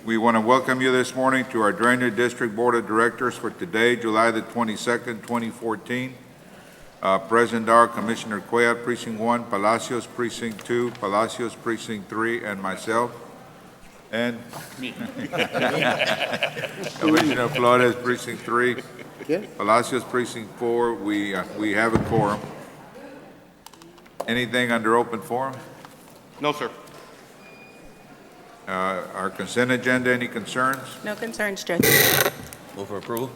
We want to welcome you this morning to our Drainage District Board of Directors for today, July the 22nd, 2014. Present are Commissioner Cuellar, Precinct 1, Palacios, Precinct 2, Palacios, Precinct 3, and myself. And Commissioner Flores, Precinct 3, Palacios, Precinct 4. We have a quorum. Anything under open forum? No, sir. Our consent agenda, any concerns? No concerns, Judge. Move for approval.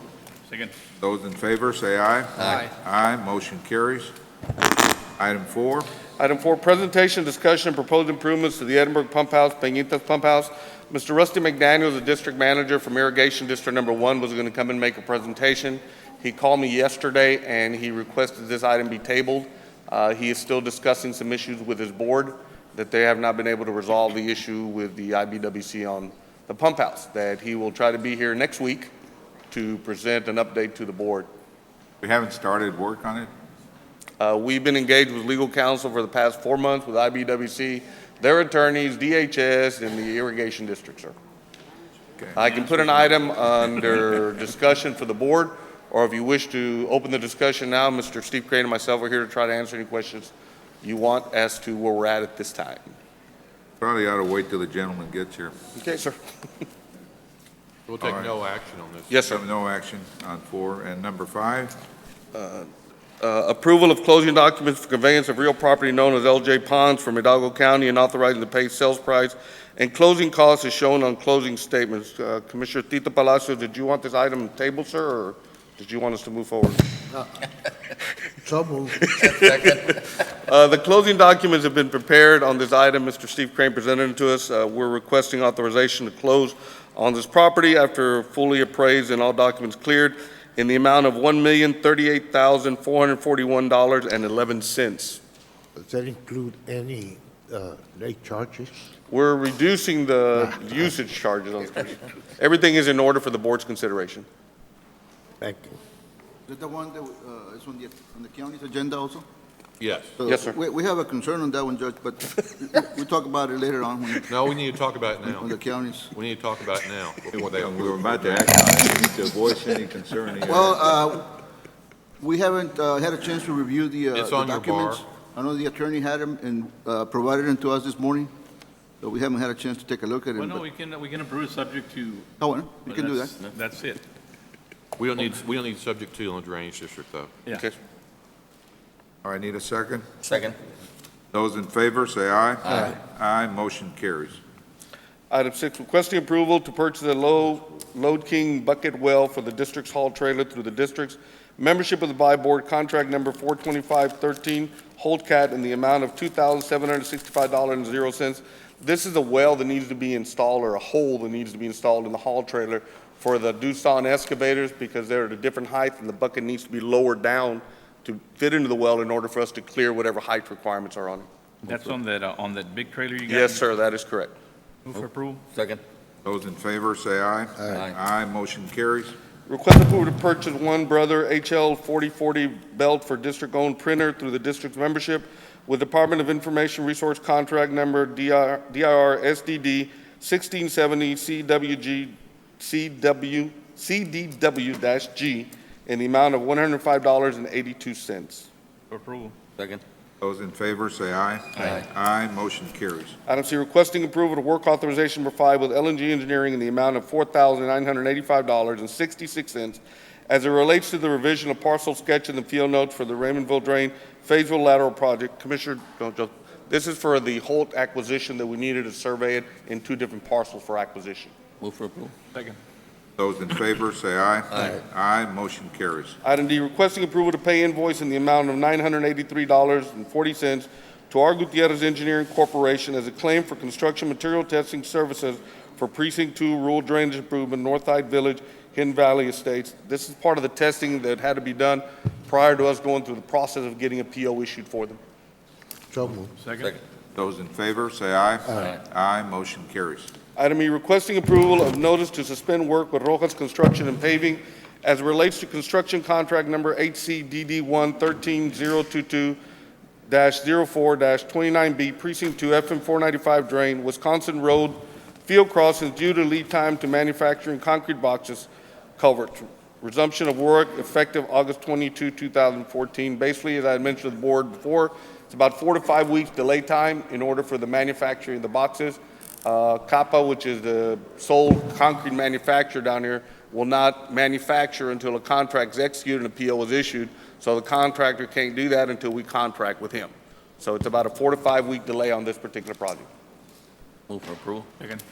Second. Those in favor, say aye. Aye. Aye, motion carries. Item 4. Item 4, presentation, discussion, and proposed improvements to the Edinburgh Pump House, Peñitas Pump House. Mr. Rusty McDaniel, the district manager from Irrigation District Number 1, was going to come and make a presentation. He called me yesterday and he requested this item be tabled. He is still discussing some issues with his board that they have not been able to resolve the issue with the IBWC on the pump house, that he will try to be here next week to present an update to the board. We haven't started work on it? We've been engaged with legal counsel for the past 4 months with IBWC, their attorneys, DHS, and the irrigation district, sir. Okay. I can put an item under discussion for the board, or if you wish to open the discussion now, Mr. Steve Crane and myself are here to try to answer any questions you want as to where we're at this time. Probably ought to wait till the gentleman gets here. Okay, sir. We'll take All right. no action on this. Yes, sir. No action on 4. And number 5, Approval of closing documents for conveyance of real property known as LJ Ponds from Hidalgo County and authorizing to pay sales price and closing costs is shown on closing statements. Commissioner Tito Palacios, did you want this item tabled, sir, or did you want us to move forward? So moved. The closing documents have been prepared on this item. Mr. Steve Crane presented it to us. We're requesting authorization to close on this property after fully appraised and all documents cleared in the amount of $1,038,441.11. Does that include any late charges? We're reducing the usage charges on this. Everything is in order for the board's consideration. Thank you. Is that the one that is on the county's agenda also? Yes. So Yes, sir. We have a concern on that one, Judge, but we'll talk about it later on No, we need to talk about it on the now. county's. We need to talk about it now before they we were about to act on it. You need to voice any concern. Well, we haven't had a chance to review the It's the on your documents. bar. I know the attorney had them and provided them to us this morning, but we haven't had a chance to take a look at Well, it. no, we can approve subject to. Oh, well, you can do that. That's it. We don't need subject to on the drainage district, though. Yeah. Okay. All right, need a second? Second. Those in favor, say aye. Aye. Aye, motion carries. Item 6, requesting approval to purchase a Load King bucket well for the district's haul trailer through the district's membership of the buy board, contract number 42513, Holdcat, in the amount of $2,765.00. This is a well that needs to be installed, or a hole that needs to be installed in the haul trailer for the Doosan excavators, because they're at a different height and the bucket needs to be lowered down to fit into the well in order for us to clear whatever height requirements are on it. That's on that big trailer you got? Yes, sir, that is correct. Move for approval? Second. Those in favor, say aye. Aye. Aye, motion carries. Request approval to purchase One Brother HL 4040 belt for district-owned printer through the district's membership with Department of Information Resource Contract Number DIR SDD 1670 CDW-G in the amount of $105.82. For approval? Second. Those in favor, say aye. Aye. Aye, motion carries. Item C, requesting approval to work authorization number 5 with LNG Engineering in the amount of $4,985.66 as it relates to the revision of parcel sketch in the field notes for the Raymondville Drain Fayetteville Lateral Project. Commissioner, this is for the Holt acquisition that we needed to survey it in 2 different parcels for acquisition. Move for approval. Second. Those in favor, say aye. Aye. Aye, motion carries. Item D, requesting approval to pay invoice in the amount of $983.40 to R. Gutierrez Engineering Corporation as a claim for construction material testing services for Precinct 2 Rural Drainage Improvement, Northside Village, Hidden Valley Estates. This is part of the testing that had to be done prior to us going through the process of getting a PO issued for them. So moved. Second. Those in favor, say aye. Aye. Aye, motion carries. Item E, requesting approval of notice to suspend work with Rojas Construction and Paving as it relates to construction contract number HCDD1 13022-04-29B, Precinct 2, FM 495 Drain, Wisconsin Road field crossings due to lead time to manufacturing concrete boxes, culverts. Resumption of work effective August 22, 2014. Basically, as I had mentioned to the board before, it's about 4 to 5 weeks delay time in order for the manufacturing of the boxes. Kappa, which is the sole concrete manufacturer down here, will not manufacture until a contract is executed and a PO is issued. So the contractor can't do that until we contract with him. So it's about a 4 to 5 week delay on this particular project. Move for approval. Second.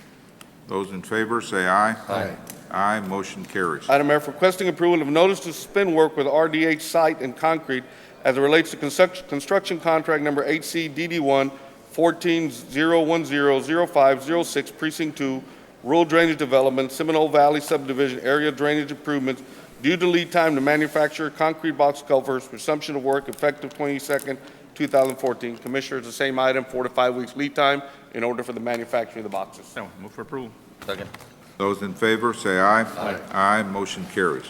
Those in favor, say aye. Aye. Aye, motion carries. Item F, requesting approval of notice to suspend work with RDH Site and Concrete as it relates to construction contract number HCDD1 14-010-0506, Precinct 2, Rural Drainage Development, Seminole Valley Subdivision Area Drainage Improvements, due to lead time to manufacture concrete box culverts, resumption of work effective 22nd, 2014. Commissioners, the same item, 4 to 5 weeks lead time in order for the manufacturing of the boxes. So, move for approval. Second. Those in favor, say aye. Aye. Aye, motion carries.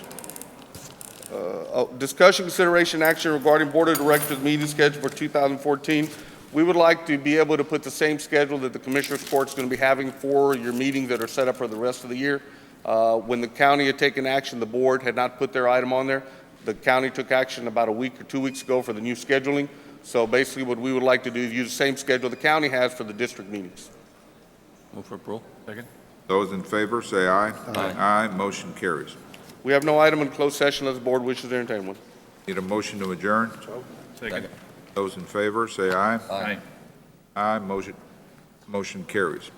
Discussion, consideration, action regarding Board of Directors meeting schedule for 2014. We would like to be able to put the same schedule that the Commissioners Court is going to be having for your meetings that are set up for the rest of the year. When the county had taken action, the board had not put their item on there. The county took action about a week or 2 weeks ago for the new scheduling. So basically what we would like to do is use the same schedule the county has for the district meetings. Move for approval. Second. Those in favor, say aye. Aye. Aye, motion carries. We have no item in closed session unless the board wishes to entertain one. Need a motion to adjourn? Second. Those in favor, say aye. Aye. Aye, motion carries.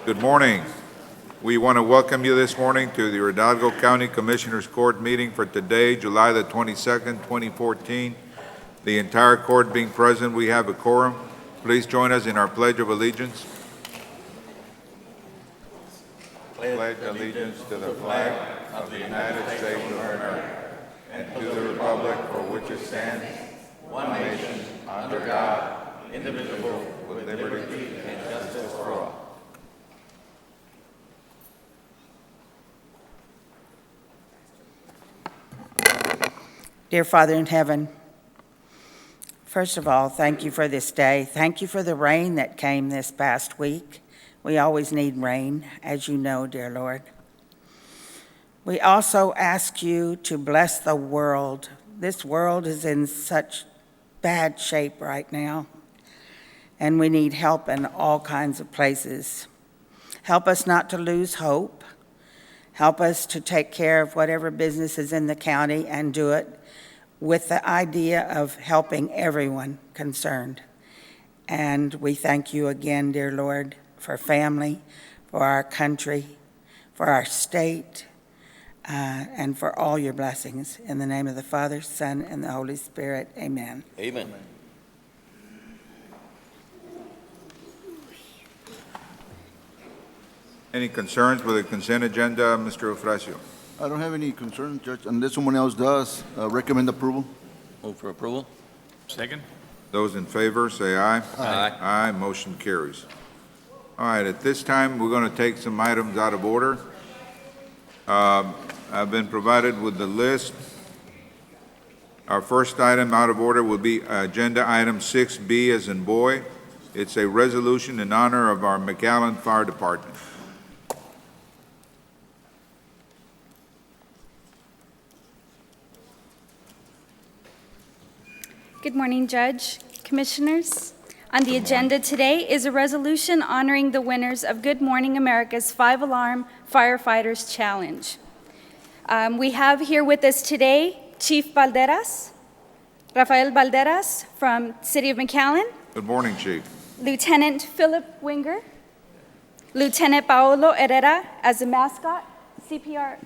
Good morning. We want to welcome you this morning to the Hidalgo County Commissioners Court meeting for today, July the 22nd, 2014. The entire court being present, we have a quorum. Please join us in our Pledge of Allegiance. Pledge allegiance to the flag of the United States of America and to the republic for which it stands, one nation, under God, indivisible, with liberty and justice for all. Dear Father in heaven, first of all, thank you for this day. Thank you for the rain that came this past week. We always need rain, as you know, dear Lord. We also ask you to bless the world. This world is in such bad shape right now, and we need help in all kinds of places. Help us not to lose hope. Help us to take care of whatever business is in the county and do it with the idea of helping everyone concerned. And we thank you again, dear Lord, for family, for our country, for our state, and for all your blessings. In the name of the Father, Son, and the Holy Spirit, amen. Amen. Any concerns with the consent agenda, Mr. Ofracio? I don't have any concerns, Judge, unless someone else does. Recommend approval. Move for approval. Second? Those in favor, say aye. Aye. Aye, motion carries. All right, at this time, we're going to take some items out of order. I've been provided with the list. Our first item out of order will be Agenda Item 6B as in boy. It's a resolution in honor of our McAllen Fire Department. Good morning, Judge, Commissioners. On the agenda today is a resolution honoring the winners of Good Morning America's 5-Alarm Firefighters Challenge. We have here with us today Chief Valderas, Rafael Valderas from City of McAllen, Good morning, Chief. Lieutenant Philip Winger, Lieutenant Paolo Herrera as a mascot, CPR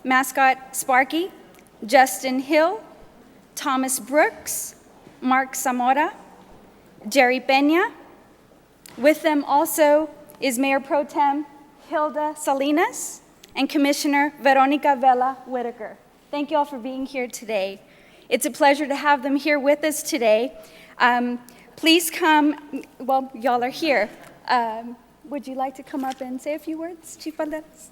mascot Sparky, Justin Hill, Thomas Brooks, Mark Zamora, Jerry Peña. With them also is Mayor Pro Tem Hilda Salinas and Commissioner Veronica Vela Whitaker. Thank you all for being here today. It's a pleasure to have them here with us today. Please come, well, y'all are here. Would you like to come up and say a few words, Chief Valderas?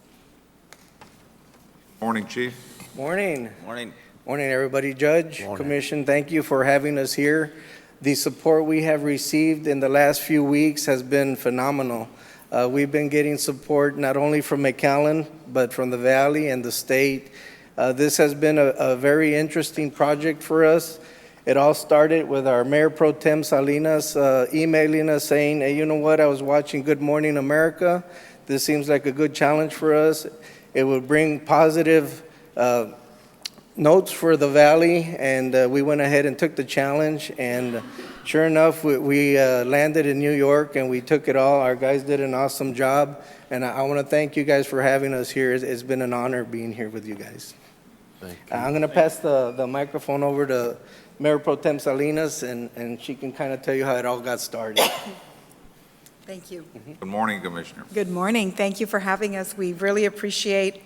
Morning, Chief. Morning. Morning. Morning, everybody. Judge, Commission, thank you for having us here. The support we have received in the last few weeks has been phenomenal. We've been getting support not only from McAllen, but from the Valley and the state. This has been a very interesting project for us. It all started with our Mayor Pro Tem Salinas emailing us saying, hey, you know what, I was watching Good Morning America. This seems like a good challenge for us. It would bring positive notes for the Valley, and we went ahead and took the challenge, and sure enough, we landed in New York, and we took it all. Our guys did an awesome job, and I want to thank you guys for having us here. It's been an honor being here with you guys. I'm going to pass the microphone over to Mayor Pro Tem Salinas, and she can kind of tell you how it all got started. Thank you. Good morning, Commissioner. Good morning. Thank you for having us. We really appreciate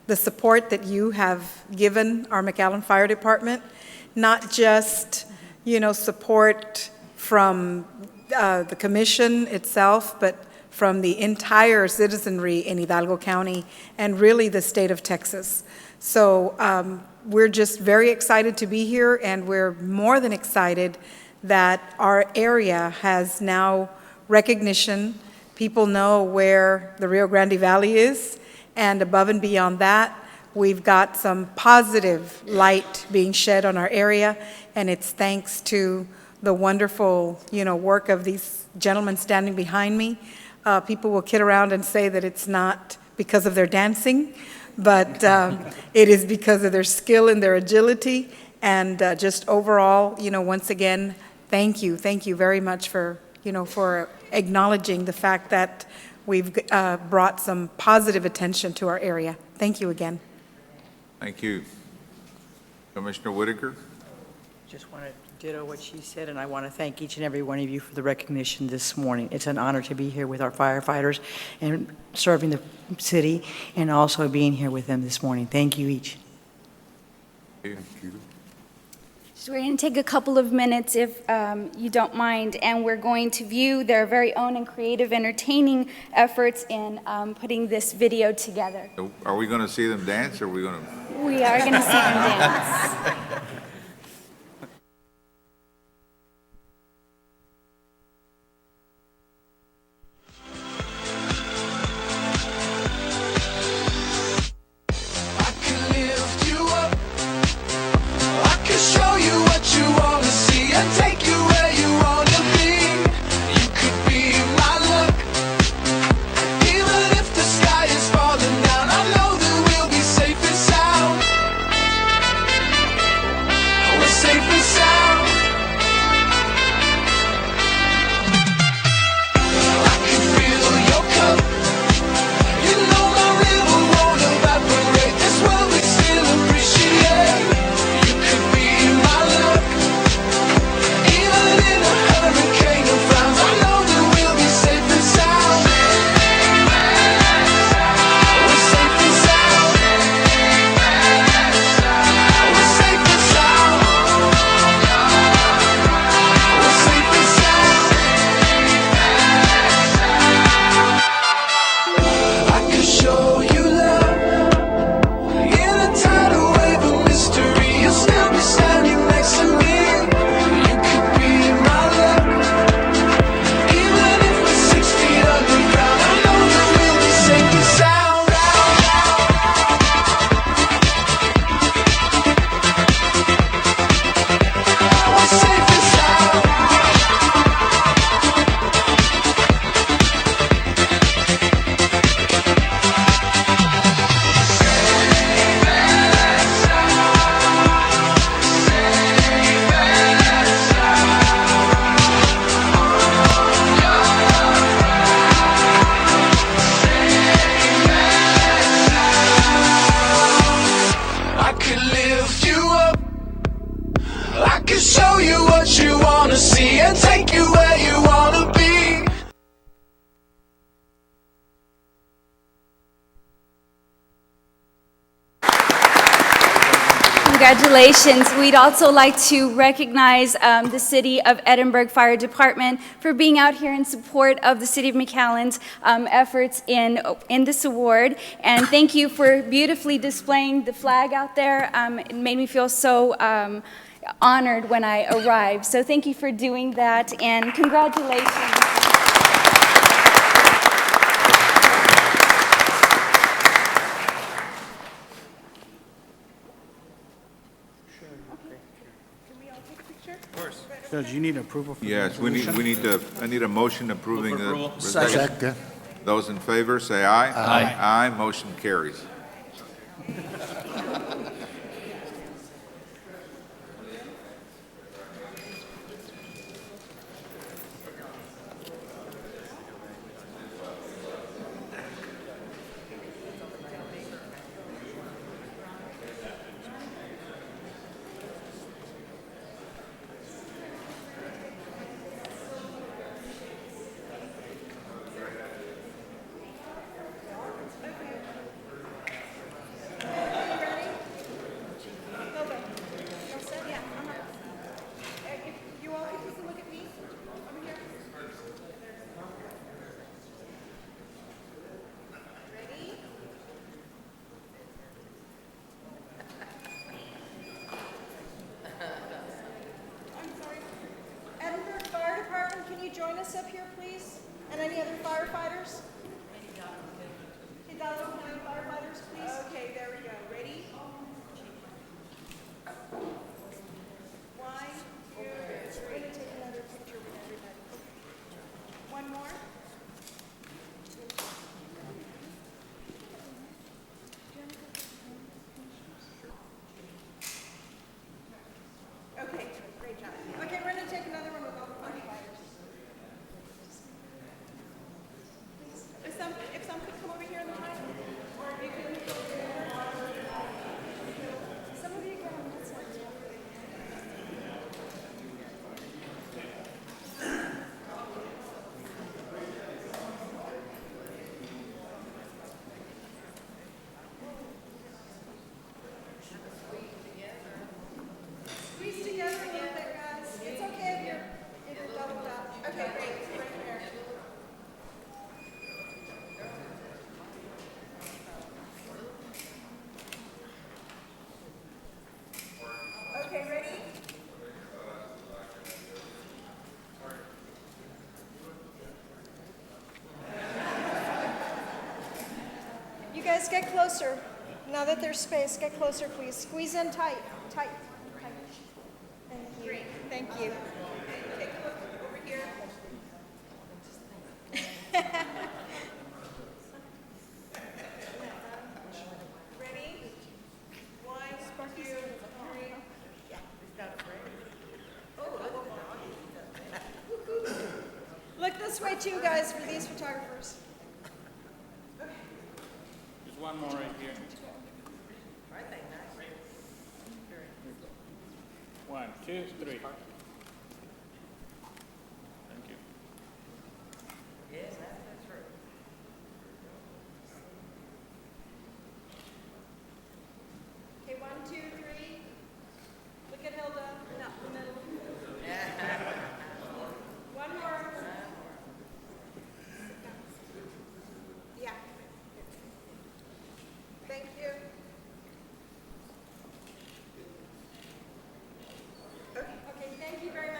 the support that you have given our McAllen Fire Department, not just, support from the commission itself, but from the entire citizenry in Hidalgo County and really the state of Texas. So we're just very excited to be here, and we're more than excited that our area has now recognition. People know where the Rio Grande Valley is. And above and beyond that, we've got some positive light being shed on our area, and it's thanks to the wonderful, work of these gentlemen standing behind me. People will kid around and say that it's not because of their dancing, but it is because of their skill and their agility, and just overall, once again, thank you very much for, for acknowledging the fact that we've brought some positive attention to our area. Thank you again. Thank you. Commissioner Whitaker? Just want to ditto what she said, and I want to thank each and every one of you for the recognition this morning. It's an honor to be here with our firefighters and serving the city, and also being here with them this morning. Thank you each. Thank you. So we're going to take a couple of minutes, if you don't mind, and we're going to view their very own and creative, entertaining efforts in putting this video together. Are we going to see them dance, or are we going to? We are going to see them dance. Congratulations. We'd also like to recognize the City of Edinburg Fire Department for being out here in support of the City of McAllen's efforts in this award. And thank you for beautifully displaying the flag out there. It made me feel so honored when I arrived. So thank you for doing that, and congratulations. Judge, you need approval for the Yes, I need a motion approving the approval. resolution. Second. Those in favor, say aye. Aye. Aye, motion carries. Join us up here, please? And any other firefighters? Hidalgo County firefighters, please? Okay, there we go. Ready? 1, 2, 3. We're going to take another picture with everybody. One more. Okay, great job. Okay, we're going to take another one with all the firefighters. guys, get closer. Now that there's space, get closer, please. Squeeze in tight, tight, tight. Thank you. Thank you. Okay, over here. Ready? 1, 2, 3. Yeah. Look this way too, guys, for these photographers. There's one more right here. 1, 2, 3. Thank you. Okay, 1, 2, 3. Look at Hilda. No, the middle. One more. Yeah. Thank you. Okay, thank you very much.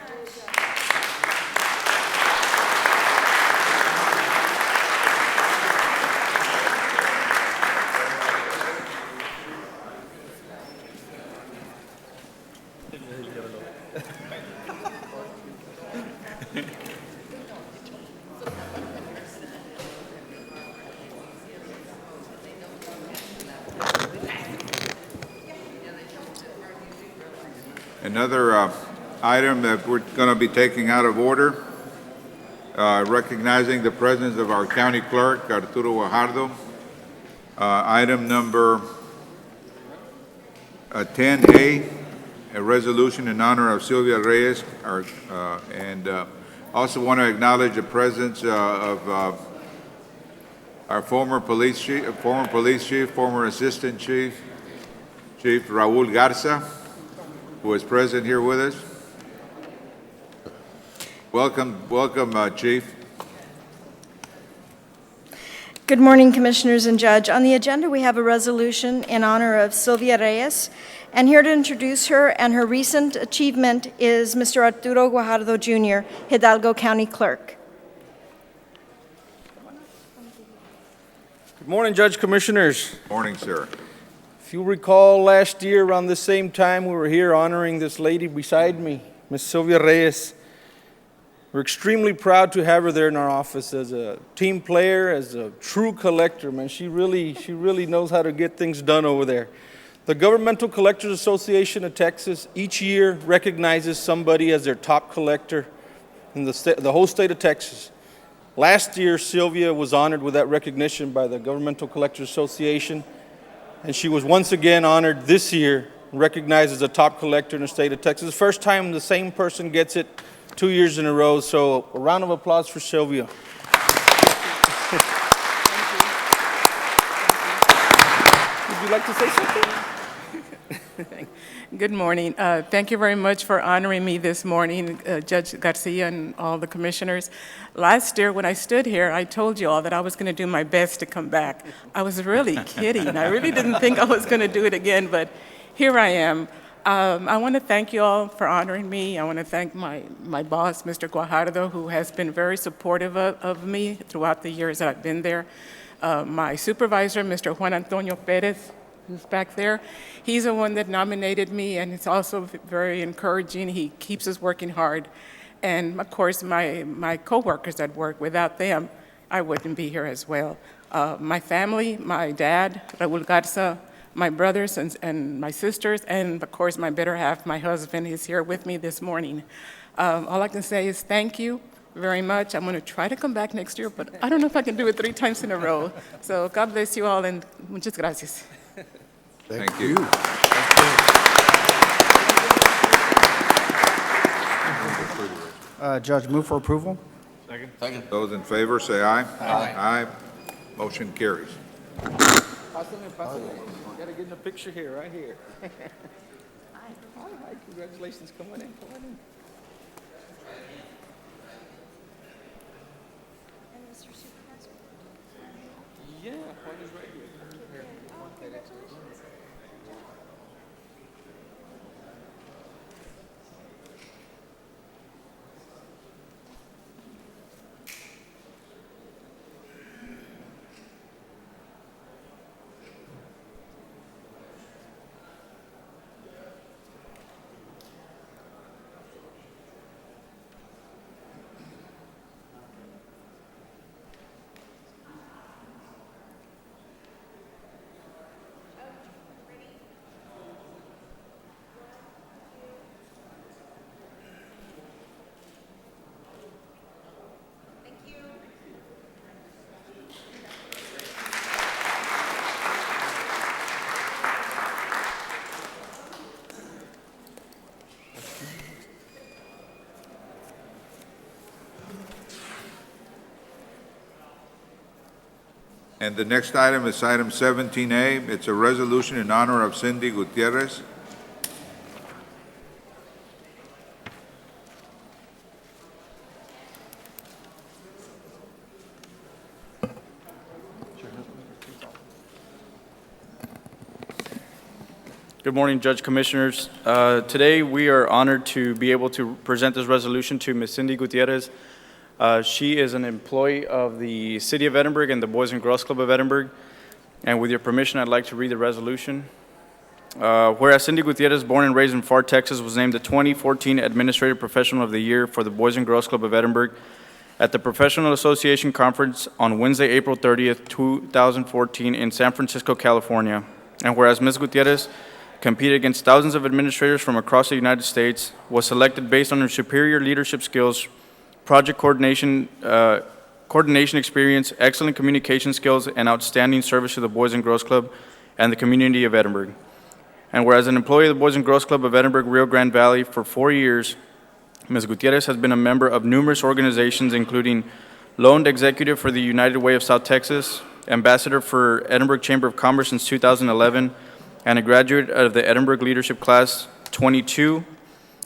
Another item that we're going to be taking out of order, recognizing the presence of our county clerk, Arturo Guajardo. Item number 10A, a resolution in honor of Sylvia Reyes, and also want to acknowledge the presence of our former police chief, former assistant chief, Chief Raul Garza, who is present here with us. Welcome, Chief. Good morning, Commissioners and Judge. On the agenda, we have a resolution in honor of Sylvia Reyes, and here to introduce her and her recent achievement is Mr. Arturo Guajardo, Jr., Hidalgo County Clerk. Good morning, Judge Commissioners. Morning, sir. If you recall, last year around the same time, we were here honoring this lady beside me, Miss Sylvia Reyes. We're extremely proud to have her there in our office as a team player, as a true collector, man. She really knows how to get things done over there. The Governmental Collectors Association of Texas each year recognizes somebody as their top collector in the whole state of Texas. Last year, Sylvia was honored with that recognition by the Governmental Collectors Association, and she was once again honored this year, recognized as a top collector in the state of Texas. The first time the same person gets it 2 years in a row, so a round of applause for Sylvia. Would you like to say something? Good morning. Thank you very much for honoring me this morning, Judge Garcia and all the commissioners. Last year when I stood here, I told you all that I was going to do my best to come back. I was really kidding. I really didn't think I was going to do it again, but here I am. I want to thank you all for honoring me. I want to thank my boss, Mr. Guajardo, who has been very supportive of me throughout the years that I've been there. My supervisor, Mr. Juan Antonio Perez, who's back there, he's the one that nominated me, and it's also very encouraging. He keeps us working hard. And of course, my coworkers at work, without them, I wouldn't be here as well. My family, my dad, Raul Garza, my brothers and my sisters, and of course my better half, my husband, is here with me this morning. All I can say is thank you very much. I'm going to try to come back next year, but I don't know if I can do it 3 times in a row. So God bless you all, and muchas gracias. Thank you. Judge, move for approval. Second. Those in favor, say aye. Aye. Motion carries. Got to get in a picture here, right here. Hi, congratulations. Come on in, come on in. And Mr. Supervisor? Yeah, Juan is right here. And the next item is item 17A. It's a resolution in honor of Cindy Gutierrez. Good morning, Judge Commissioners. Today, we are honored to be able to present this resolution to Ms. Cindy Gutierrez. She is an employee of the City of Edinburgh and the Boys and Girls Club of Edinburgh. And with your permission, I'd like to read the resolution. Whereas Cindy Gutierrez, born and raised in Pharr, Texas, was named the 2014 Administrative Professional of the Year for the Boys and Girls Club of Edinburgh at the Professional Association Conference on Wednesday, April 30th, 2014 in San Francisco, California. And whereas Ms. Gutierrez competed against thousands of administrators from across the United States, was selected based on her superior leadership skills, project coordination experience, excellent communication skills, and outstanding service to the Boys and Girls Club and the community of Edinburgh. And whereas an employee of the Boys and Girls Club of Edinburgh, Rio Grande Valley for 4 years, Ms. Gutierrez has been a member of numerous organizations, including loaned executive for the United Way of South Texas, ambassador for Edinburgh Chamber of Commerce since 2011, and a graduate of the Edinburgh Leadership Class 22.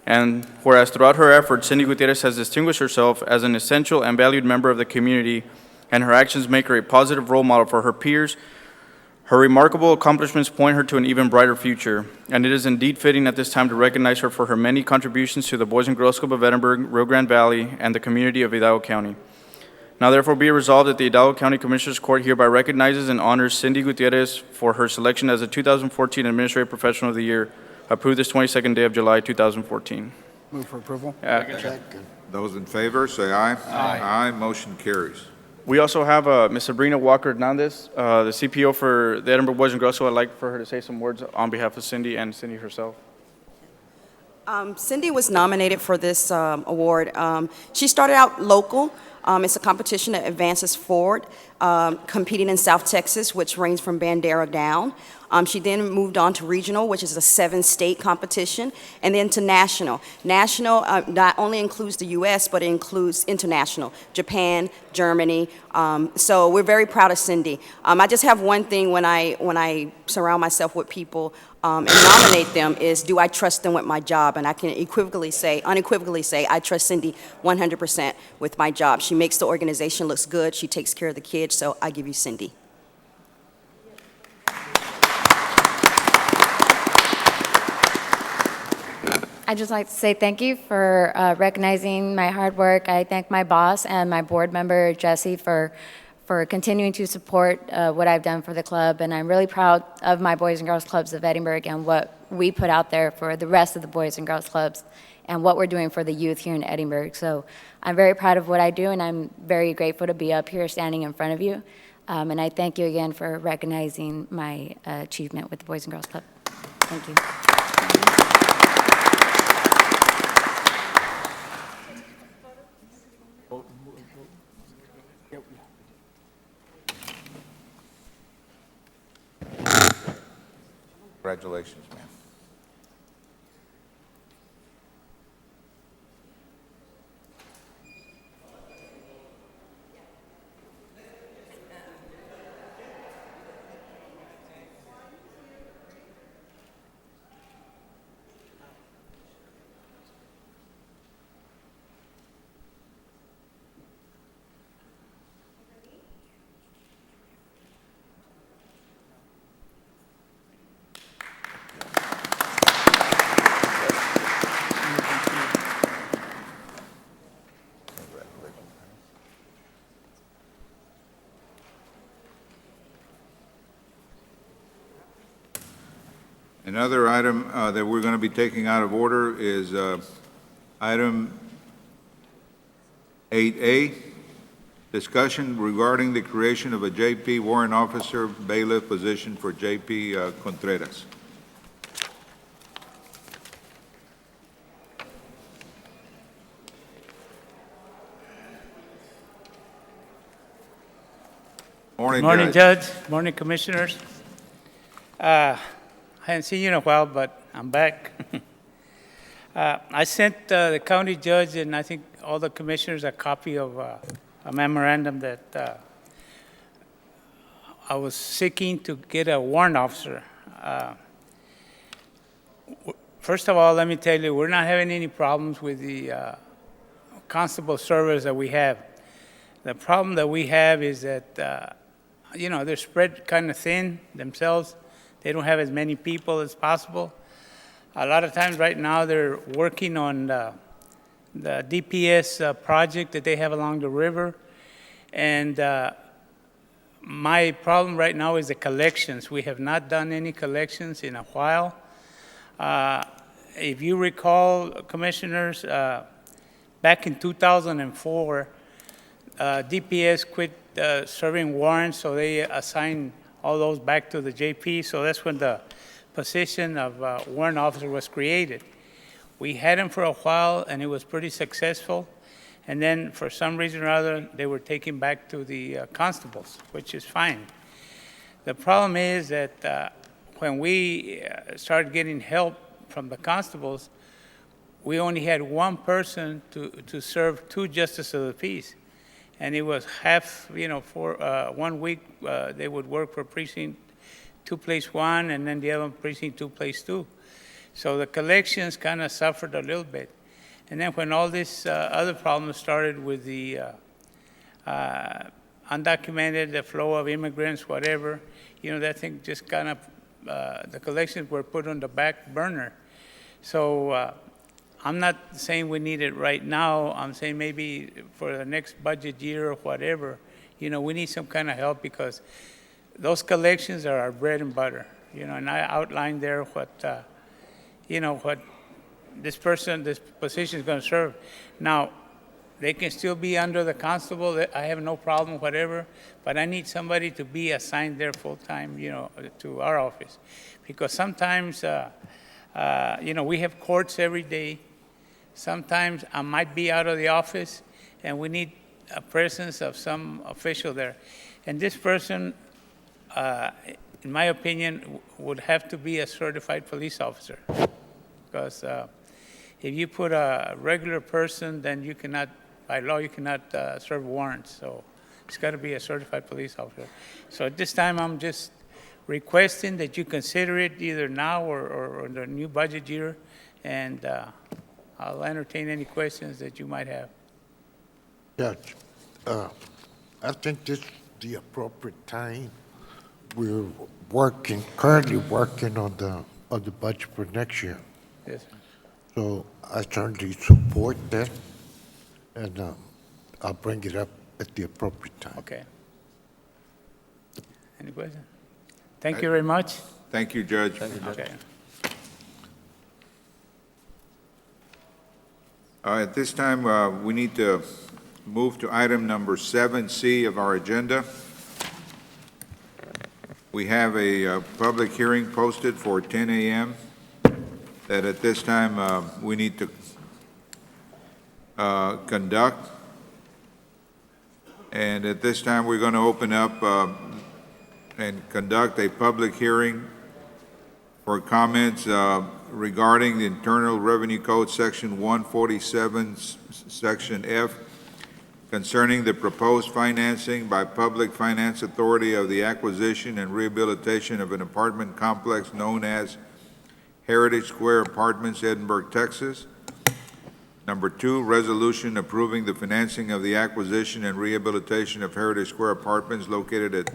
And whereas throughout her efforts, Cindy Gutierrez has distinguished herself as an essential and valued member of the community, and her actions make her a positive role model for her peers. Her remarkable accomplishments point her to an even brighter future, and it is indeed fitting at this time to recognize her for her many contributions to the Boys and Girls Club of Edinburgh, Rio Grande Valley, and the community of Hidalgo County. Now therefore be it resolved that the Hidalgo County Commissioners Court hereby recognizes and honors Cindy Gutierrez for her selection as the 2014 Administrative Professional of the Year, approved this 22nd day of July, 2014. Move for approval. Second. Those in favor, say aye. Aye. Aye, motion carries. We also have Ms. Sabrina Walker Hernandez, the CPO for the Edinburgh Boys and Girls, so I'd like for her to say some words on behalf of Cindy and Cindy herself. Cindy was nominated for this award. She started out local. It's a competition that advances forward, competing in South Texas, which ranges from Bandera down. She then moved on to regional, which is a 7-state competition, and then to national. National not only includes the U.S., but it includes international, Japan, Germany. So we're very proud of Cindy. I just have one thing when I surround myself with people and nominate them is, do I trust them with my job? And I can unequivocally say, I trust Cindy 100% with my job. She makes the organization look good. She takes care of the kids, so I give you Cindy. I'd just like to say thank you for recognizing my hard work. I thank my boss and my board member, Jesse, for continuing to support what I've done for the club. And I'm really proud of my Boys and Girls Clubs of Edinburgh and what we put out there for the rest of the Boys and Girls Clubs and what we're doing for the youth here in Edinburgh. So I'm very proud of what I do, and I'm very grateful to be up here standing in front of you. And I thank you again for recognizing my achievement with the Boys and Girls Club. Thank you. Congratulations, man. Another item that we're going to be taking out of order is item 8A, discussion regarding the creation of a J.P. warrant officer bailiff position for J.P. Contreras. Morning, Judge. Morning, Commissioners. I haven't seen you in a while, but I'm back. I sent the county judge and I think all the commissioners a copy of a memorandum that I was seeking to get a warrant officer. First of all, let me tell you, we're not having any problems with the constable service that we have. The problem that we have is that, they're spread kind of thin themselves. They don't have as many people as possible. A lot of times right now, they're working on the DPS project that they have along the river. And my problem right now is the collections. We have not done any collections in a while. If you recall, Commissioners, back in 2004, DPS quit serving warrants, so they assigned all those back to the JP. So that's when the position of warrant officer was created. We had him for a while, and it was pretty successful. And then, for some reason or other, they were taken back to the constables, which is fine. The problem is that when we started getting help from the constables, we only had one person to serve 2 justices of the peace. And it was half, for 1 week, they would work for precinct 2, place 1, and then the other precinct 2, place 2. So the collections kind of suffered a little bit. And then when all this other problems started with the undocumented, the flow of immigrants, whatever, that thing just kind of, the collections were put on the back burner. So I'm not saying we need it right now. I'm saying maybe for the next budget year or whatever, we need some kind of help because those collections are our bread and butter, and I outlined there what, what this position is going to serve. Now, they can still be under the constable. I have no problem, whatever, but I need somebody to be assigned there full-time, to our office. Because sometimes, we have courts every day. Sometimes I might be out of the office, and we need a presence of some official there. And this person, in my opinion, would have to be a certified police officer. Because if you put a regular person, then you cannot, by law, you cannot serve warrants. So it's got to be a certified police officer. So at this time, I'm just requesting that you consider it either now or in the new budget year, and I'll entertain any questions that you might have. Judge, I think this is the appropriate time. We're currently working on the budget for next year. Yes, sir. So I certainly support that, and I'll bring it up at the appropriate time. Okay. Any questions? Thank you very much. Thank you, Judge. Okay. At this time, we need to move to item number 7C of our agenda. We have a public hearing posted for 10 a.m. that at this time we need to conduct. And at this time, we're going to open up and conduct a public hearing for comments regarding the Internal Revenue Code Section 147, Section F, concerning the proposed financing by Public Finance Authority of the acquisition and rehabilitation of an apartment complex known as Heritage Square Apartments, Edinburg, Texas. Number 2, resolution approving the financing of the acquisition and rehabilitation of Heritage Square Apartments located at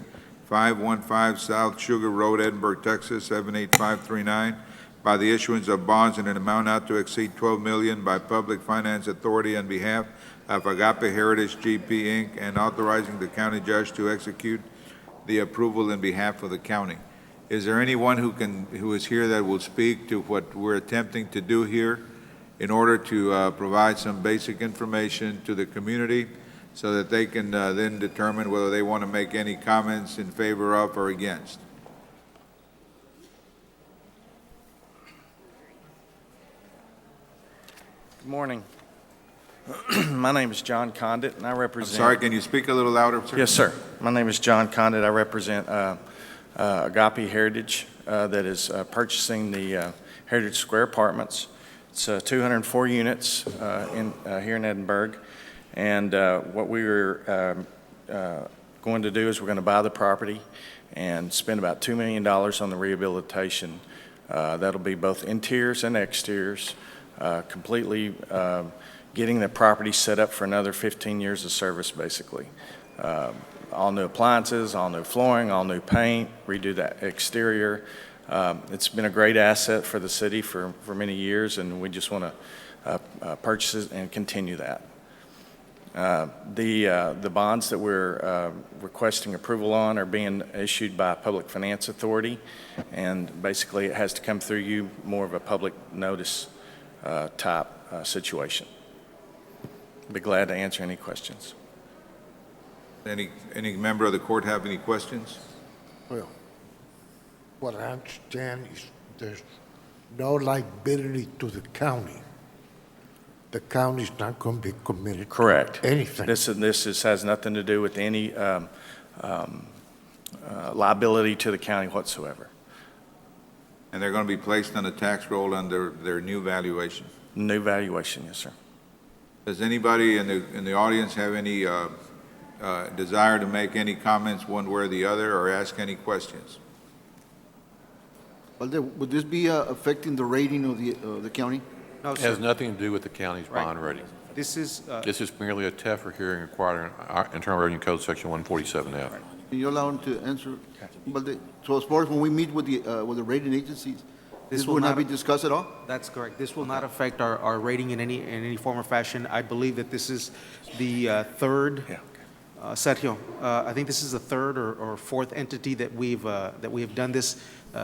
515 South Sugar Road, Edinburg, Texas, 78539, by the issuance of bonds in an amount not to exceed $12 million by Public Finance Authority on behalf of Agape Heritage GP, Inc., and authorizing the county judge to execute the approval in behalf of the county. Is there anyone who is here that will speak to what we're attempting to do here in order to provide some basic information to the community so that they can then determine whether they want to make any comments in favor of or against? Good morning. My name is John Condit, and I I'm represent... sorry, can you speak a little louder, sir? Yes, sir. My name is John Condit. I represent Agape Heritage that is purchasing the Heritage Square Apartments. It's 204 units here in Edinburg. And what we were going to do is we're going to buy the property, and spend about $2 million on the rehabilitation. That'll be both interiors and exteriors, completely getting the property set up for another 15 years of service, basically. All new appliances, all new flooring, all new paint, redo that exterior. It's been a great asset for the city for many years, and we just want to purchase it and continue that. The bonds that we're requesting approval on are being issued by Public Finance Authority, and basically it has to come through you, more of a public notice type situation. Be glad to answer any questions. Any member of the court have any questions? Well, what I understand is there's no liability to the county. The county's not going to be committed Correct. to anything. This has nothing to do with any liability to the county whatsoever. And they're going to be placed on the tax roll under their new valuation? New valuation, yes, sir. Does anybody in the audience have any desire to make any comments one way or the other, or ask any questions? Would this be affecting the rating of the county? No, It has nothing to do with the county's bond rating. This is, This is merely a TEFRA hearing required in our Internal Revenue Code, Section 147F. Can you allow him to answer? So as far as when we meet with the rating agencies, this will not be discussed at all? that's correct. This will not affect our rating in any form or fashion. I believe that this is the third, Sergio, I think this is the third or fourth entity that we have done this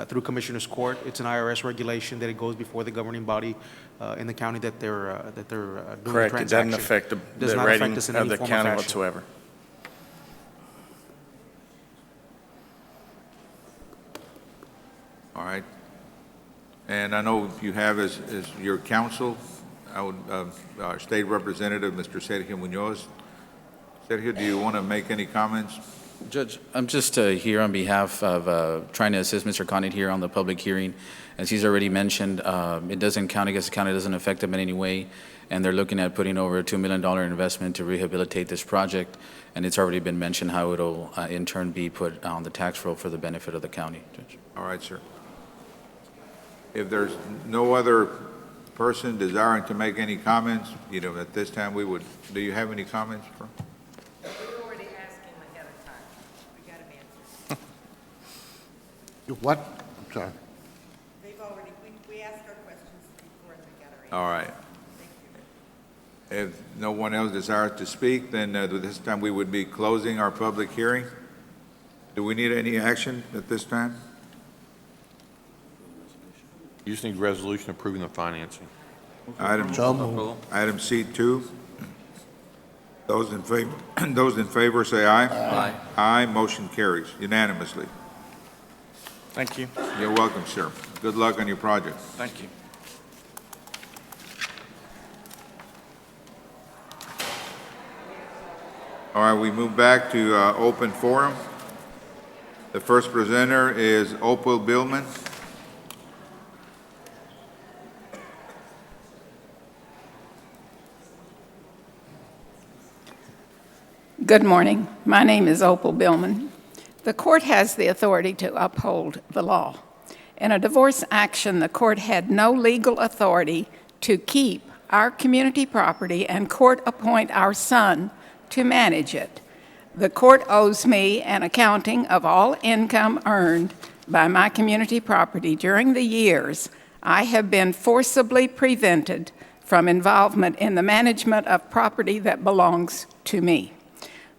through Commissioner's Court. It's an IRS regulation that it goes before the governing body in the county that they're doing the Correct. It transaction. doesn't affect Does the not rating affect us in of any the form or county fashion. whatsoever. All right. And I know you have as your counsel, our state representative, Mr. Sergio Munoz. Sergio, do you want to make any comments? Judge, I'm just here on behalf of trying to assist Mr. Conant here on the public hearing. As he's already mentioned, it doesn't count against the county, doesn't affect them in any way, and they're looking at putting over a $2 million investment to rehabilitate this project, and it's already been mentioned how it'll in turn be put on the tax roll for the benefit of the county, Judge. All right, sir. If there's no other person desiring to make any comments, at this time do you have any comments? What? I'm sorry. They've already, we asked our questions before and we got our answers. All right. If no one else desires to speak, then this time we would be closing our public hearing. Do we need any action at this time? You just need resolution approving the financing. Item C2. Those in favor say aye. Aye. Aye, motion carries unanimously. Thank you. You're welcome, sir. Good luck on your project. Thank you. All right, we move back to open forum. The first presenter is Opal Billman. Good morning. My name is Opal Billman. The court has the authority to uphold the law. In a divorce action, the court had no legal authority to keep our community property and court appoint our son to manage it. The court owes me an accounting of all income earned by my community property during the years I have been forcibly prevented from involvement in the management of property that belongs to me.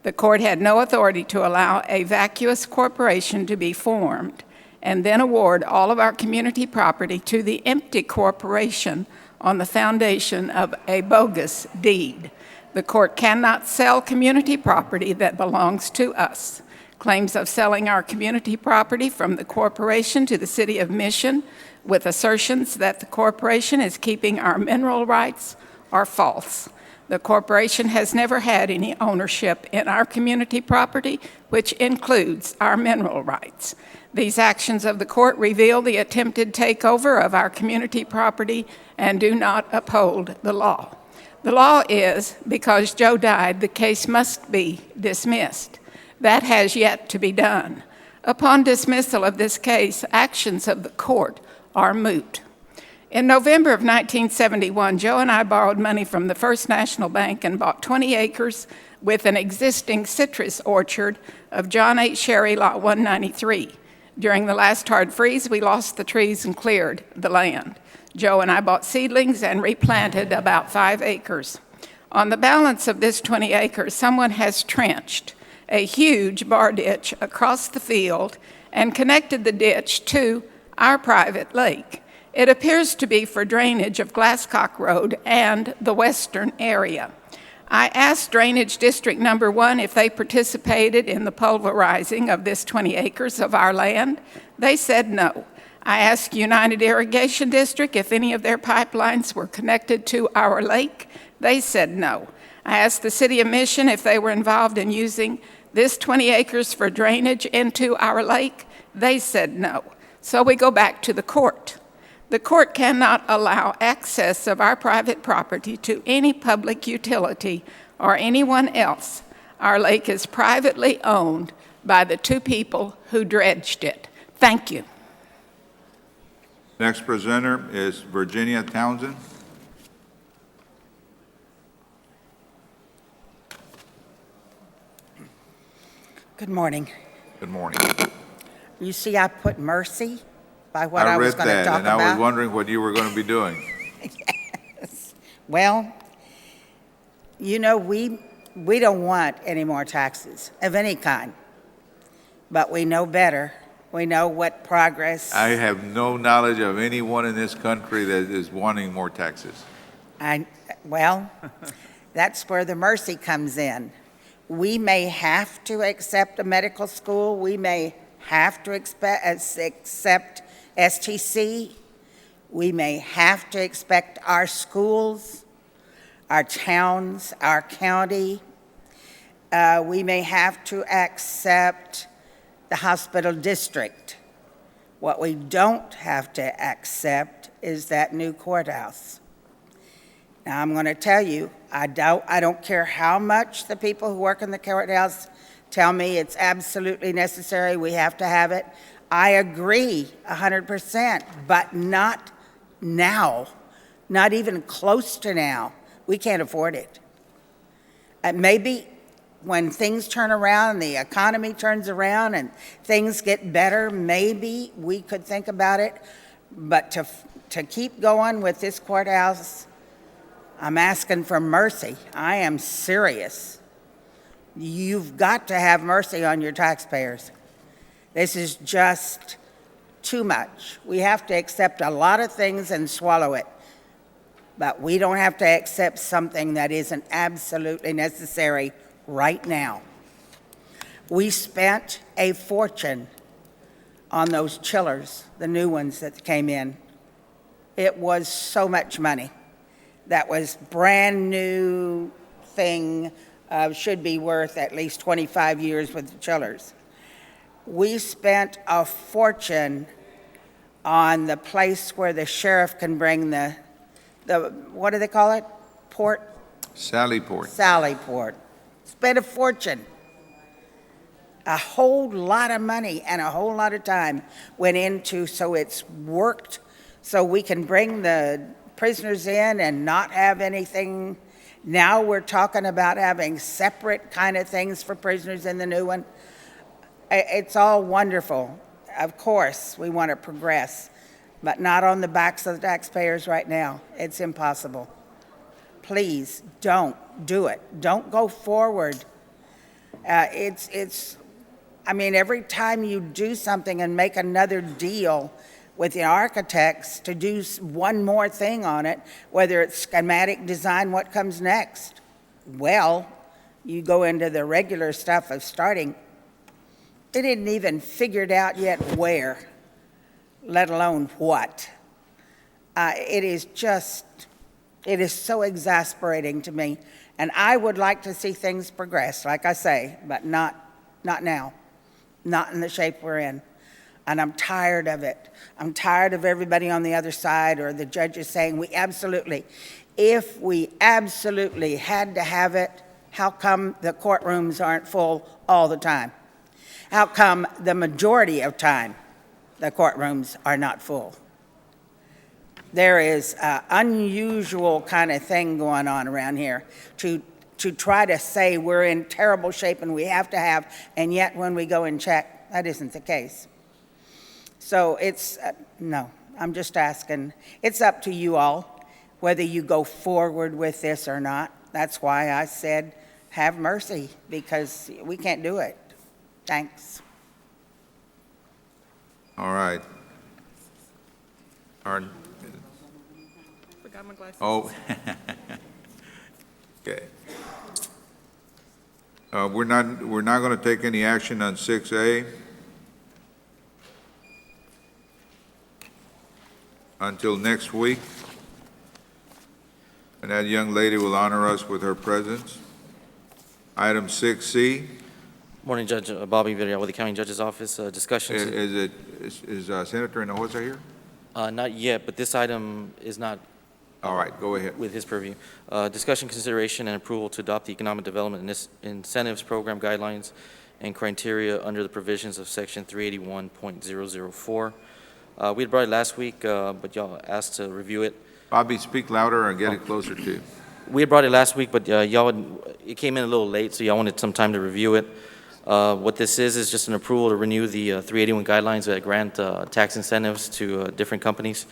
The court had no authority to allow a vacuous corporation to be formed and then award all of our community property to the empty corporation on the foundation of a bogus deed. The court cannot sell community property that belongs to us. Claims of selling our community property from the corporation to the City of Mission with assertions that the corporation is keeping our mineral rights are false. The corporation has never had any ownership in our community property, which includes our mineral rights. These actions of the court reveal the attempted takeover of our community property and do not uphold the law. The law is, because Joe died, the case must be dismissed. That has yet to be done. Upon dismissal of this case, actions of the court are moot. In November of 1971, Joe and I borrowed money from the First National Bank and bought 20 acres with an existing citrus orchard of John H. Sherry, Lot 193. During the last hard freeze, we lost the trees and cleared the land. Joe and I bought seedlings and replanted about 5 acres. On the balance of this 20 acres, someone has trenched a huge bar ditch across the field and connected the ditch to our private lake. It appears to be for drainage of Glasscock Road and the western area. I asked Drainage District Number 1 if they participated in the pulverizing of this 20 acres of our land. They said no. I asked United Irrigation District if any of their pipelines were connected to our lake. They said no. I asked the City of Mission if they were involved in using this 20 acres for drainage into our lake. They said no. So we go back to the court. The court cannot allow access of our private property to any public utility or anyone else. Our lake is privately owned by the 2 people who dredged it. Thank you. Next presenter is Virginia Townsend. Good morning. Good morning. You see, I put mercy by what I was going to talk about. I read that, and I was wondering what you were going to be doing. Yes. Well, you know, we don't want any more taxes of any kind, but we know better. We know what progress. I have no knowledge of anyone in this country that is wanting more taxes. Well, that's where the mercy comes in. We may have to accept a medical school. We may have to accept STC. We may have to expect our schools, our towns, our county. We may have to accept the hospital district. What we don't have to accept is that new courthouse. Now, I'm going to tell you, I don't care how much the people who work in the courthouse tell me it's absolutely necessary, we have to have it. I agree 100%, but not now, not even close to now. We can't afford it. Maybe when things turn around and the economy turns around and things get better, maybe we could think about it. But to keep going with this courthouse, I'm asking for mercy. I am serious. You've got to have mercy on your taxpayers. This is just too much. We have to accept a lot of things and swallow it. But we don't have to accept something that isn't absolutely necessary right now. We spent a fortune on those chillers, the new ones that came in. It was so much money. That was brand new thing, should be worth at least 25 years with the chillers. We spent a fortune on the place where the sheriff can bring the what do they call it? Port? Sallyport. Sallyport. Spent a fortune. A whole lot of money and a whole lot of time went into so it's worked so we can bring the prisoners in and not have anything. Now we're talking about having separate kind of things for prisoners in the new one. It's all wonderful. Of course, we want to progress, but not on the backs of the taxpayers right now. It's impossible. Please don't do it. Don't go forward. I mean, every time you do something and make another deal with the architects to do one more thing on it, whether it's schematic design, what comes next? Well, you go into the regular stuff of starting. They didn't even figure it out yet where, let alone what. It is so exasperating to me. And I would like to see things progress, like I say, but not now, not in the shape we're in. And I'm tired of it. I'm tired of everybody on the other side or the judges saying if we absolutely had to have it, how come the courtrooms aren't full all the time? How come the majority of time the courtrooms are not full? There is an unusual kind of thing going on around here to try to say we're in terrible shape and we have to have, and yet when we go and check, that isn't the case. So it's, no, I'm just asking. It's up to you all whether you go forward with this or not. That's why I said have mercy, because we can't do it. Thanks. All right. Forgot my glasses. Oh. Okay. We're not going to take any action on 6A until next week. And that young lady will honor us with her presence. Item 6C. Morning, Judge. Bobby Villarreal with the County Judge's Office. Discussions. Is Senator Hinojosa here? Not yet, but this item is not. All right, go ahead. With his purview. Discussion, consideration, and approval to adopt the Economic Development Incentives Program guidelines and criteria under the provisions of Section 381.004. We had brought it last week, but y'all asked to review it. Bobby, speak louder and get it closer to you. We had brought it last week, but it came in a little late, so y'all wanted some time to review it. What this is just an approval to renew the 381 guidelines that grant tax incentives to different companies.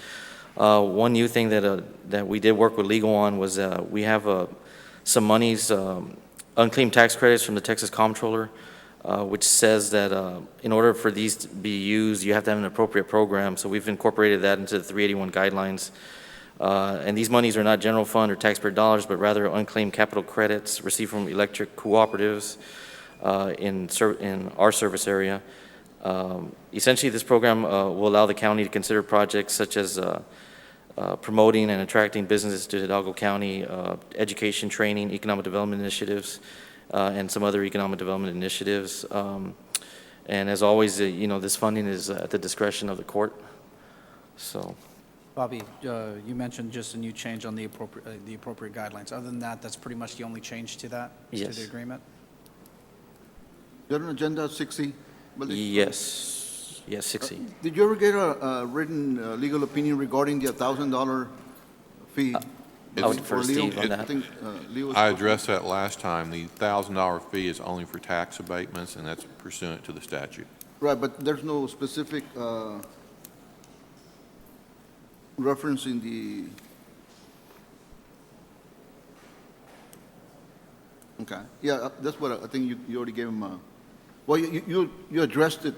One new thing that we did work with legal on was we have some monies, unclaimed tax credits from the Texas Comptroller, which says that in order for these to be used, you have to have an appropriate program. So we've incorporated that into the 381 guidelines. And these monies are not general fund or taxpayer dollars, but rather unclaimed capital credits received from electric cooperatives in our service area. Essentially, this program will allow the county to consider projects such as promoting and attracting businesses to Hidalgo County, education, training, economic development initiatives, and some other economic development initiatives. And as always, this funding is at the discretion of the court. So. Bobby, you mentioned just a new change on the appropriate guidelines. Other than that, that's pretty much the only change to that, yes. To the agreement? You have an agenda 6C? Yes, 6C. Did you ever get a written legal opinion regarding the $1,000 fee? I would defer to Steve on that. I think Leo was I addressed that last time. The $1,000 fee is only for tax abatements, and that's pursuant to the statute. Right, but there's no specific reference in the. Okay, yeah, that's what I think you already gave him. Well, you addressed it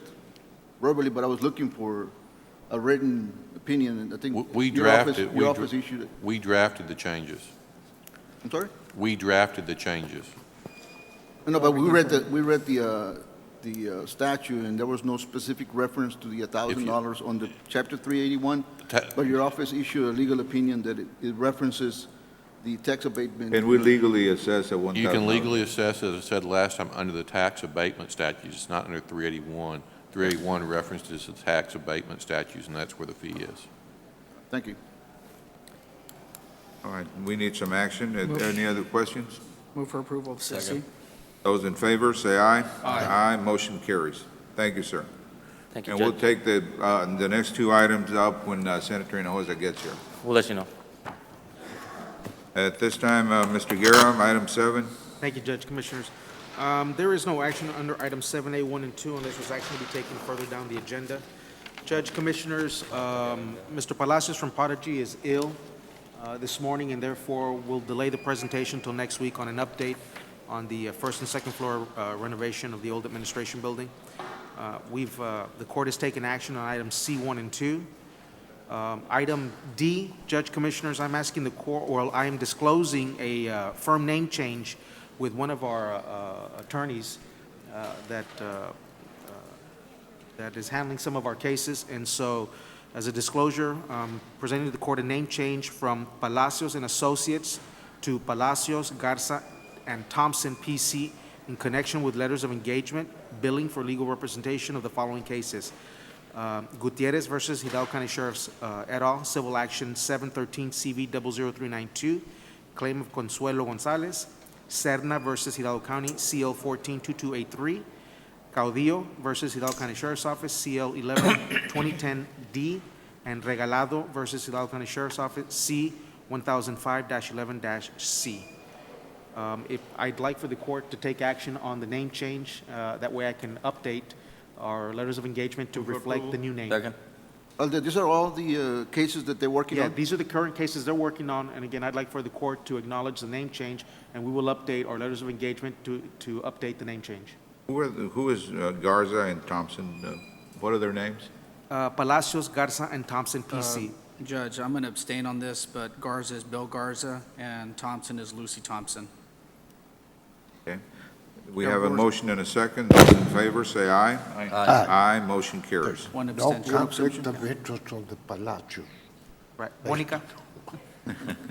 verbally, but I was looking for a written opinion, and I think your office issued it. We drafted the changes. I'm sorry? We drafted the changes. No, but we read the statute, and there was no specific reference to the $1,000 on the Chapter 381, but your office issued a legal opinion that it references the tax abatement. And we legally assess at $1,000. You can legally assess, as I said last time, under the tax abatement statutes. It's not under 381. 381 references the tax abatement statutes, and that's where the fee is. Thank you. All right, we need some action. Are there any other questions? Move for approval of 6C. Those in favor, say aye. Aye. Aye, motion carries. Thank you, sir. Thank you, And Judge. we'll take the next two items up when Senator Hinojosa gets here. We'll let you know. At this time, Mr. Guerra, item 7. Thank you, Judge, Commissioners. There is no action under items 7A, 1, and 2 unless it's actually be taken further down the agenda. Judge, Commissioners, Mr. Palacios from Prodigy is ill this morning, and therefore will delay the presentation until next week on an update on the first and second floor renovation of the old administration building. The court has taken action on items C, 1, and 2. Item D, Judge, Commissioners, I'm asking the court, or I am disclosing a firm name change with one of our attorneys that is handling some of our cases. And so, as a disclosure, presenting to the court a name change from Palacios and Associates to Palacios, Garza, and Thompson, PC, in connection with letters of engagement, billing for legal representation of the following cases. Gutierrez versus Hidalgo County Sheriff's et al., Civil Action 713 CV 00392, claim of Consuelo Gonzalez. Serna versus Hidalgo County, CL 142283. Caudillo versus Hidalgo County Sheriff's Office, CL 11-2010D, and Regalado versus Hidalgo County Sheriff's Office, C 1005-11-C. If I'd like for the court to take action on the name change, that way I can update our letters of engagement to reflect the new name. Second. These are all the cases that they're working Yeah, on? these are the current cases they're working on, and again, I'd like for the court to acknowledge the name change, and we will update our letters of engagement to update the name change. Who is Garza and Thompson? What are their names? Palacios, Garza, and Thompson, PC. Judge, I'm going to abstain on this, but Garza is Bill Garza, and Thompson is Lucy Thompson. Okay. We have a motion and a second. Those in favor, say aye. Aye. Aye, motion carries. One No abstention. conflict of interest on the Palacio. Right. Monica?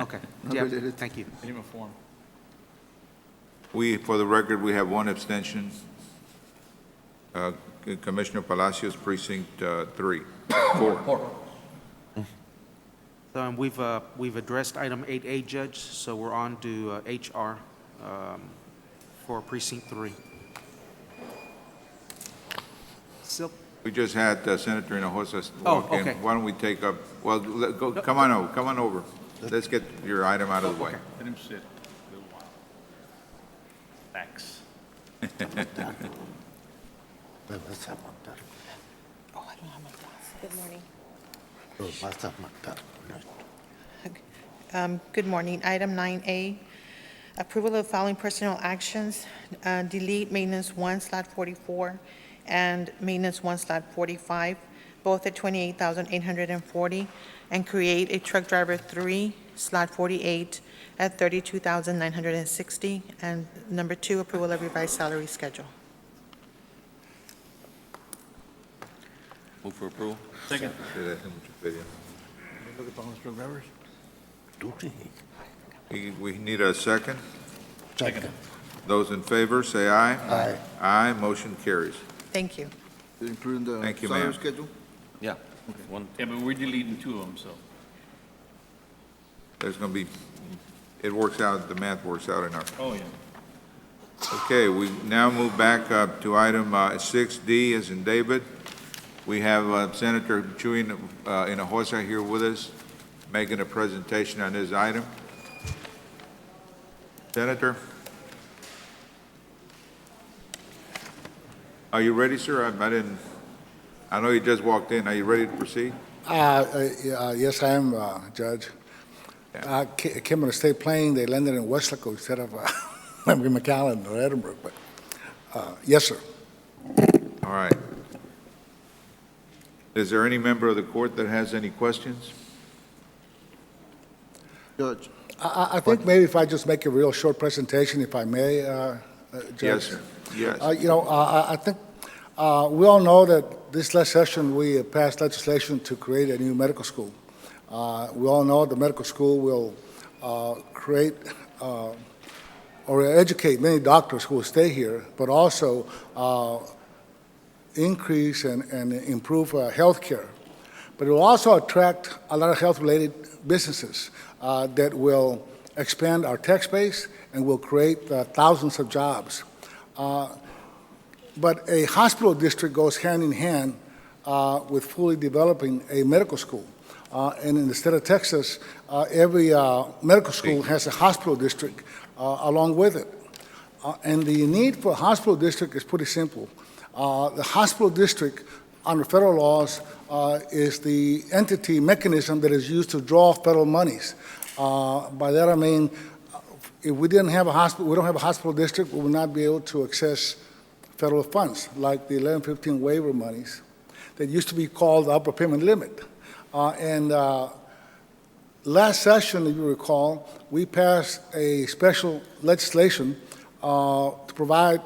Okay. Yeah, thank you. We, for the record, we have one abstention. Commissioner Palacios, Precinct 4. So we've addressed item 8A, Judge, so we're on to HR for Precinct 3. Sil- We just had Senator Hinojosa Oh, walk in. okay. Why don't we take up, well, come on over. Let's get your item out of the way. Let him sit a little while. Thanks. Good morning. Vas a matar. Good morning. Item 9A, approval of following personnel actions. Delete maintenance 1 slot 44 and maintenance 1 slot 45, both at $28,840, and create a truck driver 3 slot 48 at $32,960. And number 2, approval of revised salary schedule. Move for approval. Second. We need a second. Second. Those in favor, say aye. Aye. Aye, motion carries. Thank you. Including the Thank you, salary ma'am. schedule? Yeah. One. Yeah, but we're deleting 2 of them, so. There's going to be, it works out, the math works out in our. Oh, yeah. Okay, we now move back up to item 6D, as in David. We have Senator Chuy Hinojosa here with us, making a presentation on this item. Senator? Are you ready, sir? I know you just walked in. Are you ready to proceed? Yes, I am, Judge. I came on a state plane. They landed in Weslaco instead of McAllen or Edinburgh. But yes, sir. All right. Is there any member of the court that has any questions? Judge? I think maybe if I just make a real short presentation, if I may, Judge. Yes, sir. Yes. I think we all know that this last session we passed legislation to create a new medical school. We all know the medical school will create or educate many doctors who will stay here, but also increase and improve health care. But it will also attract a lot of health-related businesses that will expand our tax base and will create thousands of jobs. But a hospital district goes hand in hand with fully developing a medical school. And in the state of Texas, every medical school has a hospital district along with it. And the need for a hospital district is pretty simple. The hospital district, under federal laws, is the entity mechanism that is used to draw federal monies. By that I mean, if we didn't have a hospital, we don't have a hospital district, we would not be able to access federal funds like the 1115 waiver monies that used to be called the upper payment limit. Last session, if you recall, we passed a special legislation to provide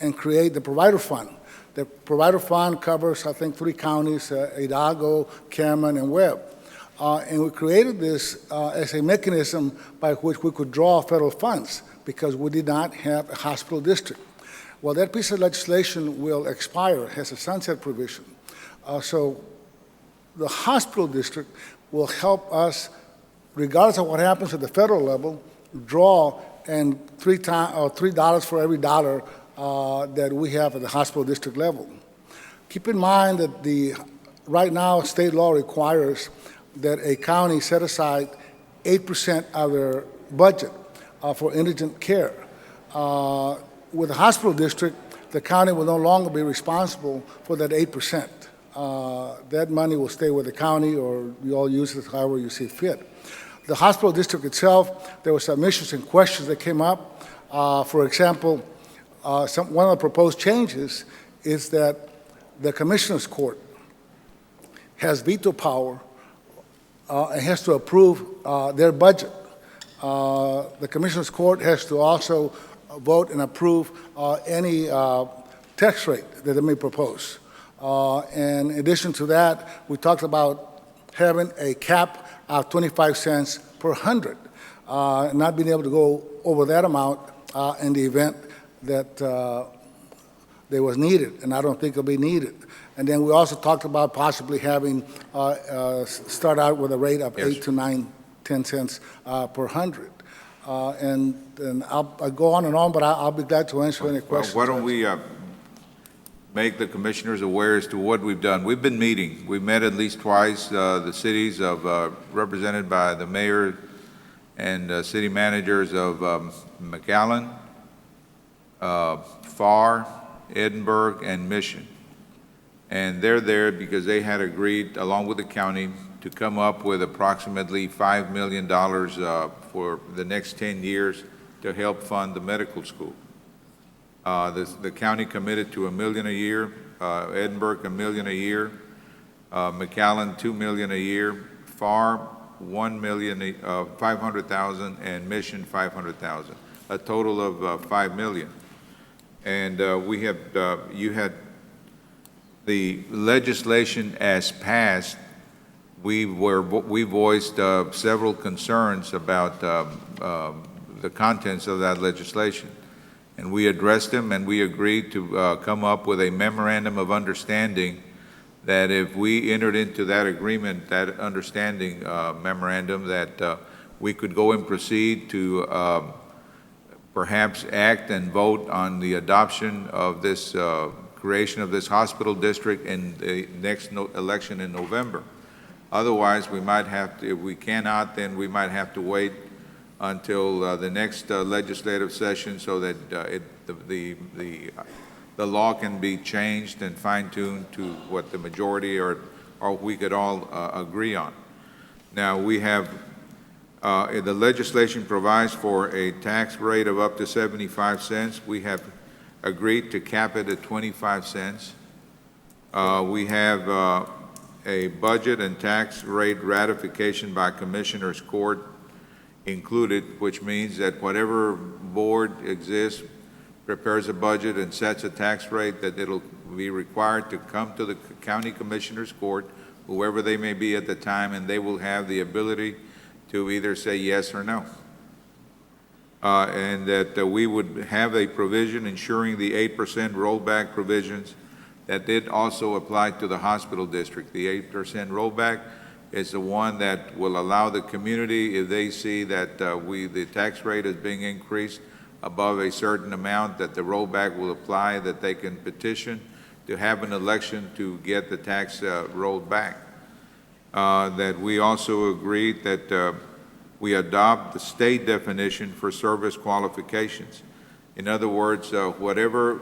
and create the Provider Fund. The Provider Fund covers, I think, 3 counties, Hidalgo, Cameron, and Webb. And we created this as a mechanism by which we could draw federal funds because we did not have a hospital district. Well, that piece of legislation will expire, has a sunset provision. So the hospital district will help us, regardless of what happens at the federal level, draw and $3 for every dollar that we have at the hospital district level. Keep in mind that right now, state law requires that a county set aside 8% of their budget for indigent care. With the hospital district, the county will no longer be responsible for that 8%. That money will stay with the county, or you all use it however you see fit. The hospital district itself, there were some issues and questions that came up. For example, one of the proposed changes is that the Commissioner's Court has veto power and has to approve their budget. The Commissioner's Court has to also vote and approve any tax rate that they may propose. And in addition to that, we talked about having a cap of 25 cents per 100, not being able to go over that amount in the event that there was needed, and I don't think it'll be needed. And then we also talked about possibly having start out with a rate of 8 to 9, 10 cents per 100. And I'll go on and on, but I'll be glad to answer any questions. Why don't we make the commissioners aware as to what we've done? We've been meeting. We've met at least twice. The cities represented by the mayor and city managers of McAllen, FAR, Edinburgh, and Mission. And they're there because they had agreed, along with the county, to come up with approximately $5 million for the next 10 years to help fund the medical school. The county committed to $1 million a year, Edinburgh $1 million a year, McAllen $2 million a year, FAR $500,000, and Mission $500,000, a total of $5 million. And you had the legislation as passed. We voiced several concerns about the contents of that legislation, and we addressed them, and we agreed to come up with a memorandum of understanding that if we entered into that agreement, that understanding memorandum, that we could go and proceed to perhaps act and vote on the adoption of this creation of this hospital district in the next election in November. Otherwise, we might have to, if we cannot, then we might have to wait until the next legislative session so that the law can be changed and fine-tuned to what the majority or we could all agree on. Now, we have, the legislation provides for a tax rate of up to 75 cents. We have agreed to cap it at 25 cents. We have a budget and tax rate ratification by Commissioner's Court included, which means that whatever board exists prepares a budget and sets a tax rate, that it'll be required to come to the County Commissioner's Court, whoever they may be at the time, and they will have the ability to either say yes or no. And that we would have a provision ensuring the 8% rollback provisions that did also apply to the hospital district. The 8% rollback is the one that will allow the community, if they see that the tax rate is being increased above a certain amount, that the rollback will apply, that they can petition to have an election to get the tax rolled back. That we also agreed that we adopt the state definition for service qualifications. In other words, whatever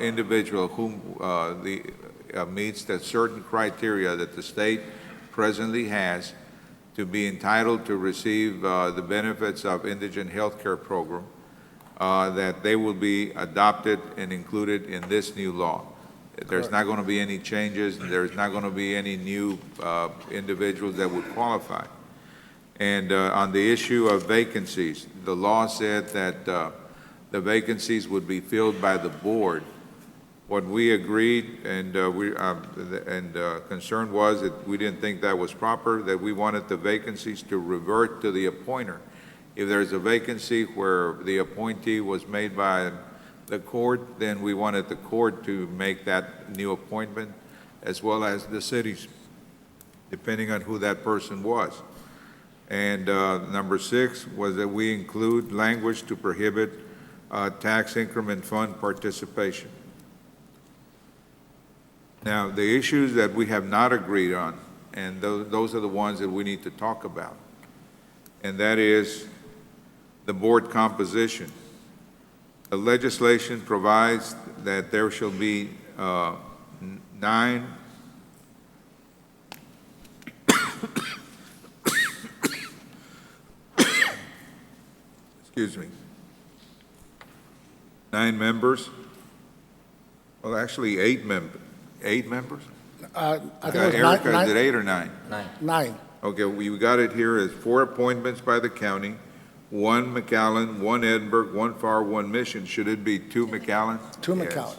individual whom meets that certain criteria that the state presently has to be entitled to receive the benefits of indigent health care program, that they will be adopted and included in this new law. There's not going to be any changes, and there's not going to be any new individuals that would qualify. And on the issue of vacancies, the law said that the vacancies would be filled by the board. What we agreed and concern was that we didn't think that was proper, that we wanted the vacancies to revert to the appointer. If there's a vacancy where the appointee was made by the court, then we wanted the court to make that new appointment, as well as the cities, depending on who that person was. And number 6 was that we include language to prohibit tax increment fund participation. Now, the issues that we have not agreed on, and those are the ones that we need to talk about, and that is the board composition. The legislation provides that there shall be 9 excuse me, 9 members. Well, actually, 8 members. 8 members? I think it was Erica, is it 8 or 9? 9. Okay, we got it here as 4 appointments by the county, 1 McAllen, 1 Edinburgh, 1 FAR, 1 Mission. Should it be 2 McAllen? 2 Yes.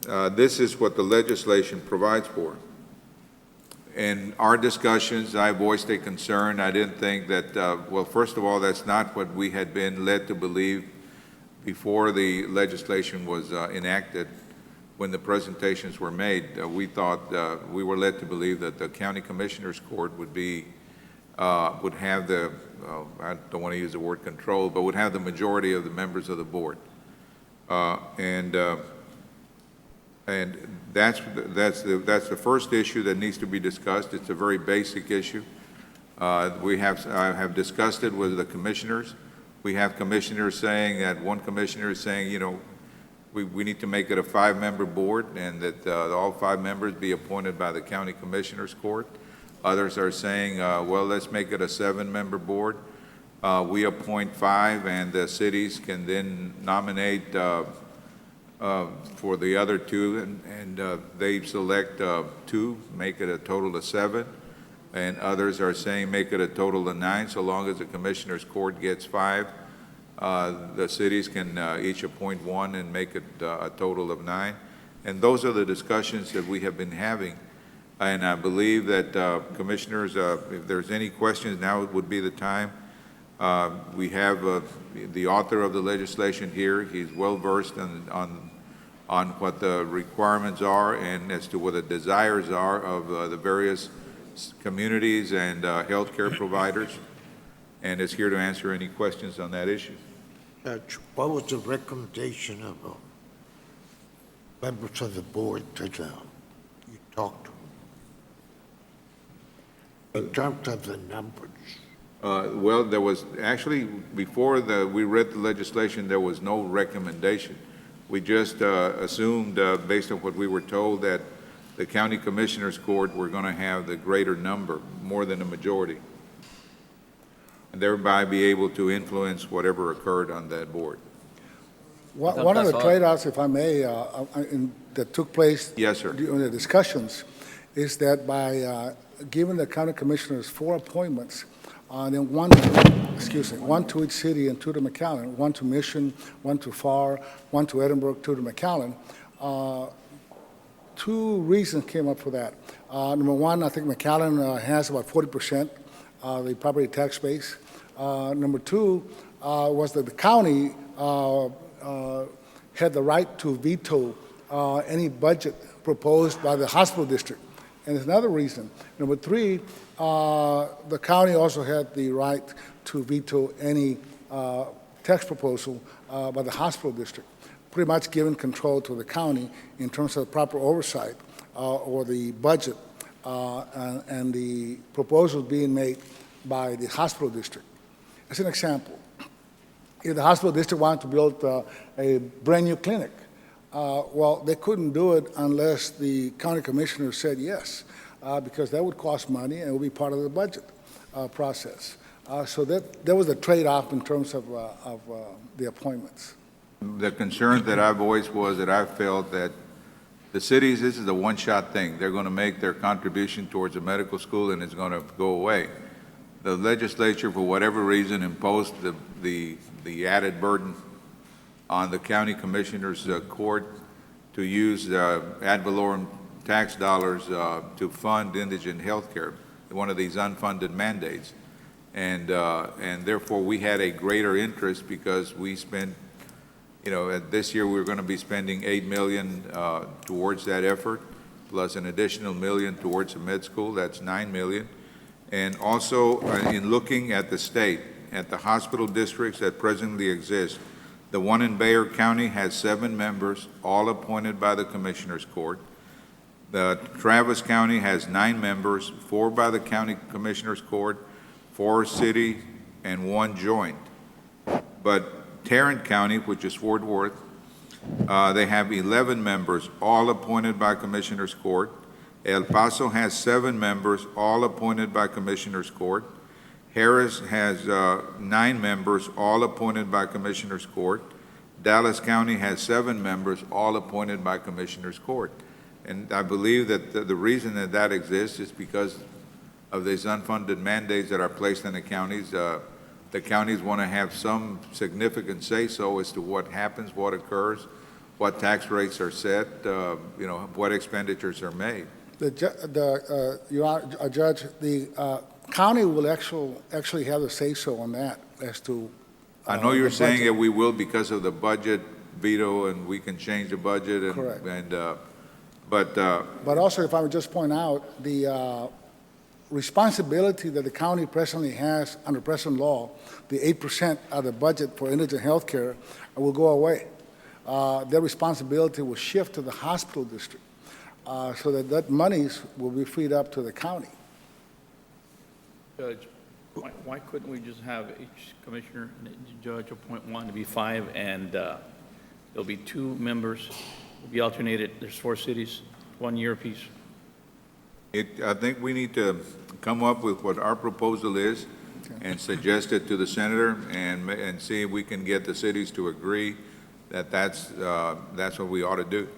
McAllen. This is what the legislation provides for. In our discussions, I voiced a concern. I didn't think that, well, first of all, that's not what we had been led to believe before the legislation was enacted. When the presentations were made, we thought, we were led to believe that the county commissioners court would be, would have the, I don't want to use the word control, but would have the majority of the members of the board. And that's the first issue that needs to be discussed. It's a very basic issue. I have discussed it with the commissioners. We have commissioners saying that, one commissioner is saying, you know, we need to make it a 5-member board, and that all 5 members be appointed by the county commissioners court. Others are saying, well, let's make it a 7-member board. We appoint 5, and the cities can then nominate for the other 2, and they select 2, make it a total of 7. And others are saying make it a total of 9, so long as the commissioners court gets 5. The cities can each appoint 1 and make it a total of 9. And those are the discussions that we have been having. And I believe that commissioners, if there's any questions, now would be the time. We have the author of the legislation here. He's well-versed on what the requirements are and as to what the desires are of the various communities and healthcare providers, and is here to answer any questions on that issue. What was the recommendation of members of the board that you talked to? In terms of the numbers? Well, there was actually, before we read the legislation, there was no recommendation. We just assumed, based on what we were told, that the county commissioners court were going to have the greater number, more than a majority, and thereby be able to influence whatever occurred on that board. One of the trade-offs, if I may, that took place Yes, sir. during the discussions is that by giving the county commissioners 4 appointments, then 1 to each city and 2 to McAllen, 1 to Mission, 1 to FAR, 1 to Edinburgh, 2 to McAllen. 2 reasons came up for that. Number 1, I think McAllen has about 40% of the property tax base. Number 2 was that the county had the right to veto any budget proposed by the hospital district. And there's another reason. Number 3, the county also had the right to veto any tax proposal by the hospital district, pretty much giving control to the county in terms of proper oversight or the budget and the proposals being made by the hospital district. As an example, if the hospital district wanted to build a brand-new clinic, well, they couldn't do it unless the county commissioner said yes, because that would cost money and it would be part of the budget process. So that was a trade-off in terms of the appointments. The concern that I voiced was that I felt that the cities, this is a one-shot thing. They're going to make their contribution towards a medical school and it's going to go away. The legislature, for whatever reason, imposed the added burden on the county commissioners court to use ad valorem tax dollars to fund indigent health care, one of these unfunded mandates. And therefore, we had a greater interest because we spent, you know, this year we're going to be spending $8 million towards that effort, plus an additional $1 million towards the med school. That's $9 million. And also, in looking at the state, at the hospital districts that presently exist. The one in Bexar County has 7 members, all appointed by the Commissioners Court. The Travis County has 9 members, 4 by the County Commissioners Court, 4 city, and 1 joint. But Tarrant County, which is Fort Worth, they have 11 members, all appointed by Commissioners Court. El Paso has 7 members, all appointed by Commissioners Court. Harris has 9 members, all appointed by Commissioners Court. Dallas County has 7 members, all appointed by Commissioners Court. And I believe that the reason that that exists is because of these unfunded mandates that are placed on the counties. The counties want to have some significant say-so as to what happens, what occurs, what tax rates are set, what expenditures are made. Your Honor, Judge, the county will actually have a say-so on that as to. I know you're the saying budget. that we will because of the budget veto, and we can change the budget. And, Correct. But also, if I would just point out, the responsibility that the county presently has under present law, the 8% of the budget for indigent health care will go away. Their responsibility will shift to the hospital district, so that monies will be freed up to the county. Judge, why couldn't we just have each commissioner and each judge appoint one to be 5, and there'll be 2 members, will be alternated, there's 4 cities, 1 year apiece. I think we need to come up with what our proposal is and suggest it to the senator and see if we can get the cities to agree that that's what we ought to do.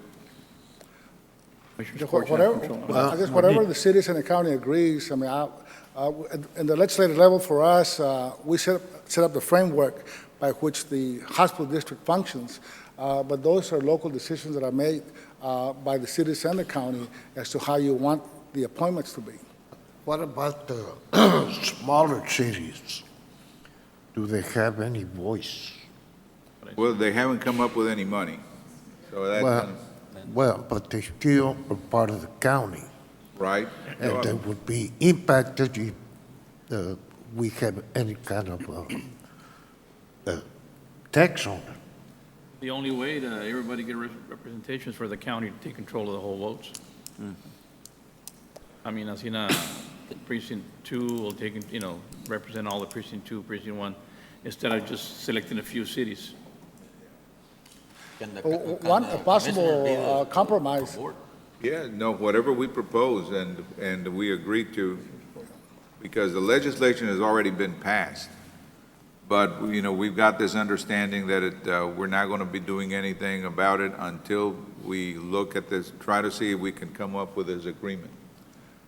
Whatever the cities and the county agrees, I mean, in the legislative level for us, we set up the framework by which the hospital district functions, but those are local decisions that are made by the cities and the county as to how you want the appointments to be. What about the smaller cities? Do they have any voice? Well, they haven't come up with any money, so that's Well, but they still are part of the county. right. And they would be impacted if we have any kind of tax on it. The only way to everybody get representation is for the county to take control of the whole votes. I mean, as you know, precinct 2 will take, represent all the precinct 2, precinct 1, instead of just selecting a few cities. One possible compromise. Yeah, no, whatever we propose and we agree to, because the legislation has already been passed. But, we've got this understanding that we're not going to be doing anything about it until we look at this, try to see if we can come up with this agreement.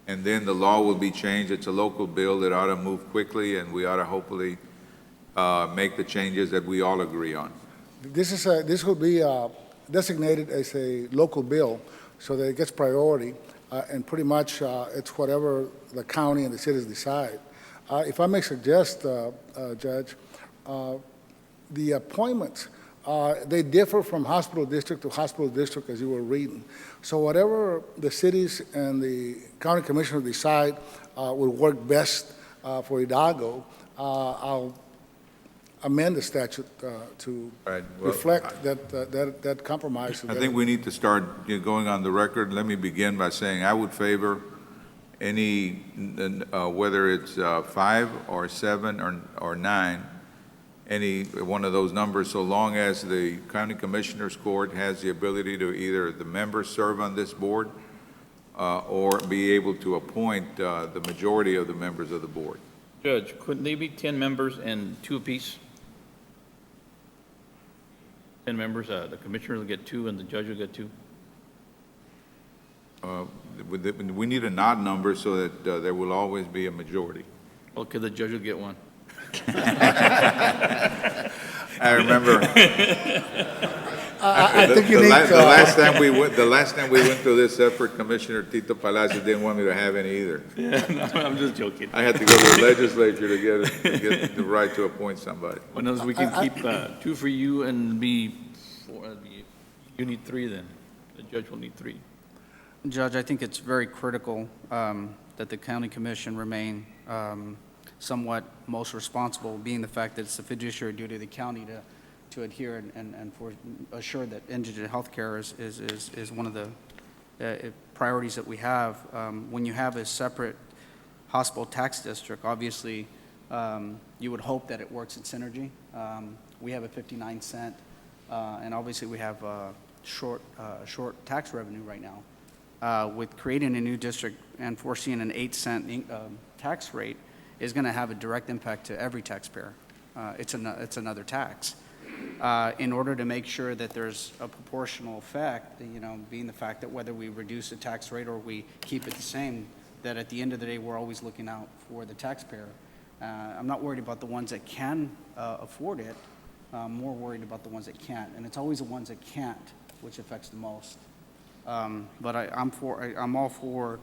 And then the law will be changed. It's a local bill that ought to move quickly, and we ought to hopefully make the changes that we all agree on. This will be designated as a local bill so that it gets priority, and pretty much it's whatever the county and the cities decide. If I may suggest, Judge, the appointments, they differ from hospital district to hospital district, as you were reading. So whatever the cities and the county commissioners decide will work best for Hidalgo, I'll amend the statute to reflect that compromise. I think we need to start going on the record. Let me begin by saying I would favor any, whether it's 5 or 7 or 9, any one of those numbers, so long as the county commissioners court has the ability to either the members serve on this board or be able to appoint the majority of the members of the board. Judge, couldn't they be 10 members and 2 apiece? 10 members, the commissioner will get 2 and the judge will get 2. We need an odd number so that there will always be a majority. Okay, the judge will get 1. I remember. I think you need the last time we went through this effort, Commissioner Tito Palacios didn't want me to have any either. Yeah, no, I'm just joking. I had to go to the legislature to get the right to appoint somebody. Well, we can keep 2 for you and be 4. You need 3 then. The judge will need 3. Judge, I think it's very critical that the county commission remain somewhat most responsible, being the fact that it's the fiduciary duty of the county to adhere and for assure that indigent health care is one of the priorities that we have. When you have a separate hospital tax district, obviously, you would hope that it works in synergy. We have a 59 cent, and obviously we have short tax revenue right now. With creating a new district and foreseeing an 8 cent tax rate is going to have a direct impact to every taxpayer. It's another tax. In order to make sure that there's a proportional effect, being the fact that whether we reduce the tax rate or we keep it the same, that at the end of the day, we're always looking out for the taxpayer. I'm not worried about the ones that can afford it. I'm more worried about the ones that can't, and it's always the ones that can't which affects the most. But I'm all for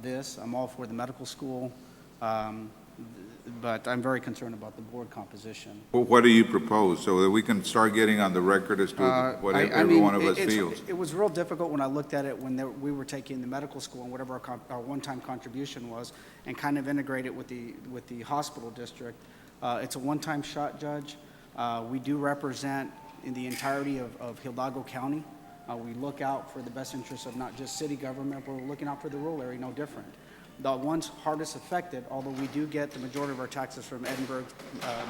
this. I'm all for the medical school, but I'm very concerned about the board composition. Well, what do you propose, so that we can start getting on the record as to what every one of us feels? It was real difficult when I looked at it when we were taking the medical school and whatever our one-time contribution was, and kind of integrate it with the hospital district. It's a one-time shot, Judge. We do represent in the entirety of Hidalgo County. We look out for the best interests of not just city government, but we're looking out for the rural area, no different. The ones hardest affected, although we do get the majority of our taxes from Edinburg,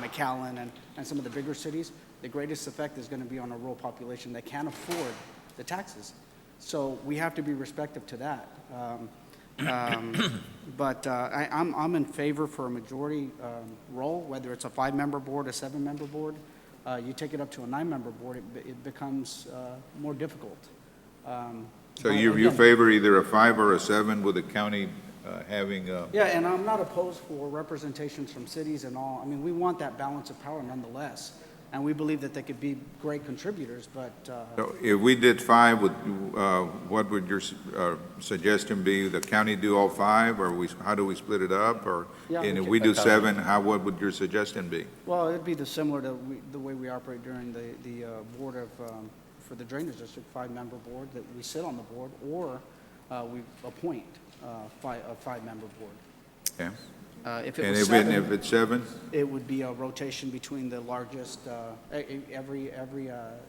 McAllen, and some of the bigger cities, the greatest effect is going to be on a rural population that can't afford the taxes. So we have to be respectful to that. But I'm in favor for a majority role, whether it's a 5-member board, a 7-member board. You take it up to a 9-member board, it becomes more difficult. So you favor either a 5 or a 7 with the county having Yeah, and I'm not opposed for representations from cities and all. I mean, we want that balance of power nonetheless, and we believe that they could be great contributors, but So if we did 5, what would your suggestion be? The county do all 5, or how do we split it up? Or Yeah, and we if can- we do 7, what would your suggestion be? well, it'd be similar to the way we operate during the board of, for the drainage district, 5-member board, that we sit on the board, or we appoint a 5-member board. Yeah. If it And was if it's 7? it would be a rotation between the largest, every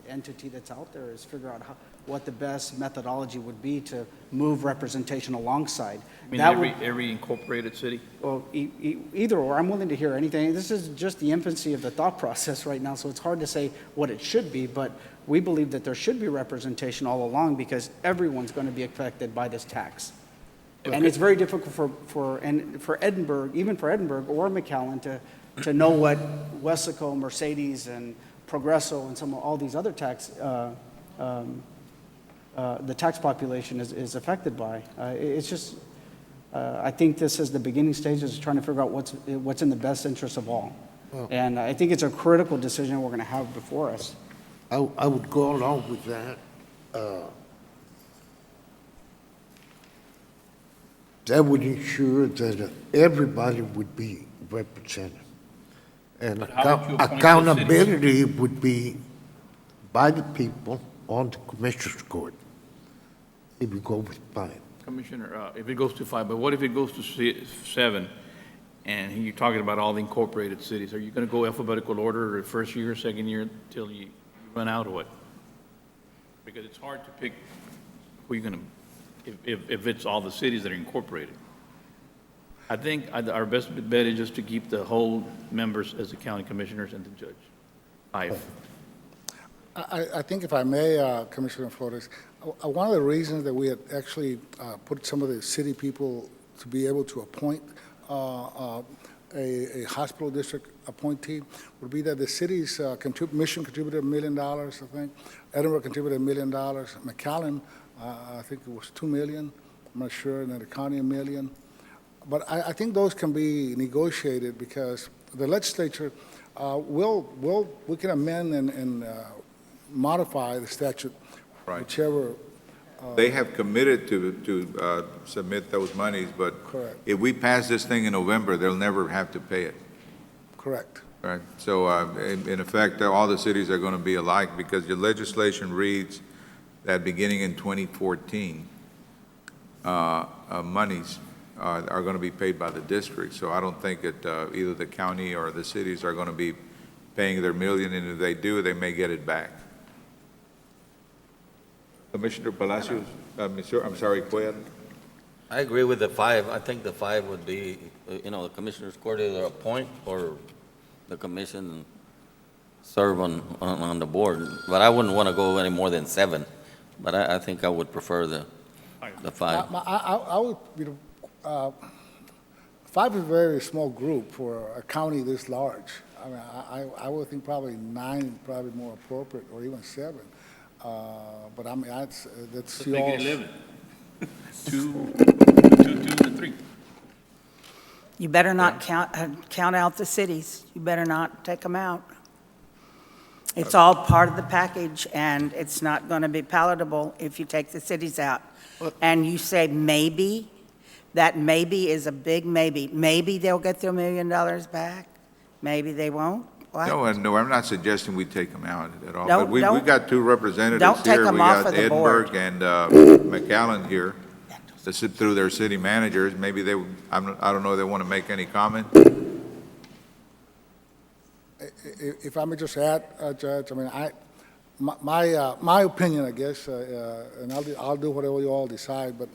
entity that's out there is figure out what the best methodology would be to move representation alongside. I mean, That would- every incorporated city? Well, either or, I'm willing to hear anything. This is just the infancy of the thought process right now, so it's hard to say what it should be, but we believe that there should be representation all along because everyone's going to be affected by this tax. And it's very difficult for Edinburg, even for Edinburg or McAllen, to know what Wesco, Mercedes, and Progresso, and all these other the tax population is affected by. It's just, I think this is the beginning stages of trying to figure out what's in the best interest of all. Well- And I think it's a critical decision we're going to have before us. I would go along with that. That would ensure that everybody would be represented. And But how would you appoint those accountability would be by the people on the Commissioners Court if we go with 5. Commissioner, if it goes to 5, but what if it goes to 7, and you're talking about all the incorporated cities? Are you going to go alphabetical order, or first year, second year, till you run out of it? Because it's hard to pick who you're going to, if it's all the cities that are incorporated. I think our best bet is just to keep the whole members as the county commissioners and the judge. 5. I think if I may, Commissioner Flores, one of the reasons that we had actually put some of the city people to be able to appoint a hospital district appointee would be that the city's mission contributed $1 million, I think. Edinburgh contributed $1 million. McAllen, I think it was $2 million. I'm not sure, and then the county $1 million. But I think those can be negotiated because the legislature we can amend and modify the statute, Right. whichever. They have committed to submit those monies, but Correct. if we pass this thing in November, they'll never have to pay it. Correct. Right, so in effect, all the cities are going to be alike because the legislation reads that beginning in 2014, monies are going to be paid by the district. So I don't think that either the county or the cities are going to be paying their million, and if they do, they may get it back. Commissioner Palacios, I'm sorry, Cuellar. I agree with the 5. I think the 5 would be, the Commissioners Court either appoint or the commission serve on the board. But I wouldn't want to go any more than 7. But I think I would prefer the 5. I would, 5 is a very small group for a county this large. I mean, I would think probably 9 is probably more appropriate, or even 7. But I mean, that's Let's make it 11. 2, and 3. You better not count out the cities. You better not take them out. It's all part of the package, and it's not going to be palatable if you take the cities out. And you say maybe, that maybe is a big maybe. Maybe they'll get their $1 million back. Maybe they won't. What? No, I'm not suggesting we take them out at all. Don't- But we don't- got 2 representatives don't take here. them We off got of the board. Edinburgh and McAllen here to sit through their city managers. Maybe they, I don't know if they want to make any comment. If I may just add, Judge, I mean, my opinion, I guess, and I'll do whatever you all decide, but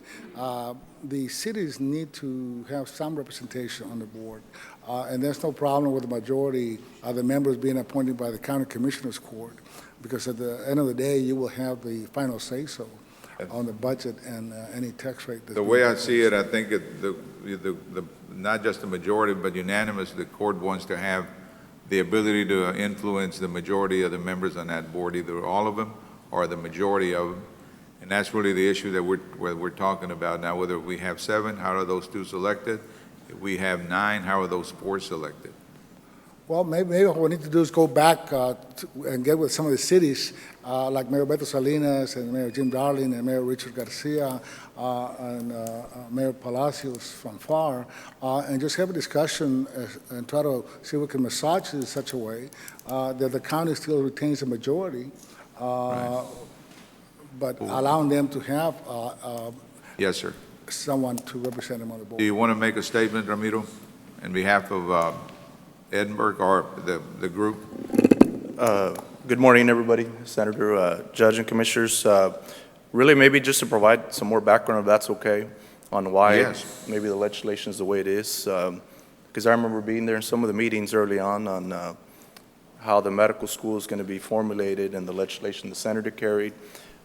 the cities need to have some representation on the board. And there's no problem with the majority of the members being appointed by the County Commissioners Court, because at the end of the day, you will have the final say-so on the budget and any tax rate. The way I see it, I think not just the majority, but unanimous, the court wants to have the ability to influence the majority of the members on that board, either all of them or the majority of them. And that's really the issue that we're talking about now. Whether we have 7, how are those 2 selected? If we have 9, how are those 4 selected? Well, maybe what we need to do is go back and get with some of the cities, like Mayor Beto Salinas and Mayor Jim Darling and Mayor Richard Garcia and Mayor Palacios from FAR, and just have a discussion and try to see if we can massage it in such a way that the county still retains a majority, but allowing them to have Yes, sir. someone to represent them on the board. Do you want to make a statement, Ramiro, on behalf of Edinburgh or the group? Good morning, everybody, Senator, Judge, and Commissioners. Really, maybe just to provide some more background, if that's okay, on why maybe the legislation is the way it is. Because I remember being there in some of the meetings early on how the medical school is going to be formulated and the legislation the Senator carried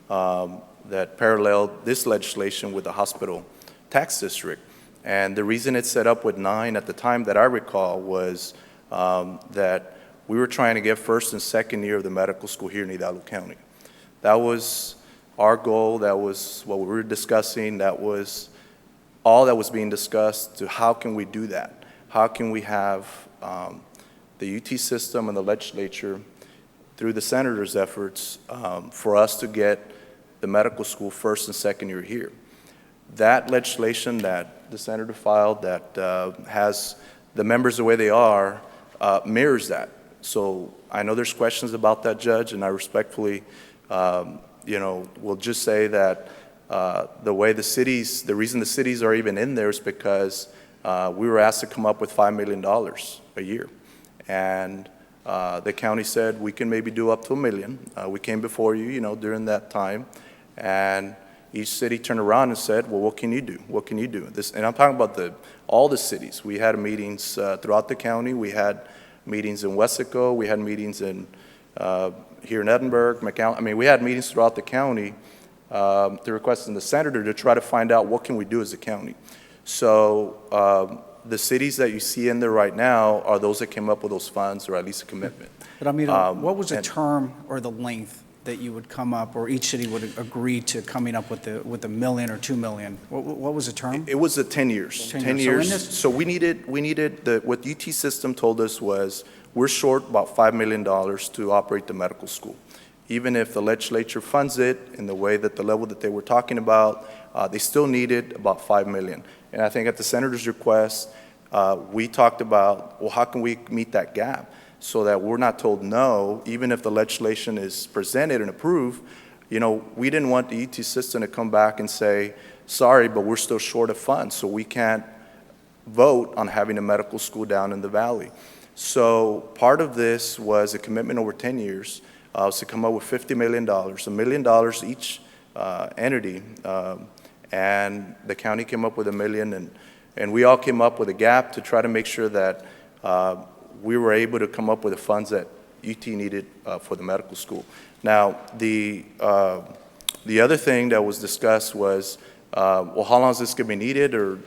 that paralleled this legislation with the hospital tax district. And the reason it's set up with 9 at the time that I recall was that we were trying to get first and second year of the medical school here in Hidalgo County. That was our goal. That was what we were discussing. That was all that was being discussed to how can we do that? How can we have the UT system and the legislature, through the senator's efforts, for us to get the medical school first and second year here? That legislation that the senator filed that has the members the way they are mirrors that. So I know there's questions about that, Judge, and I respectfully, will just say that the reason the cities are even in there is because we were asked to come up with $5 million a year. And the county said we can maybe do up to $1 million. We came before you, during that time, and each city turned around and said, well, what can you do? What can you do? And I'm talking about all the cities. We had meetings throughout the county. We had meetings in Wesco. We had meetings in here in Edinburgh, McAllen. I mean, we had meetings throughout the county to requesting the senator to try to find out what can we do as a county. So the cities that you see in there right now are those that came up with those funds, or at least a commitment. But I mean, what was the term or the length that you would come up, or each city would agree to coming up with $1 million or $2 million? What was the term? It was 10 years. 10 years. So we needed what UT system told us was we're short about $5 million to operate the medical school. Even if the legislature funds it in the way that the level that they were talking about, they still needed about $5 million. And I think at the senator's request, we talked about, well, how can we meet that gap so that we're not told no, even if the legislation is presented and approved. We didn't want the UT system to come back and say, sorry, but we're still short of funds, so we can't vote on having a medical school down in the valley. So part of this was a commitment over 10 years was to come up with $50 million, $1 million each entity, and the county came up with $1 million, and we all came up with a gap to try to make sure that we were able to come up with the funds that UT needed for the medical school. Now, the other thing that was discussed was, well, how long is this going to be needed, or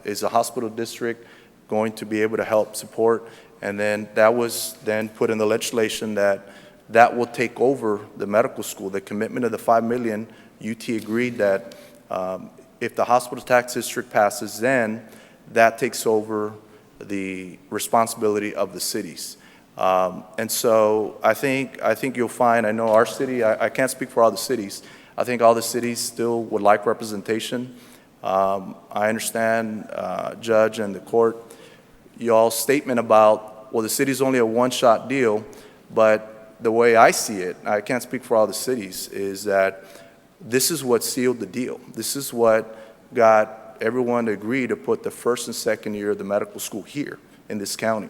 is the hospital district going to be able to help support? And then that was then put in the legislation that will take over the medical school. The commitment of the $5 million, UT agreed that if the hospital tax district passes, then that takes over the responsibility of the cities. And so I think you'll find, I know our city, I can't speak for all the cities, I think all the cities still would like representation. I understand, Judge and the court, y'all's statement about, well, the city's only a one-shot deal, but the way I see it, I can't speak for all the cities, is that this is what sealed the deal. This is what got everyone to agree to put the first and second year of the medical school here in this county.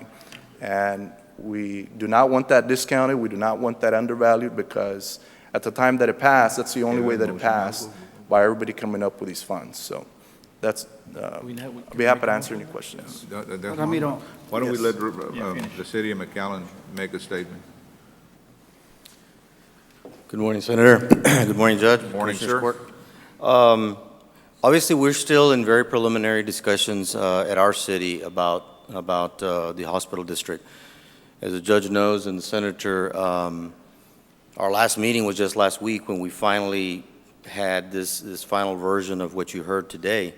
And we do not want that discounted. We do not want that undervalued, because at the time that it passed, that's the only way that it passed, by everybody coming up with these funds. So that's, I'll be happy to answer any questions. Why don't we let the city of McAllen make a statement? Good morning, Senator. Good morning, Judge. Good morning, Commissioners sir. Court. Obviously, we're still in very preliminary discussions at our city about the hospital district. As the judge knows and the senator, our last meeting was just last week when we finally had this final version of what you heard today.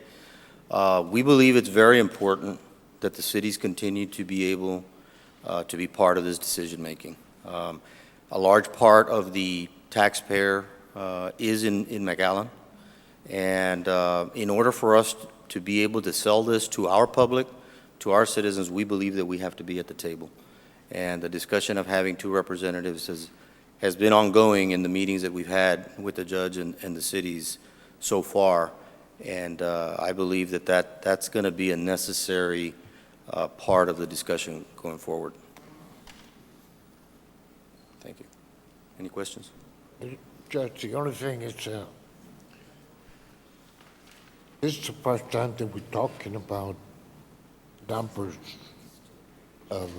We believe it's very important that the cities continue to be able to be part of this decision-making. A large part of the taxpayer is in McAllen, and in order for us to be able to sell this to our public, to our citizens, we believe that we have to be at the table. And the discussion of having two representatives has been ongoing in the meetings that we've had with the judge and the cities so far. And I believe that's going to be a necessary part of the discussion going forward. Thank you. Any questions? Judge, the only thing is, this is the first time that we're talking about numbers of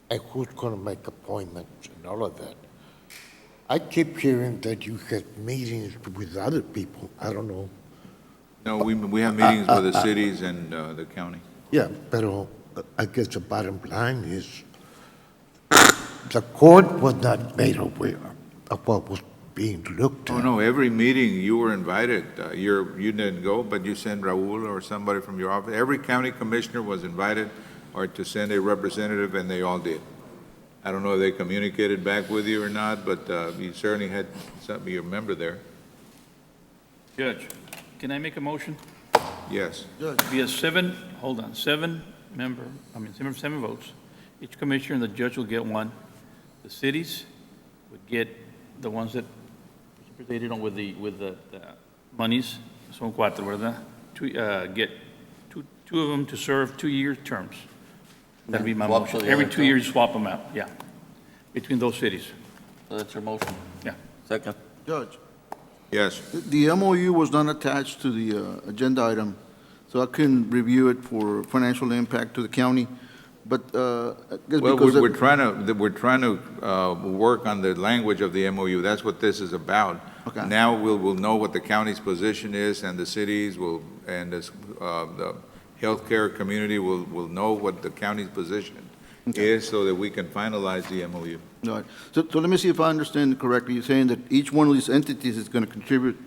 and who's going to make appointments and all of that. I keep hearing that you had meetings with other people. I don't know. No, we have meetings with the cities and the county. Yeah, but I guess the bottom line is the court was not made aware of what was being looked at. Oh, no, every meeting you were invited. You didn't go, but you sent Raul or somebody from your office. Every county commissioner was invited or to send a representative, and they all did. I don't know if they communicated back with you or not, but you certainly had something, you remember there. Judge, can I make a motion? Yes. Be a seven votes. Each commissioner and the judge will get one. The cities would get the ones that they did with the monies. Son cuatro, ¿verdad? Get two of them to serve 2-year terms. That'd be my Swap motion. the Every other 2 years, swap them out, yeah, between those cities. So that's your motion? Yeah. Second. Judge, Yes. the MOU was not attached to the agenda item, so I couldn't review it for financial impact to the county. But I guess Well, because we're trying to work on the language of the MOU. That's what this is about. Okay. Now we'll know what the county's position is, and the cities will, and the healthcare community will know what the county's position is, so that we can finalize the MOU. All right. So let me see if I understand correctly. You're saying that each one of these entities is going to contribute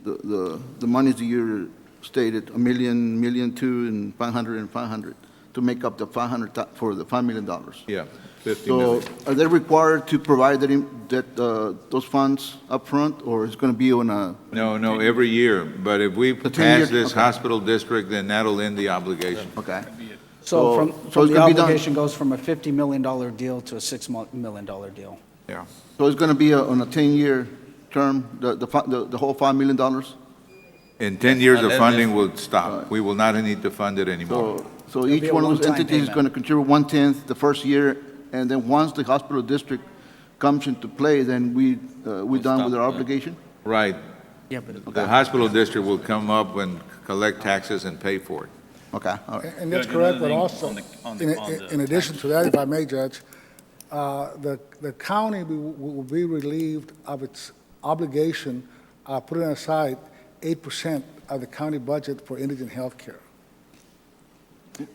the monies that you stated, $1 million, $1.2 million, and $500 and $500, to make up the $5 million. Yeah, 50 So million. are they required to provide those funds up front, or is it going to be on a? No, every year. But if we 10 pass years, this okay. hospital district, then that'll end the obligation. Okay. So from it's the gonna be done- obligation goes from a $50 million deal to a $6 million deal. Yeah. So it's going to be on a 10-year term, the whole $5 million? In 10 years, the Unless funding it's- will stop. We will not need to fund it anymore. So each one of those entities is going to contribute 1/10 the first year, and then once the hospital district comes into play, then we're done with our obligation? Right. Yeah, but The hospital district will come up and collect taxes and pay for it. Okay, all right. And that's Judge, correct, another but thing also, on the in addition to that, if I may, Judge, the county will be relieved of its obligation, putting aside 8% of the county budget for indigent health care.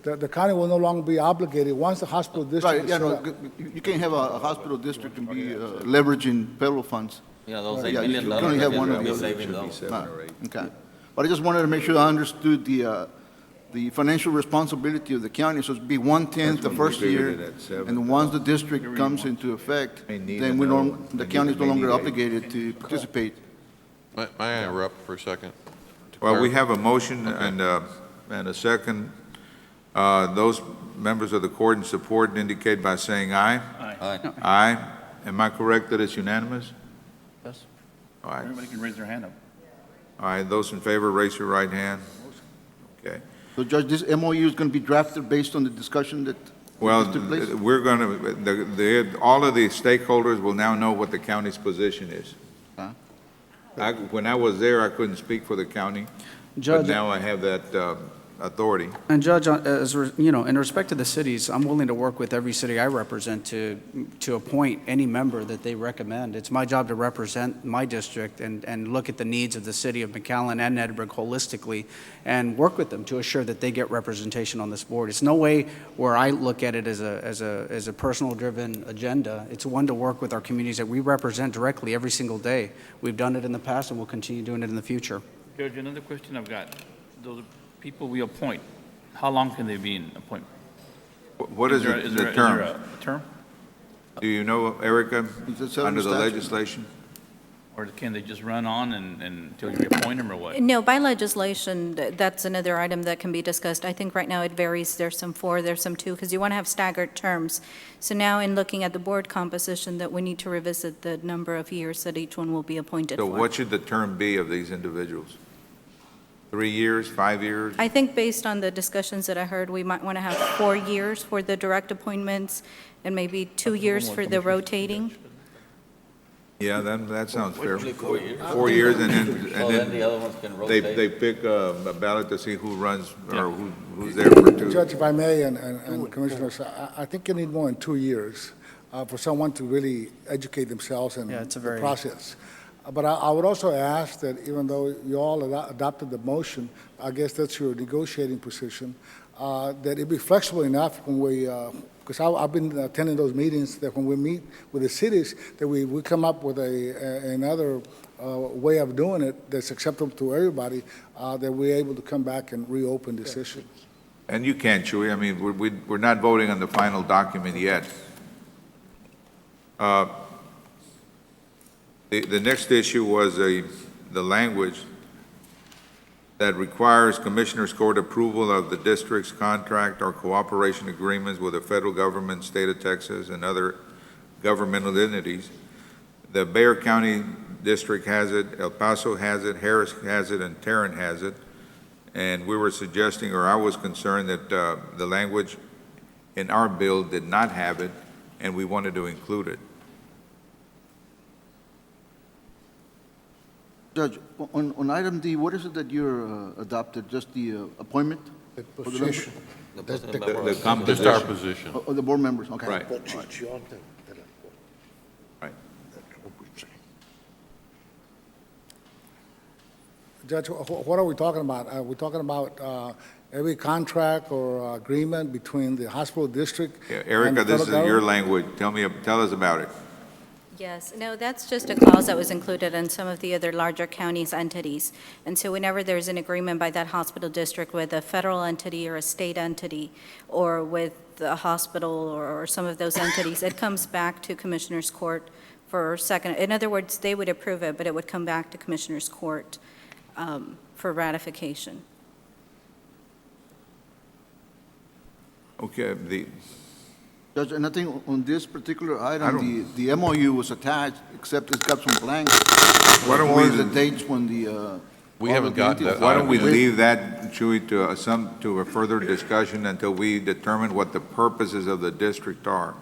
The county will no longer be obligated, once the hospital district Right, is yeah, set no, up. you can't have a hospital district and be leveraging federal funds. Yeah, those Yeah, $8 you million can only have one or will the be other. saving Should be those. 7 or 8. Okay. But I just wanted to make sure I understood the financial responsibility of the county, so it'd be 1/10 the That's when we first year, figured it at 7. and once the district comes into effect, May need then another one. the May county is need- no may longer need 8. obligated to participate. May I interrupt for a second? To Well, we clarify- have a motion and a second. Those members of the court in support indicate by saying aye. Aye. Aye. Am I correct that it's unanimous? Yes. All right. Everybody can raise their hand up. All right, those in favor, raise your right hand. Okay. So Judge, this MOU is going to be drafted based on the discussion that Well, took place? we're going to, all of the stakeholders will now know what the county's position is. When I was there, I couldn't speak for the county, but Judge, now I have that authority. and Judge, in respect to the cities, I'm willing to work with every city I represent to appoint any member that they recommend. It's my job to represent my district and look at the needs of the city of McAllen and Edinburgh holistically and work with them to assure that they get representation on this board. It's no way where I look at it as a personal-driven agenda. It's one to work with our communities that we represent directly every single day. We've done it in the past and we'll continue doing it in the future. Judge, another question I've got. Those people we appoint, how long can they be in appointment? What is there- the there- term? there a term? Do you know, Erica, Is it set in under the statute? legislation? Or can they just run on and until you reappoint them or what? No, by legislation, that's another item that can be discussed. I think right now it varies. There's some 4, there's some 2, because you want to have staggered terms. So now in looking at the board composition, that we need to revisit the number of years that each one will be appointed So for. what should the term be of these individuals? 3 years, 5 years? I think based on the discussions that I heard, we might want to have 4 years for the direct appointments and maybe 2 years for the rotating. Yeah, that sounds fair. Usually 4 years. 4 years, and So then the other ones can they rotate. pick a ballot to see who runs, or who's there for 2. Judge, if I may, and Commissioners, I think you need more than 2 years for someone to really educate themselves in Yeah, it's a the very- process. But I would also ask that even though you all adopted the motion, I guess that's your negotiating position, that it be flexible enough when we, because I've been attending those meetings, that when we meet with the cities, that we come up with another way of doing it that's acceptable to everybody, that we're able to come back and reopen this issue. And you can't, Chewy, I mean, we're not voting on the final document yet. The next issue was the language that requires Commissioners Court approval of the district's contract or cooperation agreements with the federal government, state of Texas, and other governmental entities. The Bexar County District has it, El Paso has it, Harris has it, and Tarrant has it. And we were suggesting, or I was concerned that the language in our bill did not have it, and we wanted to include it. Judge, on item D, what is it that you're adopted, just the appointment? The For the position. The The Just our composition. position. Of the board members, okay. Right. All right. Right. Judge, what are we talking about? Are we talking about every contract or agreement between the hospital district? Yeah, and Erica, the this is federal your government? language. Tell us about it. Yes, no, that's just a clause that was included in some of the other larger counties' entities. And so whenever there's an agreement by that hospital district with a federal entity or a state entity, or with the hospital or some of those entities, it comes back to Commissioners Court for second. In other words, they would approve it, but it would come back to Commissioners Court for ratification. Okay, Judge, and I think on this particular item, the MOU was attached, except it's got some blanks. Why don't Or we- the dates when the, We all haven't of the gotten entities- that Why don't we leave that, Chewy, to a further discussion until we determine what the purposes of the district are?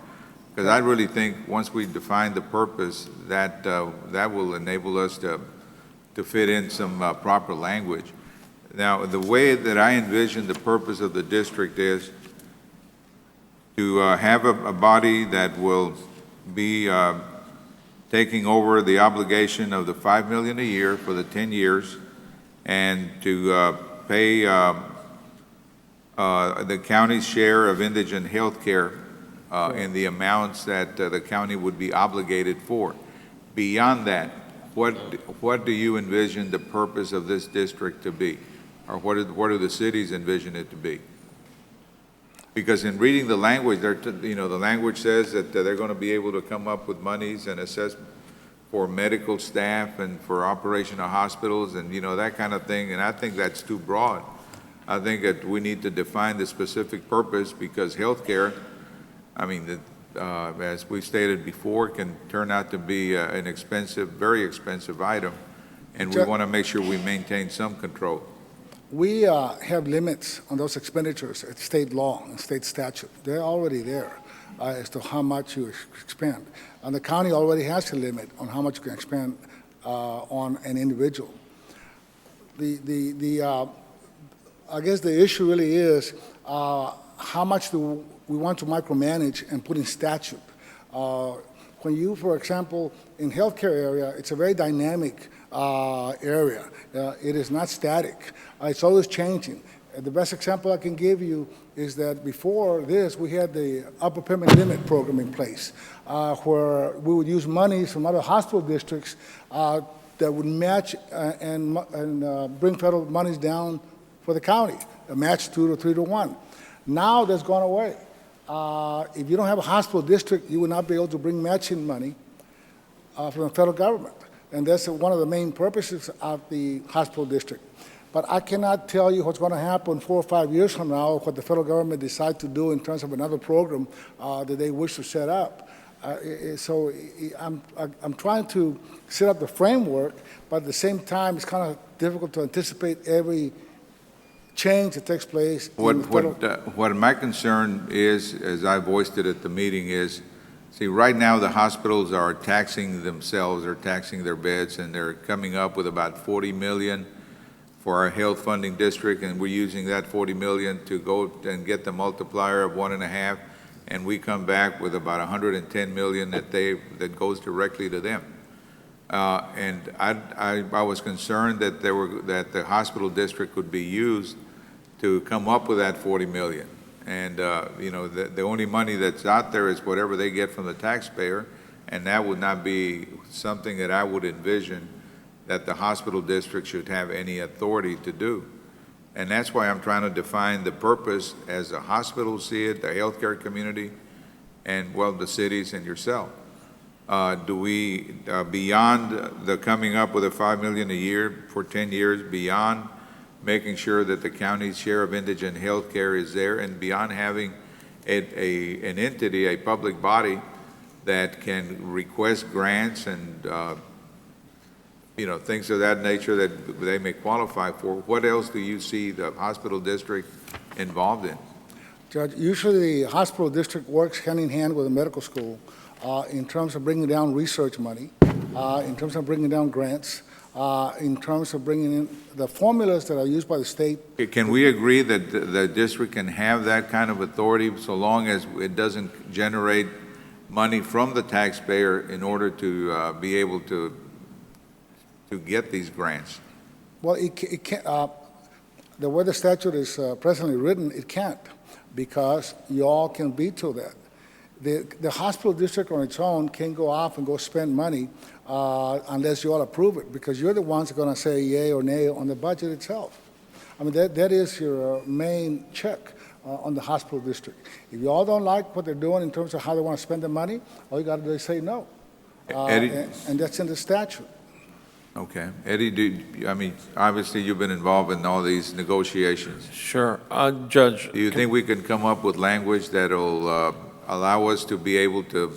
Because I really think, once we define the purpose, that will enable us to fit in some proper language. Now, the way that I envision the purpose of the district is to have a body that will be taking over the obligation of the $5 million a year for the 10 years, and to pay the county's share of indigent health care in the amounts that the county would be obligated for. Beyond that, what do you envision the purpose of this district to be? Or what do the cities envision it to be? Because in reading the language, the language says that they're going to be able to come up with monies and assess for medical staff and for operation of hospitals and, that kind of thing, and I think that's too broad. I think that we need to define the specific purpose, because healthcare, as we stated before, can turn out to be an expensive, very expensive item, and we want to make sure we maintain some control. We have limits on those expenditures at state law and state statute. They're already there as to how much you expend. And the county already has a limit on how much you can expend on an individual. I guess the issue really is how much do we want to micromanage and put in statute. When you, for example, in healthcare area, it's a very dynamic area. It is not static. It's always changing. The best example I can give you is that before this, we had the upper payment limit program in place, where we would use monies from other hospital districts that would match and bring federal monies down for the county, a match 2 to 3 to 1. Now that's gone away. If you don't have a hospital district, you will not be able to bring matching money from the federal government. And that's one of the main purposes of the hospital district. But I cannot tell you what's going to happen 4 or 5 years from now, what the federal government decides to do in terms of another program that they wish to set up. So I'm trying to set up the framework, but at the same time, it's kind of difficult to anticipate every change that takes place. What my concern is, as I voiced it at the meeting, is, see, right now the hospitals are taxing themselves, they're taxing their beds, and they're coming up with about $40 million for our health funding district, and we're using that $40 million to go and get the multiplier of 1.5, and we come back with about $110 million that goes directly to them. And I was concerned that the hospital district could be used to come up with that $40 million. And, the only money that's out there is whatever they get from the taxpayer, and that would not be something that I would envision that the hospital district should have any authority to do. And that's why I'm trying to define the purpose as the hospitals see it, the healthcare community, and, well, the cities and yourself. Do we, beyond the coming up with a $5 million a year for 10 years, beyond making sure that the county's share of indigent health care is there, and beyond having an entity, a public body that can request grants and things of that nature that they may qualify for, what else do you see the hospital district involved in? Judge, usually the hospital district works hand in hand with the medical school in terms of bringing down research money, in terms of bringing down grants, in terms of bringing in the formulas that are used by the state. Can we agree that the district can have that kind of authority so long as it doesn't generate money from the taxpayer in order to be able to get these grants? Well, it can't, the way the statute is presently written, it can't, because you all can veto that. The hospital district on its own can't go off and go spend money unless you all approve it, because you're the ones that are going to say yay or nay on the budget itself. I mean, that is your main check on the hospital district. If you all don't like what they're doing in terms of how they want to spend the money, all you got to do is say no. And that's in the statute. Okay. Eddie, obviously you've been involved in all these negotiations. Sure. Judge. Do you think we can come up with language that'll allow us to be able to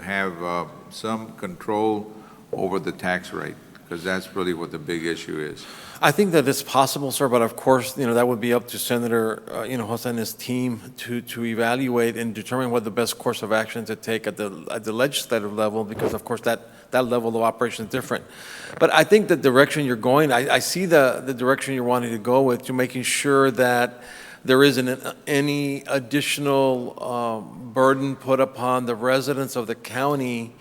have some control over the tax rate, because that's really what the big issue is. I think that it's possible, sir, but of course, that would be up to Senator, Jose and his team to evaluate and determine what the best course of action to take at the legislative level, because of course that level of operation is different. But I think the direction you're going, I see the direction you're wanting to go with, to making sure that there isn't any additional burden put upon the residents of the county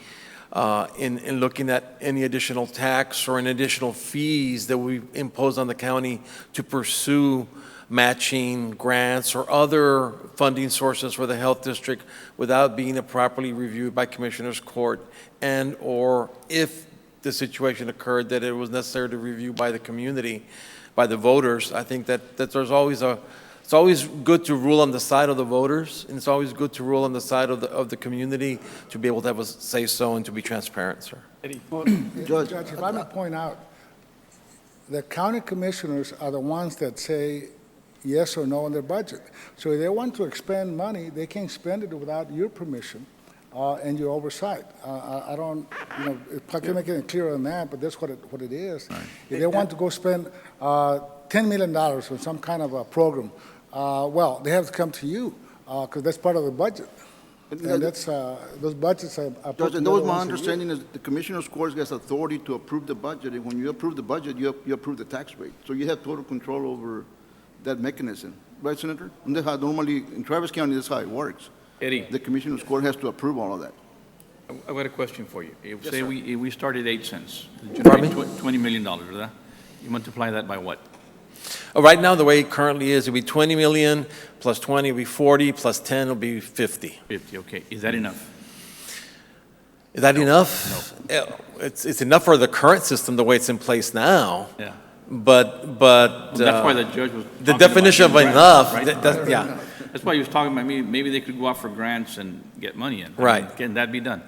in looking at any additional tax or any additional fees that we impose on the county to pursue matching grants or other funding sources for the health district without being properly reviewed by Commissioners Court, and or if the situation occurred that it was necessary to review by the community, by the voters. I think that there's always it's always good to rule on the side of the voters, and it's always good to rule on the side of the community to be able to have a say-so and to be transparent, sir. Well, Judge, if I may point out, the county commissioners are the ones that say yes or no on their budget. So if they want to expend money, they can't spend it without your permission and your oversight. I don't, if I can make it clearer than that, but that's what it is. Right. If they want to go spend $10 million on some kind of a program, well, they have to come to you because that's part of the budget. And that's, those budgets are Judge, and that was my understanding, is the Commissioner's Court has authority to approve the budget, and when you approve the budget, you approve the tax rate. So you have total control over that mechanism. Right, Senator? And that's how normally, in Travis County, that's how it works. Eddie. The Commissioner's Court has to approve all of that. I've got a question for you. If, Yes, say sir. we started 8 cents, Pardon me? $20 million, ¿verdad? You multiply that by what? Right now, the way it currently is, it'll be 20 million, plus 20 will be 40, plus 10 will be 50. 50, okay. Is that enough? Is that enough? No. It's enough for the current system, the way it's in place now. Yeah. But Well, that's why the judge was the talking definition of about grants, enough, right? yeah. That's why he was talking about maybe they could go out for grants and get money in. Right. Can that be done?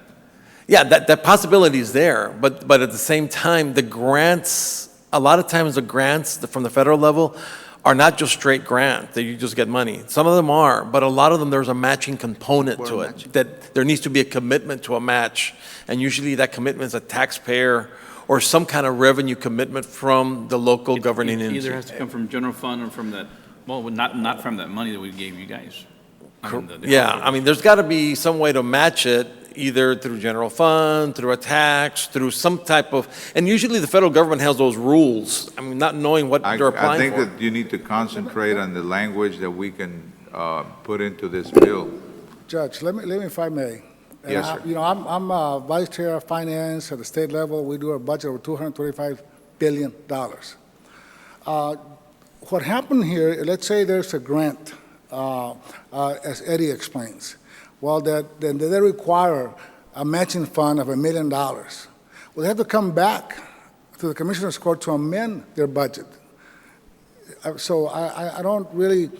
Yeah, that possibility is there, but at the same time, the grants, a lot of times the grants from the federal level are not just straight grant, that you just get money. Some of them are, but a lot of them, there's a matching component to it, that there needs to be a commitment to a match, and usually that commitment is a taxpayer or some kind of revenue commitment from the local governing It entity. either has to come from general fund or from that, well, not from that money that we gave you guys. Yeah, I mean, there's got to be some way to match it, either through general fund, through a tax, through some type of, and usually the federal government has those rules. I mean, not knowing what they're I applying think for. that you need to concentrate on the language that we can put into this bill. Judge, let me, if I may. And Yes, sir. I'm Vice Chair of Finance at the state level. We do a budget of $225 billion. What happened here, let's say there's a grant, as Eddie explains. Well, then they require a matching fund of $1 million. Well, they have to come back to the Commissioner's Court to amend their budget. So I don't really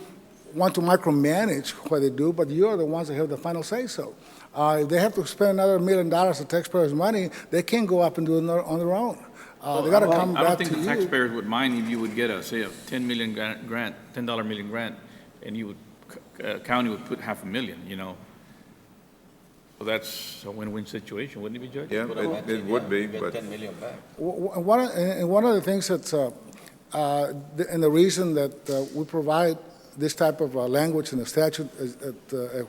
want to micromanage what they do, but you're the ones that have the final say-so. If they have to spend another $1 million of taxpayers' money, they can't go up and do it on their own. They got to come I back don't to think the you. taxpayers would mind if you would get a, say, a $10 million grant, $10 million grant, and you would, county would put $500,000, So that's a win-win situation, wouldn't it be, Judge? Yeah, it would be, but. One of the things that's, and the reason that we provide this type of language in the statute,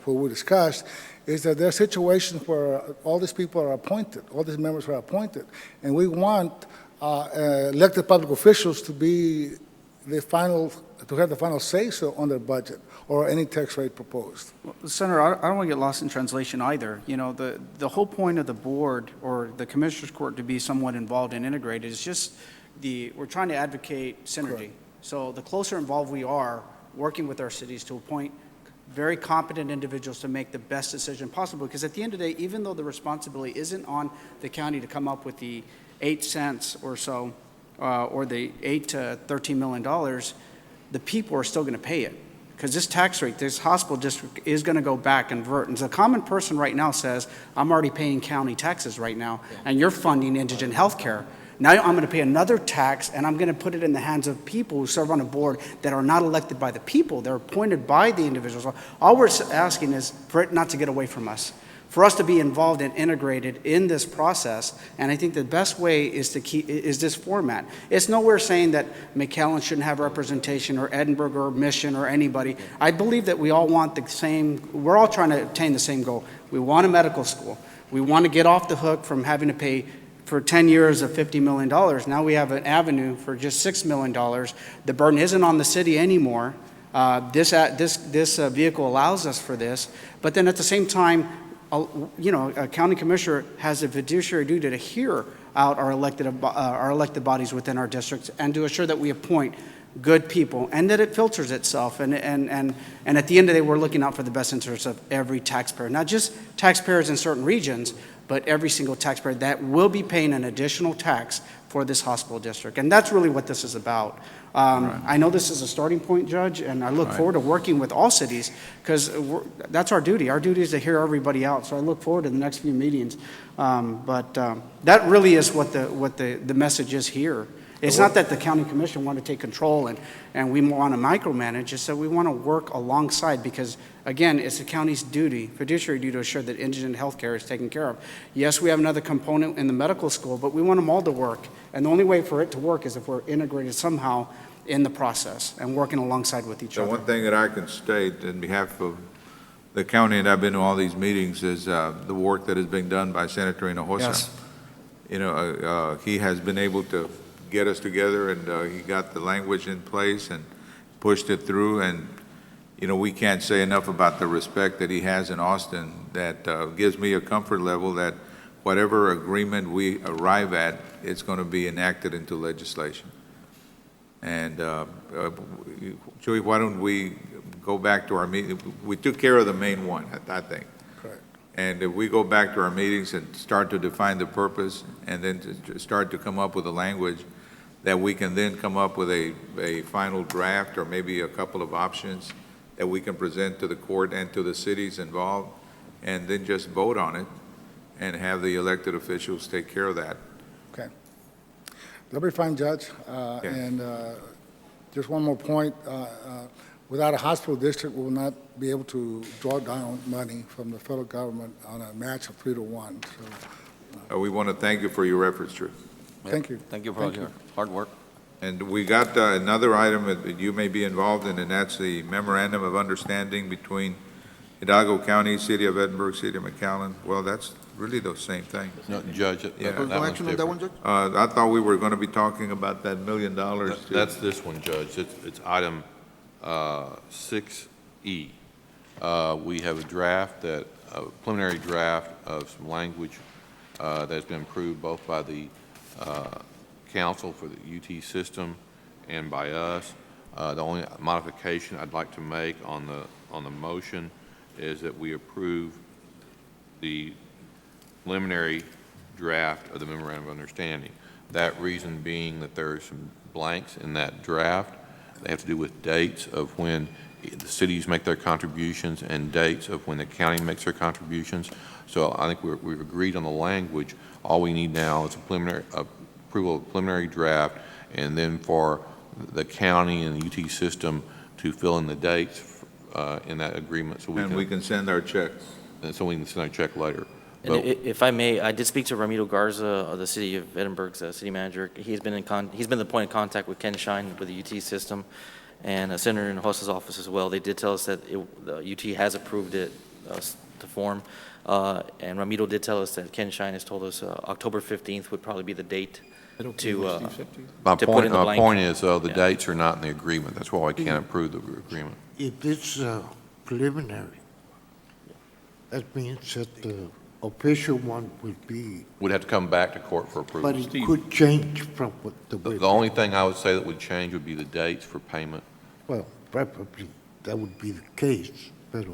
what we discussed, is that there are situations where all these people are appointed, all these members are appointed, and we want elected public officials to be the final, to have the final say-so on their budget or any tax rate proposed. Well, Senator, I don't want to get lost in translation either. The whole point of the board or the Commissioner's Court to be somewhat involved and integrated is just we're trying to advocate synergy. Correct. So the closer involved we are, working with our cities to appoint very competent individuals to make the best decision possible. Because at the end of the day, even though the responsibility isn't on the county to come up with the 8 cents or so, or the $8 to $13 million, the people are still going to pay it. Because this tax rate, this hospital district is going to go back and convert. And so a common person right now says, I'm already paying county taxes right now, and you're funding indigent health care. Now I'm going to pay another tax, and I'm going to put it in the hands of people who serve on a board that are not elected by the people. They're appointed by the individuals. All we're asking is for it not to get away from us, for us to be involved and integrated in this process. And I think the best way is to keep is this format. It's nowhere saying that McAllen shouldn't have representation, or Edinburgh, or Mission, or anybody. I believe that we all want the same. We're all trying to obtain the same goal. We want a medical school. We want to get off the hook from having to pay for 10 years of $50 million. Now we have an avenue for just $6 million. The burden isn't on the city anymore. This vehicle allows us for this. But then at the same time, a county commissioner has a fiduciary duty to hear out our elected bodies within our districts and to assure that we appoint good people and that it filters itself. And at the end of the day, we're looking out for the best interests of every taxpayer, not just taxpayers in certain regions, but every single taxpayer that will be paying an additional tax for this hospital district. And that's really what this is about. I know this is a starting point, Judge, and I look forward to working with all cities because that's our duty. Our duty is to hear everybody out. So I look forward to the next few meetings. But that really is what the message is here. It's not that the county commission want to take control and we want to micromanage. It's that we want to work alongside because, again, it's the county's duty, fiduciary duty, to assure that indigent health care is taken care of. Yes, we have another component in the medical school, but we want them all to work. And the only way for it to work is if we're integrated somehow in the process and working alongside with each other. One thing that I can state in behalf of the county, and I've been to all these meetings, is the work that is being done by Senator Hinojosa. Yes. He has been able to get us together, and he got the language in place and pushed it through. And, we can't say enough about the respect that he has in Austin. That gives me a comfort level that whatever agreement we arrive at, it's going to be enacted into legislation. And Joey, why don't we go back to our meeting? We took care of the main one, I think. Correct. And if we go back to our meetings and start to define the purpose and then to start to come up with a language that we can then come up with a final draft or maybe a couple of options that we can present to the court and to the cities involved, and then just vote on it and have the elected officials take care of that. Okay. That'll be fine, Judge. And just one more point. Without a hospital district, we will not be able to draw down money from the federal government on a match of 3-to-1. So, We want to thank you for your efforts, Drew. thank you. Thank you for all your hard work. And we got another item that you may be involved in, and that's the memorandum of understanding between Hidalgo County, City of Edinburgh, City of McAllen. Well, that's really the same thing. No, Judge, Yeah. that No one's action on that one, different. Judge? I thought we were going to be talking about that $1 million. That's this one, Judge. It's item 6E. We have a preliminary draft of some language that's been approved both by the council for the UT system and by us. The only modification I'd like to make on the motion is that we approve the preliminary draft of the memorandum of understanding. That reason being that there are some blanks in that draft. They have to do with dates of when the cities make their contributions and dates of when the county makes their contributions. So I think we've agreed on the language. All we need now is approval of a preliminary draft, and then for the county and the UT system to fill in the dates in that agreement. So we can send our checks. And so we can send our check later. And if I may, I did speak to Ramiro Garza of the City of Edinburgh's city manager. He's been the point of contact with Ken Shine with the UT system, and Senator Hinojosa's office as well. They did tell us that the UT has approved it to form, and Ramiro did tell us that Ken Shine has told us October 15th would probably be the date to put in the blank. My point is, though, the dates are not in the agreement. That's why I can't approve the agreement. If it's preliminary, that means that the official one would have to come back to court for approval. but it could change from what The only thing I would say that would change would be the dates for payment. well, probably that would be the case, but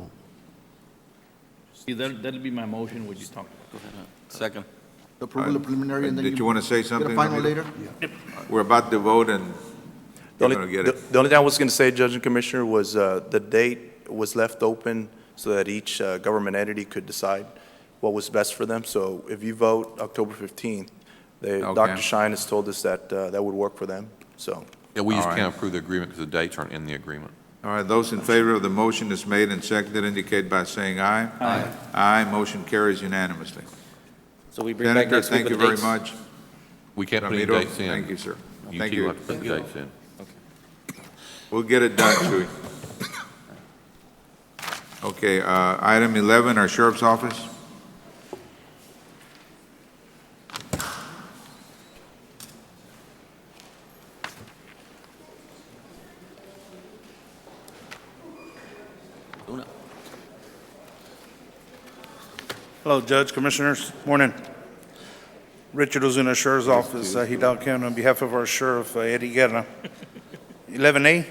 See, that'll be my motion, what you talked about. Second. Approval of preliminary and then Did you want to say get something? a final Ramiro? later? We're about to vote, and The you're going to get it. the only thing I was going to say, Judge and Commissioner, was the date was left open so that each government entity could decide what was best for them. So if you vote October 15th, Okay. Dr. Shine has told us that that would work for them, so. Yeah, we just All right. can't approve the agreement because the dates aren't in the agreement. All right, those in favor of the motion that's made and seconded indicate by saying aye. Aye. Aye, motion carries unanimously. So we bring back Senator, next week thank you with the very dates. much. We can't put any Ramiro, dates in. thank you, sir. UT Thank will you. have to put the dates in. We'll get it done, Chewy. Okay, item 11, our sheriff's office. Hello, Judge, Commissioners, morning. Richard Ozuna, Sheriff's Office, Hidalgo County, on behalf of our Sheriff, Eddie Guerra. 11A,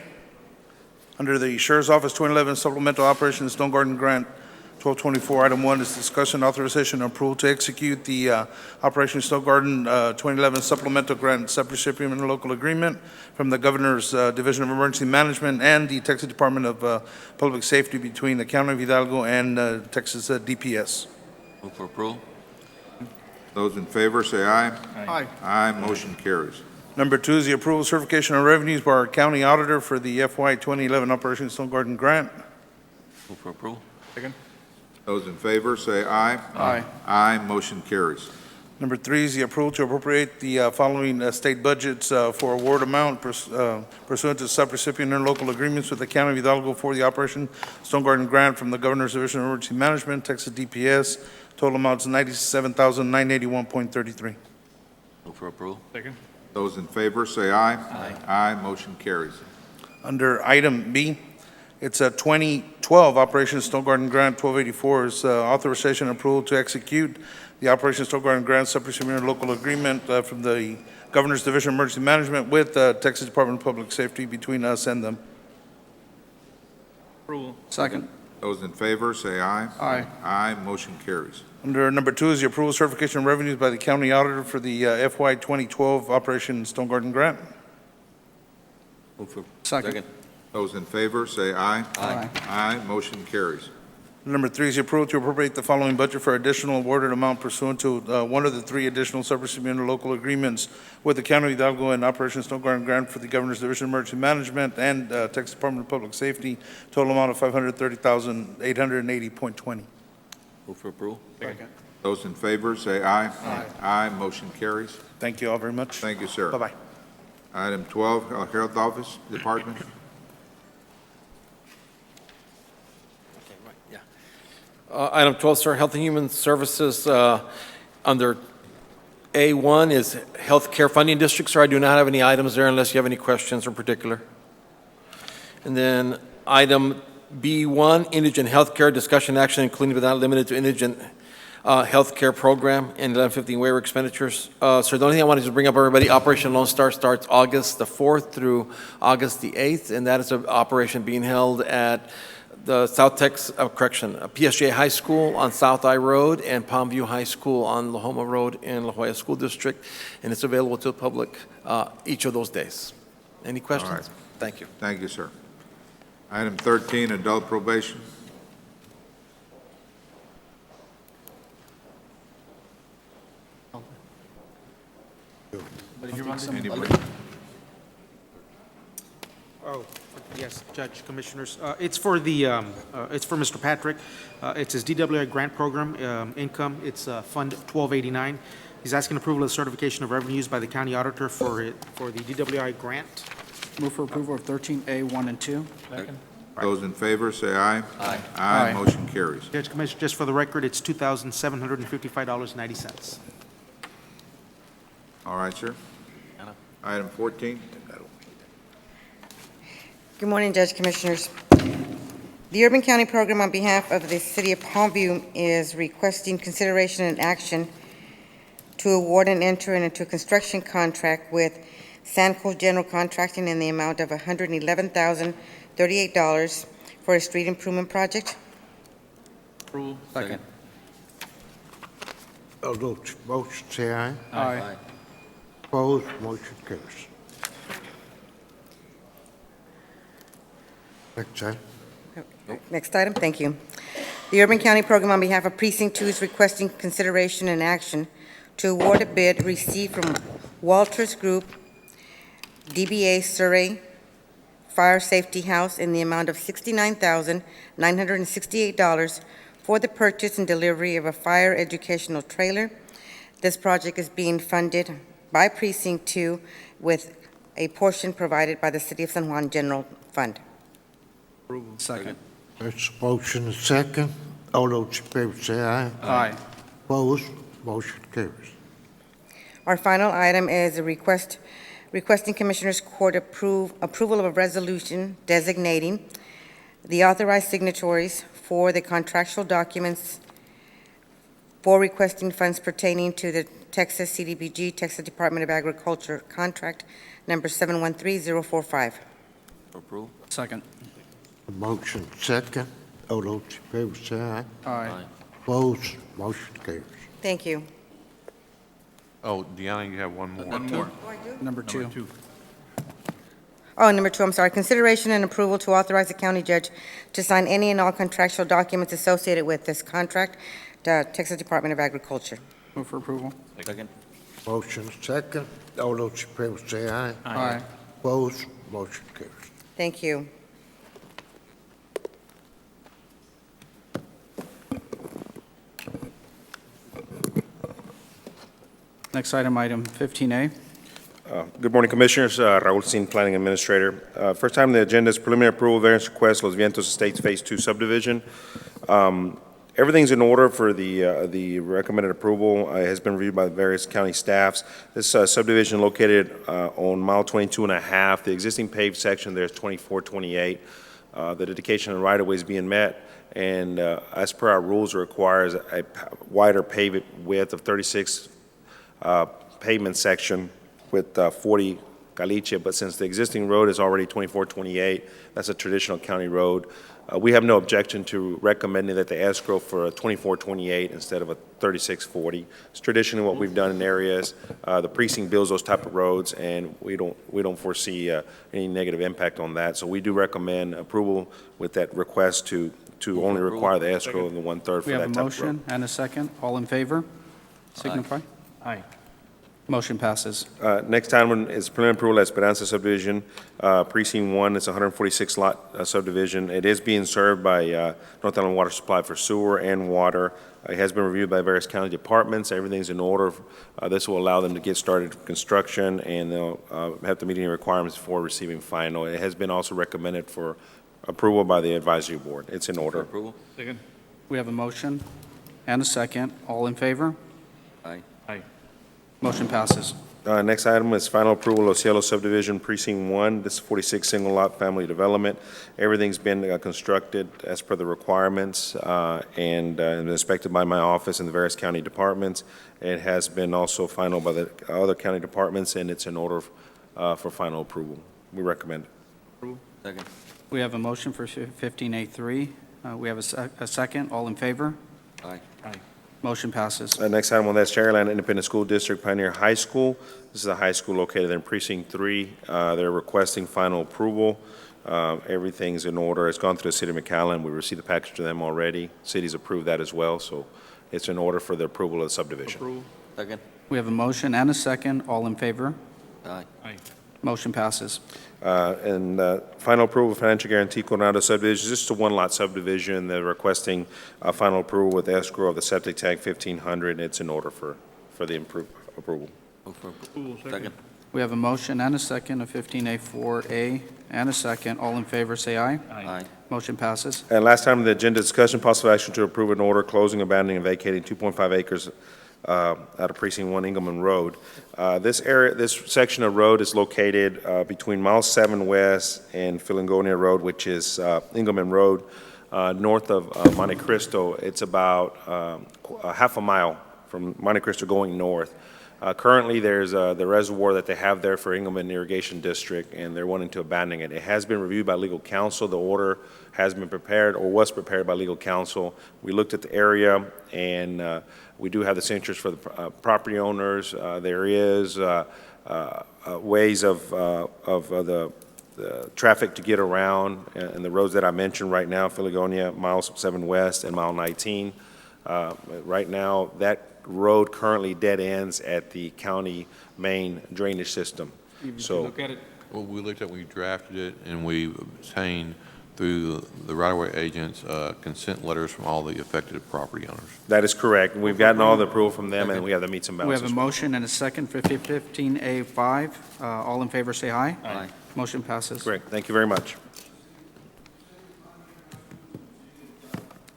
under the Sheriff's Office 2011 Supplemental Operation Stone Garden Grant 1224, Item 1 is discussion, authorization, and approval to execute the Operation Stone Garden 2011 Supplemental Grant Subrecipient and Local Agreement from the Governor's Division of Emergency Management and the Texas Department of Public Safety between the County of Hidalgo and Texas DPS. Move for approval. Those in favor, say aye. Aye. Aye, motion carries. Number 2 is the approval certification of revenues by our county auditor for the FY 2011 Operation Stone Garden Grant. Move for approval. Second. Those in favor, say aye. Aye. Aye, motion carries. Number 3 is the approval to appropriate the following state budgets for award amount pursuant to subrecipient and local agreements with the County of Hidalgo for the Operation Stone Garden Grant from the Governor's Division of Emergency Management, Texas DPS. Total amount is $97,981.33. Move for approval. Second. Those in favor, say aye. Aye. Aye, motion carries. Under item B, it's a 2012 Operation Stone Garden Grant 1284 is authorization and approval to execute the Operation Stone Garden Grant Subrecipient Local Agreement from the Governor's Division of Emergency Management with Texas Department of Public Safety between us and them. Approval. Second. Those in favor, say aye. Aye. Aye, motion carries. Under number 2 is the approval certification of revenues by the county auditor for the FY 2012 Operation Stone Garden Grant. Move for. Second. Those in favor, say aye. Aye. Aye, motion carries. Number 3 is the approval to appropriate the following budget for additional awarded amount pursuant to one of the 3 additional subrecipient local agreements with the County of Hidalgo and Operation Stone Garden Grant for the Governor's Division of Emergency Management and Texas Department of Public Safety. Total amount of $530,880.20. Move for approval. Second. Those in favor, say aye. Aye. Aye, motion carries. Thank you all very much. Thank you, sir. Bye-bye. Item 12, Health Office Department. Item 12, sir, Health and Human Services, under A1 is Healthcare Funding District. Sir, I do not have any items there unless you have any questions in particular. And then item B1, Indigent Healthcare, discussion action including but not limited to indigent healthcare program and 1115 waiver expenditures. Sir, the only thing I wanted to bring up, everybody, Operation Lone Star starts August the 4th through August the 8th, and that is an operation being held at the South Texas, PSJ High School on South I Road and Palmview High School on La Homa Road in La Jolla School District, and it's available to the public each of those days. Any questions? All right. Thank you. Thank you, sir. Item 13, Adult Probation. Anybody? Oh, yes, Judge, Commissioners. It's for Mr. Patrick. It's his DWI grant program income. It's Fund 1289. He's asking approval of certification of revenues by the county auditor for the DWI grant. Move for approval of 13A, 1 and 2. Second. Those in favor, say aye. Aye. Aye, motion carries. Judge, Commissioner, just for the record, it's $2,755.90. All right, sir. Item 14. Good morning, Judge Commissioners. The Urban County Program on behalf of the City of Palmview is requesting consideration and action to award and enter into a construction contract with Sanco General Contracting in the amount of $111,038 for a street improvement project. Approval. Second. All those motion say aye. Aye. Opposed, motion carries. Next item. Next item, thank you. The Urban County Program on behalf of Precinct 2 is requesting consideration and action to award a bid received from Walters Group, DBA Surrey Fire Safety House in the amount of $69,968 for the purchase and delivery of a fire educational trailer. This project is being funded by Precinct 2 with a portion provided by the City of San Juan General Fund. Second. There's a motion and second. All those in favor say aye. Aye. Opposed? Motion carries. Our final item is a requesting Commissioners Court approval of a resolution designating the authorized signatories for the contractual documents for requesting funds pertaining to the Texas CDBG, Texas Department of Agriculture contract number 713045. Approve? Second. A motion second. All those in favor say aye. Aye. Opposed? Motion carries. Thank you. Oh, Deanna, you have one more. One more. Number two. Oh, number 2, I'm sorry. Consideration and approval to authorize the county judge to sign any and all contractual documents associated with this contract, the Texas Department of Agriculture. Move for approval. Second? Motion second. All those in favor say aye. Aye. Opposed? Motion carries. Thank you. Next item, item 15A. Good morning, Commissioners. Raul Sin, Planning Administrator. First item on the agenda is preliminary approval variance request, Los Vientos Estates Phase 2 subdivision. Everything's in order for the recommended approval. It has been reviewed by the various county staffs. This subdivision located on mile 22 and a half. The existing paved section there is 2428. The dedication and right-of-way is being met, and as per our rules, it requires a wider pavement width of 36 pavement section with 40 caliche, but since the existing road is already 2428, that's a traditional county road. We have no objection to recommending that the escrow for a 2428 instead of a 3640. It's traditionally what we've done in areas. The precinct builds those type of roads, and we don't foresee any negative impact on that. So we do recommend approval with that request to only require the escrow in the 1/3 for We that have a type of road. motion and a second. All in favor? Signify. Aye. Motion passes. Next item is preliminary approval of Esperanza subdivision, precinct 1. It's a 146 lot subdivision. It is being served by North Island Water Supply for sewer and water. It has been reviewed by various county departments. Everything's in order. This will allow them to get started with construction, and they'll have to meet any requirements before receiving final. It has been also recommended for approval by the advisory board. It's in order. Approval? Second. We have a motion and a second. All in favor? Aye. Aye. Motion passes. Next item is final approval of Cielo subdivision, precinct 1. This is 46 single lot family development. Everything's been constructed as per the requirements and inspected by my office and the various county departments. It has been also final by the other county departments, and it's in order for final approval. We recommend it. Approval. Second? We have a motion for 15A3. We have a second. All in favor? Aye. Aye. Motion passes. Next item on that is Cherryland Independent School District Pioneer High School. This is a high school located in Precinct 3. They're requesting final approval. Everything's in order. It's gone through the City of McAllen. We received the package to them already. City's approved that as well, so it's in order for the approval of the subdivision. Approval. Second? We have a motion and a second. All in favor? Aye. Aye. Motion passes. And final approval of financial guarantee Coronado subdivision. This is a one-lot subdivision. They're requesting final approval with escrow of the septic tank 1,500. It's in order for the approval. Move for approval. Second? We have a motion and a second of 15A4A and a second. All in favor, say aye. Aye. Motion passes. And last time on the agenda, discussion, possible action to approve an order closing, abandoning, and vacating 2.5 acres out of Precinct 1 Engelman Road. This section of road is located between mile 7 west and Philangonia Road, which is Engelman Road, north of Monte Cristo. It's about a half a mile from Monte Cristo going north. Currently, there's the reservoir that they have there for Engelman Irrigation District, and they're wanting to abandon it. It has been reviewed by legal counsel. The order has been prepared or was prepared by legal counsel. We looked at the area, and we do have this interest for the property owners. There is ways of the traffic to get around, and the roads that I mentioned right now, Philagonia, mile 7 west and mile 19. Right now, that road currently dead ends at the county main drainage system. So, Look at it. Well, we looked at, we drafted it, and we obtained through the right-of-way agents, consent letters from all the affected property owners. that is correct. We've gotten all the approval from them, and we have the meets and We bounds. have a motion and a second for 15A5. All in favor, say aye. Aye. Motion passes. Great, thank you very much.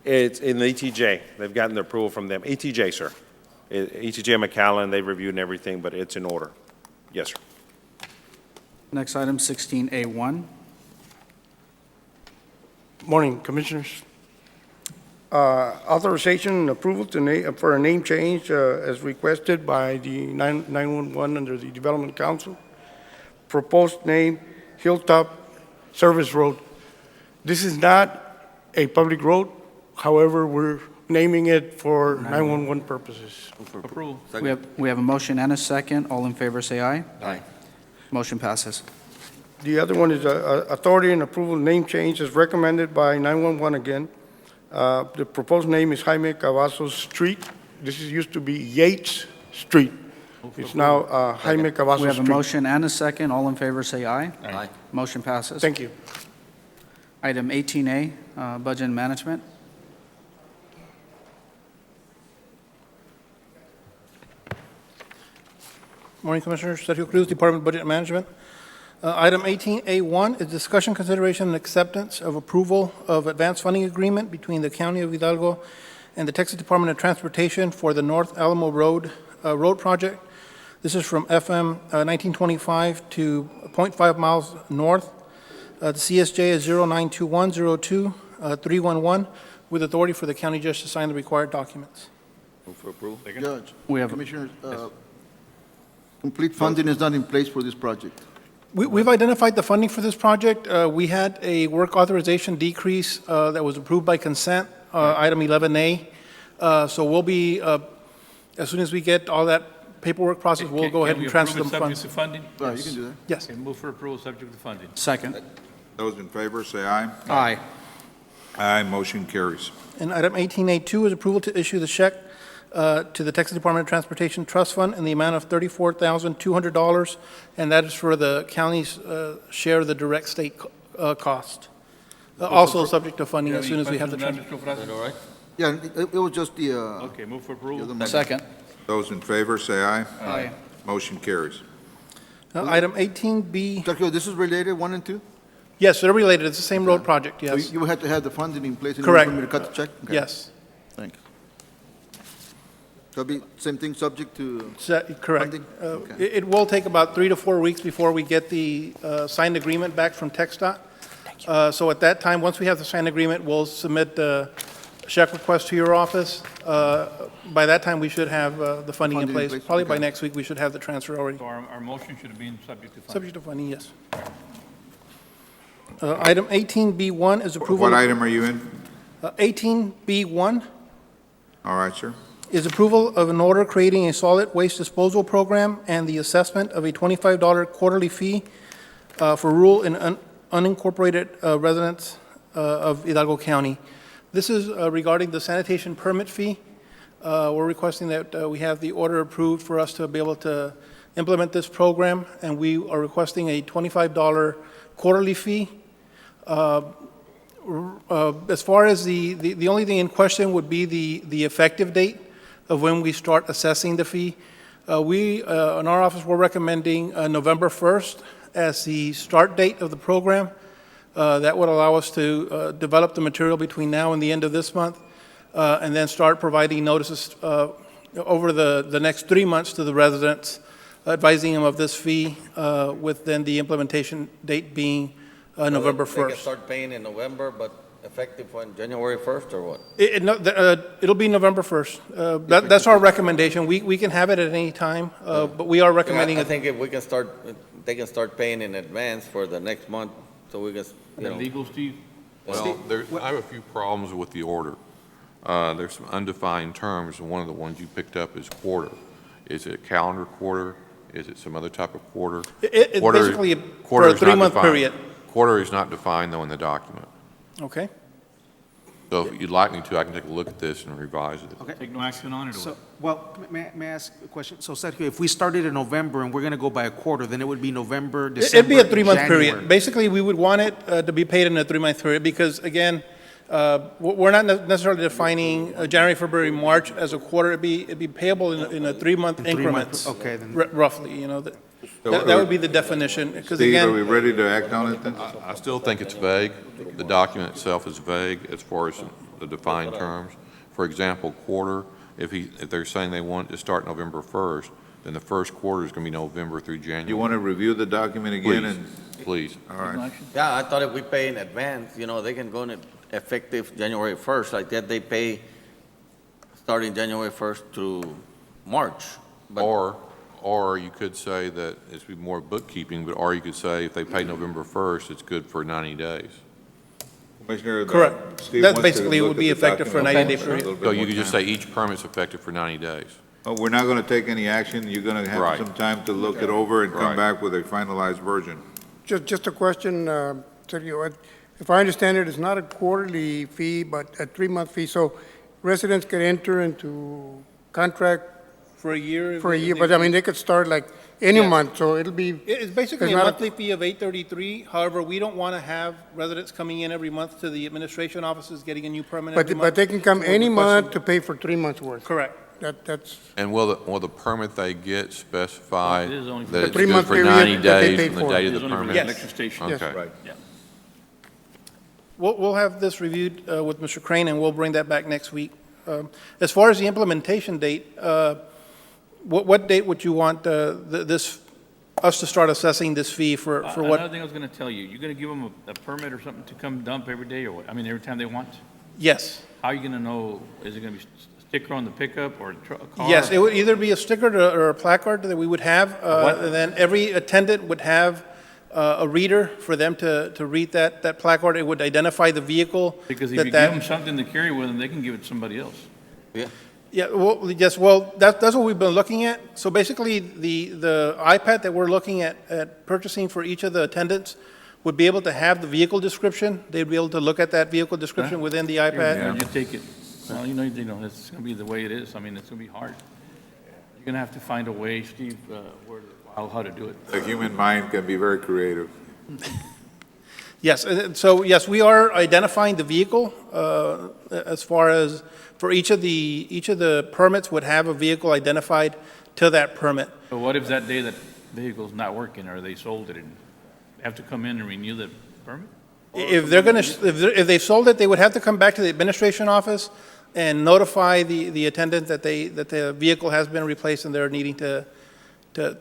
It's in the ETJ. They've gotten the approval from them. ETJ, sir. ETJ McAllen, they've reviewed and everything, but it's in order. Yes, sir. Next item, 16A1. Morning, Commissioners. Authorization and approval for a name change as requested by the 911 under the Development Council. Proposed name, Hilltop Service Road. This is not a public road, however, we're naming it for 911 purposes. Approval. We have a motion and a second. All in favor, say aye. Aye. Motion passes. The other one is authority and approval name change as recommended by 911 again. The proposed name is Jaime Cavazos Street. This used to be Yates Street. It's now Jaime Cavazos Street. We have a motion and a second. All in favor, say aye. Aye. Motion passes. Thank you. Item 18A, Budget and Management. Morning, Commissioners. Sergio Cruz, Department of Budget and Management. Item 18A1 is discussion, consideration, and acceptance of approval of advanced funding agreement between the County of Hidalgo and the Texas Department of Transportation for the North Alamo Road project. This is from FM 1925 to 0.5 miles north. The CSJ is 092102-311 with authority for the county judge to sign the required documents. Move for approval. Judge, We have- Commissioners, complete funding is not in place for this project. We've identified the funding for this project. We had a work authorization decrease that was approved by consent, item 11A. So we'll be, as soon as we get all that paperwork process, we'll go ahead and transfer the funds. Subject to funding? Right, you can do that. Yes. Okay, move for approval subject to funding. Second. Those in favor, say aye. Aye. Aye, motion carries. And item 18A2 is approval to issue the check to the Texas Department of Transportation Trust Fund in the amount of $34,200, and that is for the county's share of the direct state cost. Also subject to funding as soon as we have the transfer. Mr. Fraser? Is that all right? Yeah, it was just the, Okay, move for approval. Second. Those in favor, say aye. Aye. Motion carries. Item 18B, Sergio, this is related, 1 and 2? yes, they're related. It's the same road project, So yes. you would have to have the funding in place in order Correct. for me to cut the check? Okay. Yes, Thank you. So it'll be same thing, subject to, correct. Funding? Okay. It will take about 3 to 4 weeks before we get the signed agreement back from TxDOT. So at that time, once we have the signed agreement, we'll submit the check request to your office. By that time, we should have the funding in place. Probably by okay. next week, we should have the transfer already. So our motion should have been subject to funding. Subject to funding, yes. Item 18B1 is approval. What item are you in? 18B1 All right, sir. is approval of an order creating a solid waste disposal program and the assessment of a $25 quarterly fee for rural and unincorporated residents of Hidalgo County. This is regarding the sanitation permit fee. We're requesting that we have the order approved for us to be able to implement this program, and we are requesting a $25 quarterly fee. As far as the only thing in question would be the effective date of when we start assessing the fee. We, in our office, we're recommending November 1st as the start date of the program. That would allow us to develop the material between now and the end of this month, and then start providing notices over the next 3 months to the residents, advising them of this fee, with then the implementation date being November They can 1st. start paying in November, but effective on January 1st, or what? It'll be November 1st. That's our recommendation. We can have it at any time, but we are recommending I it. think if we can start, they can start paying in advance for the next month, so we can, you The know. legal, Steve? Well, I have a few problems with the order. There's some undefined terms, and one of the ones you picked up is quarter. Is it a calendar quarter? Is it some other type of quarter? It's Quarter- basically quarter for a is not 3-month defined. period. Quarter is not defined, though, in the document. Okay. So if you'd like me to, I can take a look at this and revise it. Okay. Take no action on it, or So, what? well, may I ask a question? So Sergio, if we started in November and we're going to go by a quarter, then it would be November, December, It'd be a three-month January. period. Basically, we would want it to be paid in a three-month period because, again, we're not necessarily defining January, February, March as a quarter. It'd be payable in a three-month In 3 increments. months, okay, then. Roughly, that would be the definition. Because Steve, again, are we ready to act on it then? I still think it's vague. The document itself is vague as far as the defined terms. For example, quarter, if they're saying they want it to start November 1st, then the first quarter is going to be November through January. You want to review the document again and? Please. All right. Yeah, I thought if we pay in advance, they can go in effective January 1st, like that they pay starting January 1st through March. But Or you could say that it's be more bookkeeping, or you could say if they pay November 1st, it's good for 90 days. Commissioner, correct. Steve That wants to basically look would at be the effective for a document 90-day a period. little bit So you more could just time. say each permit's effective for 90 days. Oh, we're not going to take any action. You're going to have Right. some time to look it over and come Right. back with a finalized version. Just a question, Sergio. If I understand it, it's not a quarterly fee, but a 3-month fee. So residents could enter into contract for a year. for a year, but I mean, they could start like any Yes. month, so it'll be. It's basically it's a not monthly fee of $833. However, we don't want to have residents coming in every month to the administration offices getting a new permit every But month. they can come So any we're month requesting- to pay for 3 months' worth. Correct. That's, And will the permit they get specify It is only for that the it's good 3-month for period 90 that they days paid from the for. date It of is the only for the permit? Yes. electric station. Yes. Okay. Right. Yeah. We'll have this reviewed with Mr. Crane, and we'll bring that back next week. As far as the implementation date, what date would you want us to start assessing this fee for Another what? thing I was going to tell you, you're going to give them a permit or something to come dump every day, or what? I mean, every time they want? Yes. How are you going to know, is it going to be a sticker on the pickup or a car? Yes, it would either be a sticker or a placard that we would have, What? and then every attendant would have a reader for them to read that placard. It would identify the vehicle. Because if that you that- give them something to carry with them, they can give it to somebody else. Yeah. Yeah, well, yes, well, that's what we've been looking at. So basically, the iPad that we're looking at purchasing for each of the attendants would be able to have the vehicle description. They'd be able to look at that vehicle description within the iPad. Yeah, you take it, well, it's going to be the way it is. I mean, it's going to be hard. You're going to have to find a way, Steve, how to do it. The human mind can be very creative. Yes, so yes, we are identifying the vehicle as far as, for each of the permits would have a vehicle identified to that permit. But what if that day that vehicle's not working, or they sold it, and they have to come in and renew the permit? If if they've sold it, they would have to come back to the administration office and notify the attendant that the vehicle has been replaced and they're needing to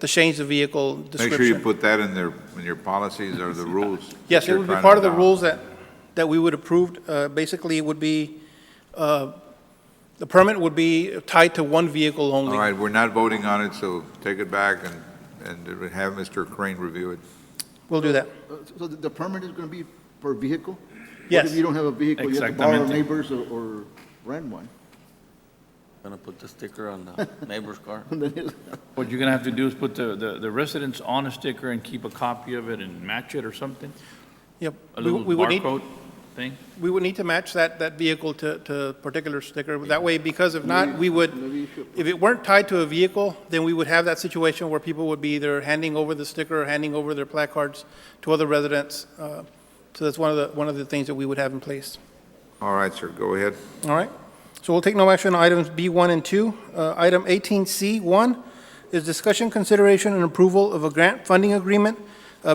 change the vehicle description. Make sure you put that in your policies or the rules. Yes, that it you're would be trying part to of the adopt. rules that we would approve. Basically, it would be, the permit would be tied to one vehicle only. All right, we're not voting on it, so take it back and have Mr. Crane review it. We'll do that. So the permit is going to be per vehicle? Yes. What if you don't have a vehicle, you have to borrow Exactamente. neighbors or rent one? Gonna put the sticker on the neighbor's car? What you're going to have to do is put the residents on a sticker and keep a copy of it and match it or something? Yep. A little We would need- barcode thing? We would need to match that vehicle to a particular sticker. That way, because if not, we would, if it weren't tied to a vehicle, then we would have that situation where people would be either handing over the sticker or handing over their placards to other residents. So that's one of the things that we would have in place. All right, sir, go ahead. All right. So we'll take no action on items B1 and 2. Item 18C1 is discussion, consideration, and approval of a grant funding agreement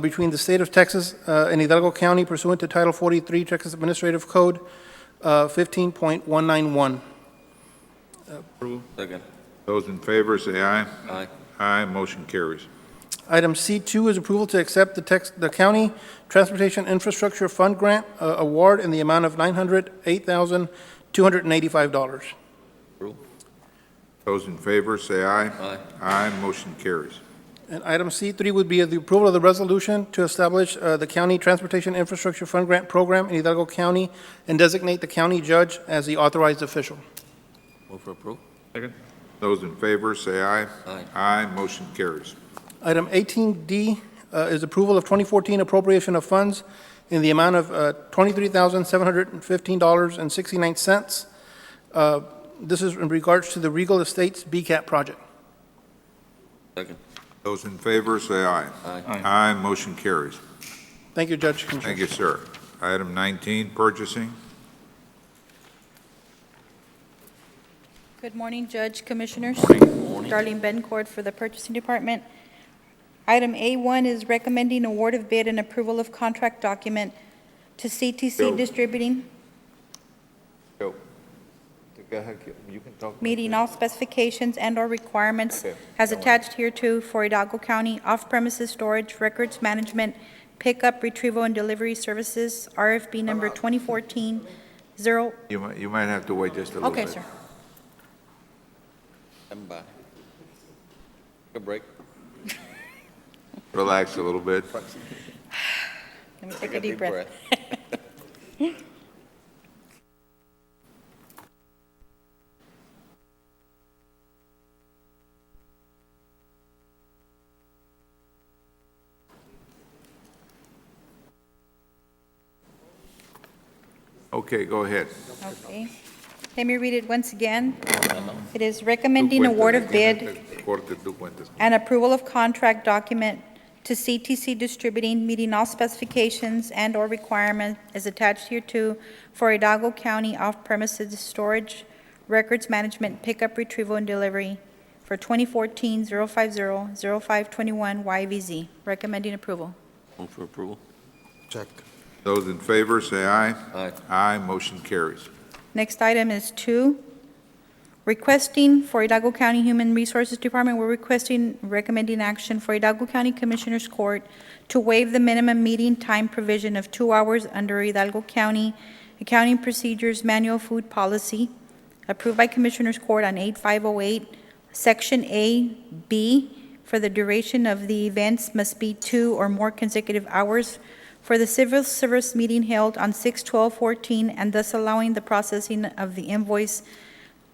between the State of Texas and Hidalgo County pursuant to Title 43 Texas Administrative Code 15.191. Second. Those in favor, say aye. Aye. Aye, motion carries. Item C2 is approval to accept the County Transportation Infrastructure Fund Grant award in the amount of $908,285. Those in favor, say aye. Aye. Aye, motion carries. And item C3 would be the approval of the resolution to establish the County Transportation Infrastructure Fund Grant Program in Hidalgo County and designate the county judge as the authorized official. Move for approval? Second. Those in favor, say aye. Aye. Aye, motion carries. Item 18D is approval of 2014 appropriation of funds in the amount of $23,715.69. This is in regards to the Regal Estates BCAP project. Second. Those in favor, say aye. Aye. Aye, motion carries. Thank you, Judge, Commissioner. Thank you, sir. Item 19, purchasing. Good morning, Judge, Commissioners. Darlene Bencourt for the Purchasing Department. Item A1 is recommending award of bid and approval of contract document to CTC Distributing, Go. Go ahead, you can talk. meeting all specifications and/or requirements Okay. as attached hereto for Hidalgo County off-premises storage, records management, pickup, retrieval, and delivery services, RFP number 2014-0. You might have to wait just a little bit. Okay, sir. Stand by. Take a break. Relax a little bit. Let me take a deep breath. Okay, go ahead. Okay. Let me read it once again. It is recommending award of bid and approval of contract document to CTC Distributing, meeting all specifications and/or requirements as attached hereto for Hidalgo County off-premises storage, records management, pickup, retrieval, and delivery for 2014-050-0521 YVZ. Recommending approval. Move for approval. Check. Those in favor, say aye. Aye. Aye, motion carries. Next item is 2, requesting for Hidalgo County Human Resources Department, we're recommending action for Hidalgo County Commissioners Court to waive the minimum meeting time provision of 2 hours under Hidalgo County Accounting Procedures Manual Food Policy, approved by Commissioners Court on 8508, Section A, B, for the duration of the events must be 2 or more consecutive hours for the civil service meeting held on 6/12/14, and thus allowing the processing of the invoice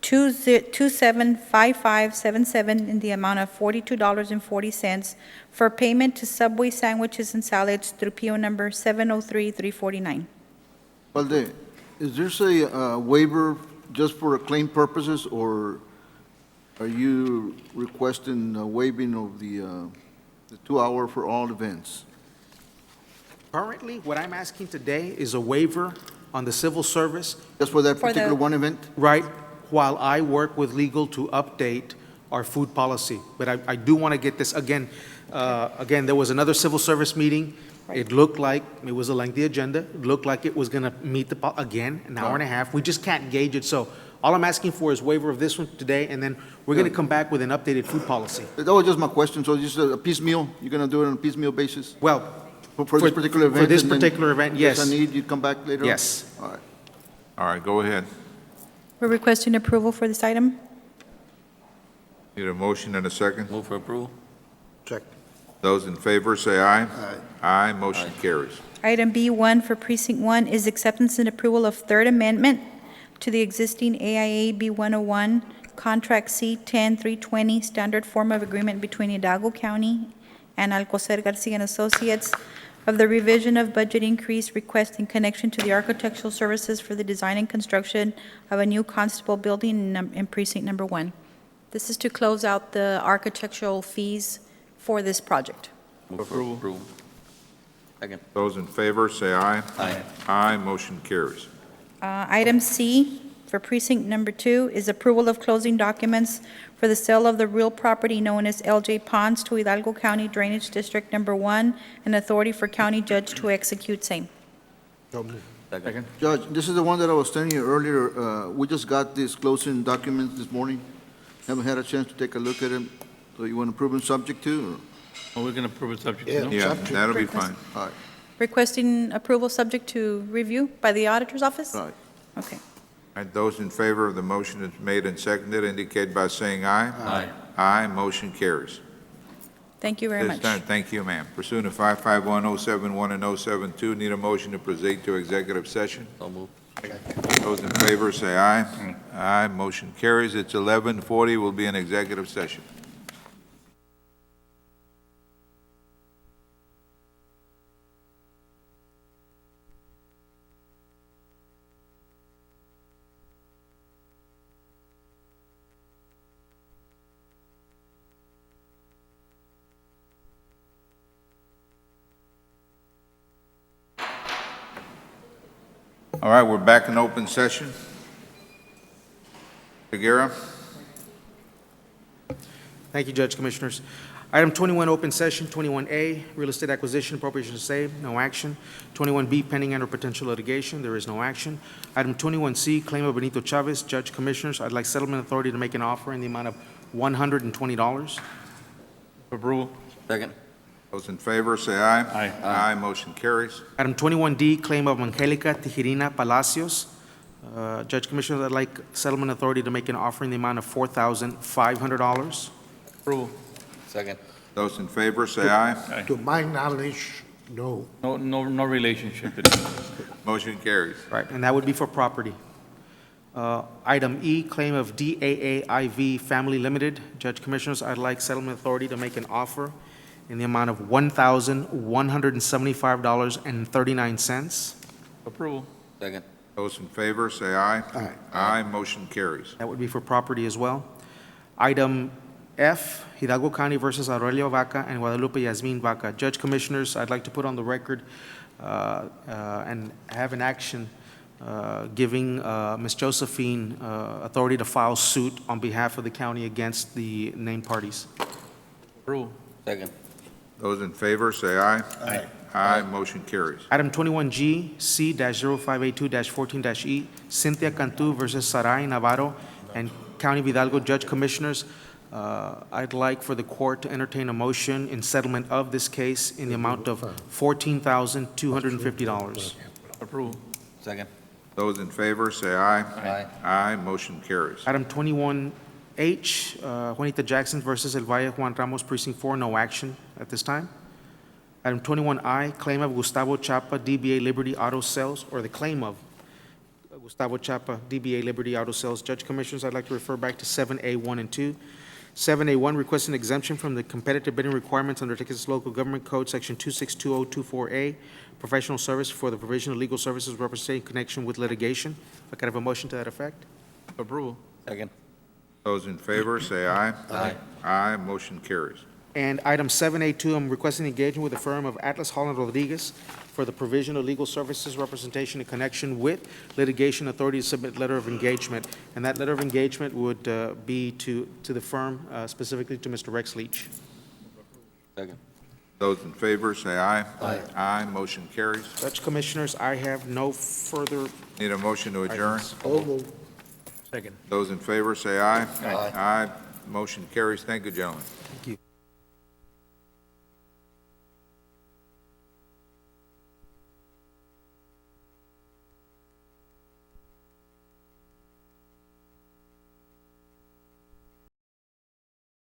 275577 in the amount of $42.40 for payment to Subway sandwiches and salads through PO number 703349. Valde, is there a waiver just for claim purposes, or are you requesting a waiving of the 2 hour for all events? Currently, what I'm asking today is a waiver on the civil service. Just for that For the- particular one event? Right, while I work with legal to update our food policy. But I do want to get this, again, there was another civil service meeting. It looked like, it was a lengthy agenda. It looked like it was going to meet again, an hour and a half. We just can't gauge it. So all I'm asking for is waiver of this one today, and then we're going to come back with an updated food policy. That was just my question, so just a piecemeal, you're going to do it on a piecemeal basis? Well, For this particular event? For this and then particular event, if yes. there's a need, you come back later on? Yes. All right. All right, go ahead. We're requesting approval for this item. Need a motion and a second? Move for approval. Check. Those in favor, say aye. Aye. Aye, motion carries. Item B1 for Precinct 1 is acceptance and approval of Third Amendment to the existing AIA B101 Contract C-10-320 Standard Form of Agreement between Hidalgo County and Alcocer Garcia and Associates of the revision of budget increase request in connection to the architectural services for the design and construction of a new constable building in Precinct Number 1. This is to close out the architectural fees for this project. Move for approval. Second. Those in favor, say aye. Aye. Aye, motion carries. Item C for Precinct Number 2 is approval of closing documents for the sale of the real property known as LJ Ponds to Hidalgo County Drainage District Number 1 and authority for county judge to execute same. Second. Judge, this is the one that I was telling you earlier, we just got these closing documents this morning. Haven't had a chance to take a look at them. So you want to approve them subject to? Oh, we're going to approve it subject to, Yeah. no? Yeah, Subject. that'll be Request. fine. All right, Requesting approval subject to review by the auditor's office? all right. Okay. All right, those in favor of the motion is made and seconded indicate by saying aye. Aye. Aye, motion carries. Thank you very This much. time, thank you, ma'am. Pursuant to 551-071 and 072, need a motion to proceed to executive session. So move. Those in favor, say aye. Aye, motion carries. It's 11:40, we'll be in executive session. All right, we're back in open session. Guerra? Thank you, Judge Commissioners. Item 21, open session. 21A, real estate acquisition, appropriation to save, no action. 21B, pending and or potential litigation, there is no action. Item 21C, claim of Benito Chavez. Judge Commissioners, I'd like settlement authority to make an offer in the amount of $120. Approval. Second. Those in favor, say aye. Aye. Aye, motion carries. Item 21D, claim of Angelica Tijerina Palacios. Judge Commissioners, I'd like settlement authority to make an offer in the amount of $4,500. Approval. Second. Those in favor, say aye. Aye. To my knowledge, no. No relationship. Motion carries. Right, and that would be for property. Item E, claim of DAAIV Family Limited. Judge Commissioners, I'd like settlement authority to make an offer in the amount of $1,175.39. Approval. Second. Those in favor, say aye. Aye. Aye, motion carries. That would be for property as well. Item F, Hidalgo County versus Aurelio Vaca and Guadalupe Yasmin Vaca. Judge Commissioners, I'd like to put on the record and have an action giving Ms. Josephine authority to file suit on behalf of the county against the named parties. Approval. Second. Those in favor, say aye. Aye. Aye, motion carries. Item 21G, C-0582-14-E, Cynthia Cantu versus Sarai Navarro and County of Hidalgo. Judge Commissioners, I'd like for the court to entertain a motion in settlement of this case in the amount of $14,250. Approval. Second. Those in favor, say aye. Aye. Aye, motion carries. Item 21H, Juanita Jackson versus El Valle Juan Ramos Precinct 4, no action at this time. Item 21I, claim of Gustavo Chapa, DBA Liberty Auto Sales, or the claim of Gustavo Chapa, DBA Liberty Auto Sales. Judge Commissioners, I'd like to refer back to 7A1 and 2. 7A1, request an exemption from the competitive bidding requirements under Texas Local Government Code, Section 262024A, professional service for the provision of legal services representing connection with litigation. I could have a motion to that effect. Approval. Second. Those in favor, say aye. Aye. Aye, motion carries. And item 7A2, I'm requesting engagement with the firm of Atlas Holland Rodriguez for the provision of legal services representation in connection with litigation. Authority to submit letter of engagement. And that letter of engagement would be to the firm, specifically to Mr. Rex Leach. Second. Those in favor, say aye. Aye. Aye, motion carries. Judge Commissioners, I have no further. Need a motion to adjourn? Second. Those in favor, say aye. Aye. Aye, motion carries. Thank you, gentlemen.